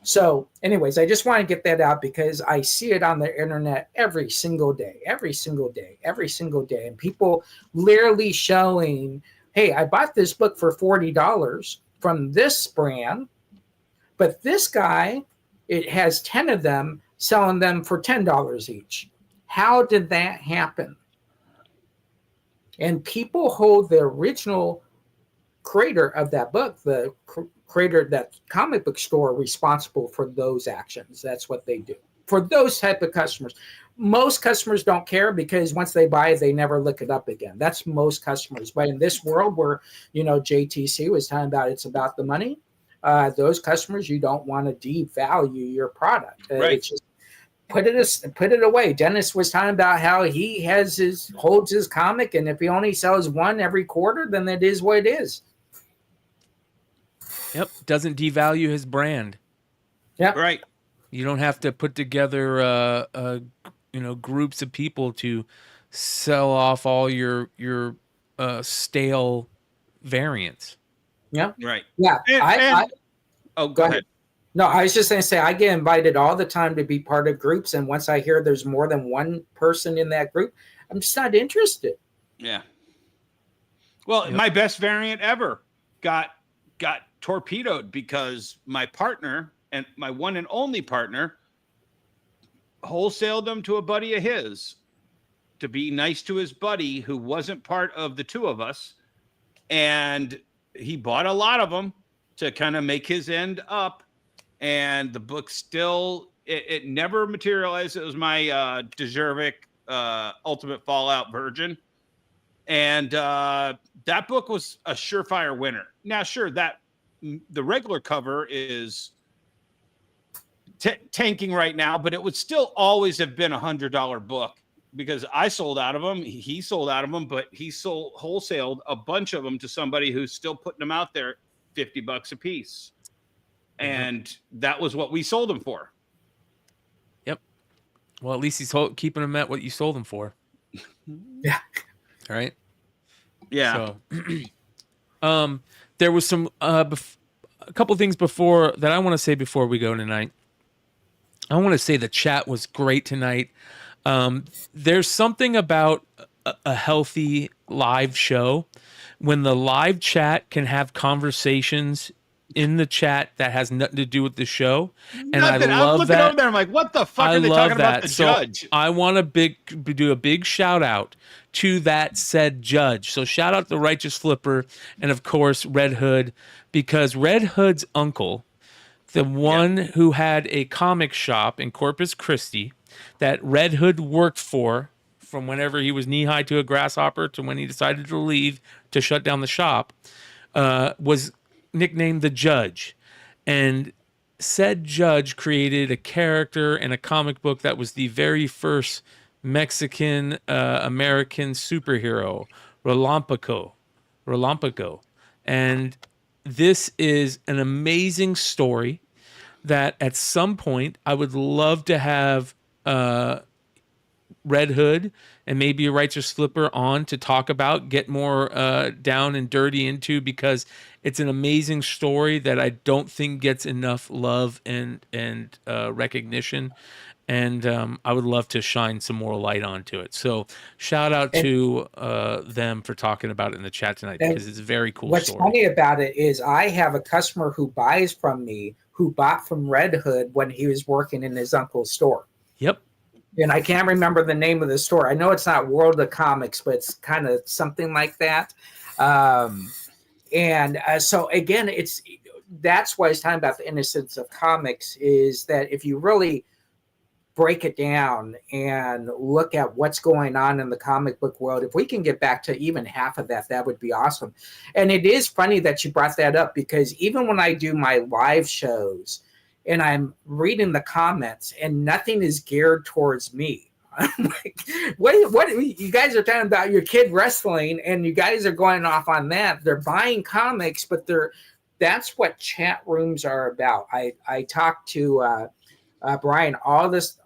So anyways, I just want to get that out because I see it on the internet every single day. And people literally showing, hey, I bought this book for $40 from this brand, but this guy, it has 10 of them selling them for $10 each. How did that happen? And people hold the original creator of that book, the creator of that comic book store, responsible for those actions. That's what they do for those type of customers. Most customers don't care because once they buy it, they never look it up again. That's most customers. But in this world where, JTC was talking about it's about the money, those customers, you don't want to devalue your product. Right. It's just put it away. Dennis was talking about how he holds his comic, and if he only sells one every quarter, then it is what it is. Yep. Doesn't devalue his brand. Yep. Right. You don't have to put together groups of people to sell off all your stale variants. Yeah. Right. Yeah. Go ahead. No, I was just going to say, I get invited all the time to be part of groups. And once I hear there's more than one person in that group, I'm just not interested. Yeah. Well, my best variant ever got torpedoed because my partner and my one and only partner wholesaled them to a buddy of his to be nice to his buddy who wasn't part of the two of us. And he bought a lot of them to kind of make his end up. And the book still, it never materialized. It was my Dejervik Ultimate Fallout Virgin. And that book was a surefire winner. Now, sure, that the regular cover is tanking right now, but it would still always have been $100 book because I sold out of them. He sold out of them, but he wholesaled a bunch of them to somebody who's still putting them out there $50 a piece. And that was what we sold them for. Yep. Well, at least he's keeping them at what you sold them for. Yeah. All right. Yeah. So, there was some a couple things before that I want to say before we go tonight. I want to say the chat was great tonight. There's something about a healthy live show when the live chat can have conversations in the chat that has nothing to do with the show. And I love I'm looking that. over there. I'm like, what the fuck are they talking about the judge? I want to do a big shout out to that said judge. So shout out to Righteous Flipper and of course Red Hood, because Red Hood's uncle, the one who had a comic shop in Corpus Christi that Red Hood worked for from whenever he was knee high to a grasshopper to when he decided to leave to shut down the shop, was nicknamed the Judge. And said judge created a character in a comic book that was the very first Mexican American superhero, Relámpago. And this is an amazing story that at some point I would love to have Red Hood and maybe a Righteous Flipper on to talk about, get more down and dirty into, because it's an amazing story that I don't think gets enough love and recognition. And I would love to shine some more light onto it. So shout out to them for talking about it in the chat tonight, because it's a very cool What's story. funny about it is I have a customer who buys from me who bought from Red Hood when he was working in his uncle's store. Yep. And I can't remember the name of the store. I know it's not World of Comics, but it's kind of something like that. So again, that's why it's talking about the innocence of comics, is that if you really break it down and look at what's going on in the comic book world, if we can get back to even half of that, that would be awesome. And it is funny that you brought that up, because even when I do my live shows and I'm reading the comments and nothing is geared towards me, I'm like, what you guys are talking about your kid wrestling and you guys are going off on that. They're buying comics, but that's what chat rooms are about. I talk to Brian almost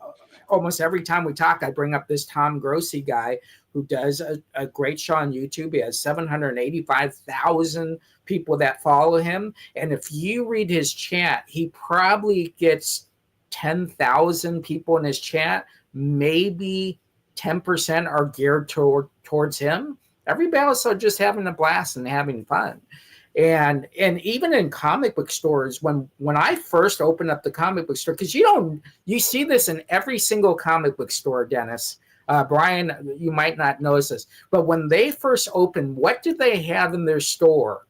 every time we talk. I bring up this Tom Grossi guy who does a great show on YouTube. He has 785,000 people that follow him. And if you read his chat, he probably gets 10,000 people in his chat. Maybe 10% are geared towards him. Everybody else are just having a blast and having fun. And even in comic book stores, when I first opened up the comic book store, because you see this in every single comic book store, Dennis. Brian, you might not notice this, but when they first opened, what did they have in their store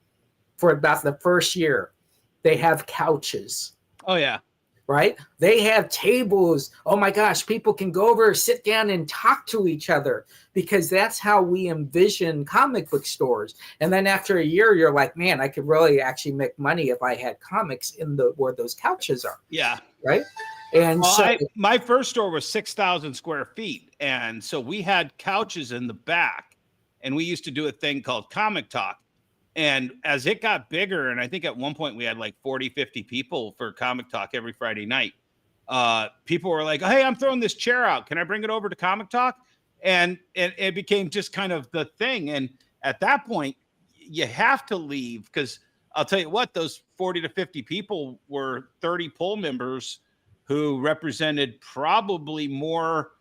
for about the first year? They have couches. Oh, yeah. Right? They have tables. Oh my gosh, people can go over, sit down and talk to each other, because that's how we envision comic book stores. And then after a year, you're like, man, I could really actually make money if I had comics in where those couches are. Yeah. Right? And my first store was 6,000 square feet. And so we had couches in the back, and we used to do a thing called Comic Talk. And as it got bigger, and I think at one point we had like 40, 50 people for Comic Talk every Friday night, people were like, hey, I'm throwing this chair out. Can I bring it over to Comic Talk? And it became just kind of the thing. And at that point, you have to leave, because I'll tell you what, those 40 to 50 people were 30 poll members who represented probably more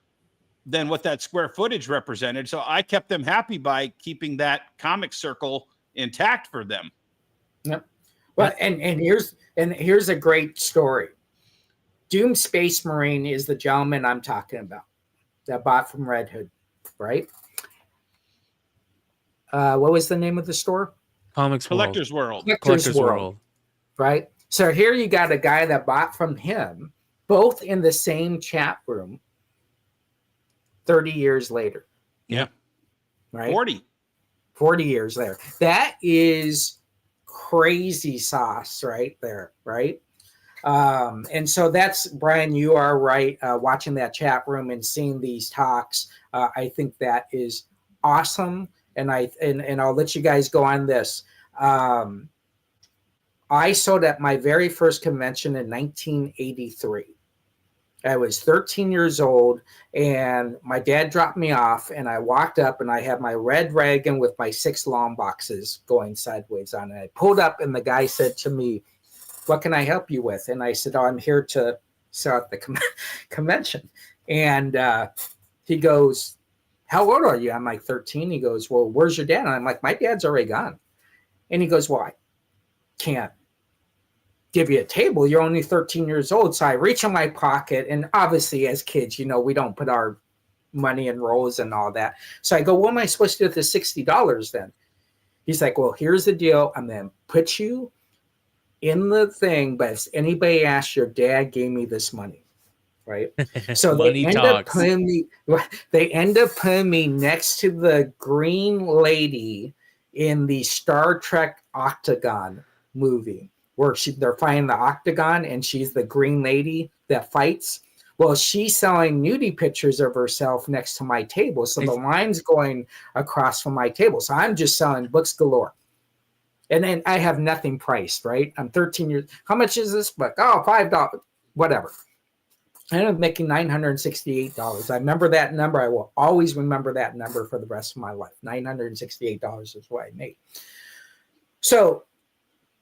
than what that square footage represented. So I kept them happy by keeping that comic circle intact for them. Yep. Well, and here's a great story. Doom Space Marine is the gentleman I'm talking about that bought from Red Hood, right? What was the name of the store? Collector's World. Collector's World. Right? So here you got a guy that bought from him, both in the same chat room, 30 years later. Yeah. Right? 40 years later. That is crazy sauce right there, right? And so that's, Brian, you are right. Watching that chat room and seeing these talks, I think that is awesome. And I'll let you guys go on this. I sold at my very first convention in 1983. I was 13 years old, and my dad dropped me off, and I walked up, and I had my red wagon with my 6 long boxes going sideways on it. I pulled up, and the guy said to me, what can I help you with? And I said, I'm here to sell at the convention. And he goes, how old are you? I'm like 13. He goes, well, where's your dad? And I'm like, my dad's already gone. And he goes, well, I can't give you a table. You're only 13 years old. So I reach in my pocket, and obviously as kids, we don't put our money in rolls and all that. So I go, what am I supposed to do with the $60 then? He's like, well, here's the deal. I'm going to put you in the thing, but if anybody asks, your dad gave me this money. Right. So they end up putting me next to the green lady in the Star Trek Octagon movie, where they're fighting the Octagon, and she's the green lady that fights. Well, she's selling nudie pictures of herself next to my table. So the line's going across from my table. So I'm just selling books galore. And then I have nothing priced, right? I'm 13 years. How much is this book? Oh, $5, whatever. I ended up making $968. I remember that number. I will always remember that number for the rest of my life. $968 is what I made. So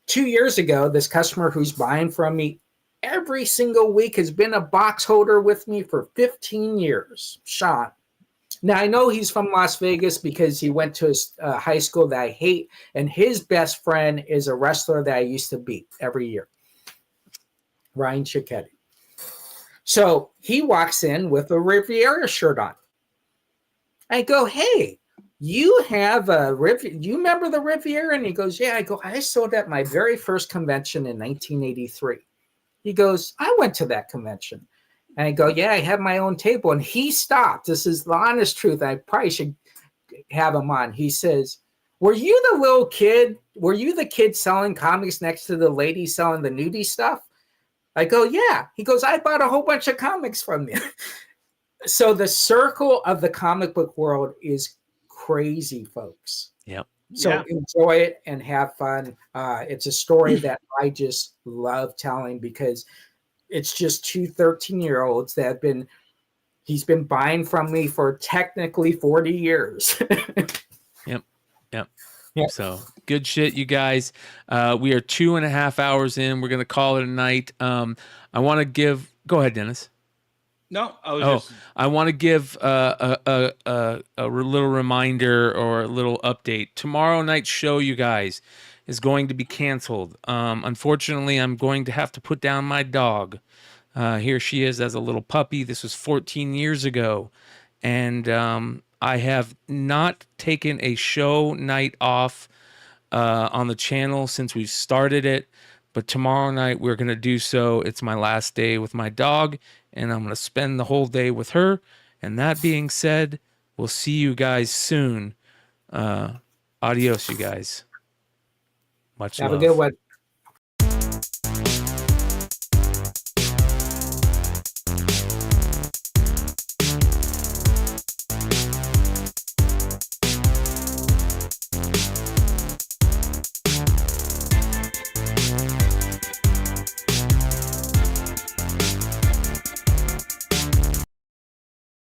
2 years ago, this customer who's buying from me every single week has been a box holder with me for 15 years, Sean. Now, I know he's from Las Vegas because he went to a high school that I hate, and his best friend is a wrestler that I used to beat every year, Ryan Cicchetti. So he walks in with a Riviera shirt on. I go, hey, you have a Riviera? You remember the Riviera? And he goes, yeah. I go, I sold at my very first convention in 1983. He goes, I went to that convention. And I go, yeah, I have my own table. And he stopped. This is the honest truth. I probably should have him on. He says, were you the little kid? Were you the kid selling comics next to the lady selling the nudie stuff? I go, yeah. He goes, I bought a whole bunch of comics from you. So the circle of the comic book world is crazy, folks. Yep. So enjoy it and have fun. It's a story that I just love telling because it's just two 13-year-olds that he's been buying from me for technically 40 years. Yep. So good shit, you guys. We are 2.5 hours in. We're going to call it a night. I want to go ahead, Dennis. No, I want to give a little reminder or a little update. Tomorrow night's show, you guys, is going to be canceled. Unfortunately, I'm going to have to put down my dog. Here she is as a little puppy. This was 14 years ago. And I have not taken a show night off on the channel since we've started it. But tomorrow night, we're going to do so. It's my last day with my dog, and I'm going to spend the whole day with her. And that being said, we'll see you guys soon. Adios, you guys. Much love. Have a good one.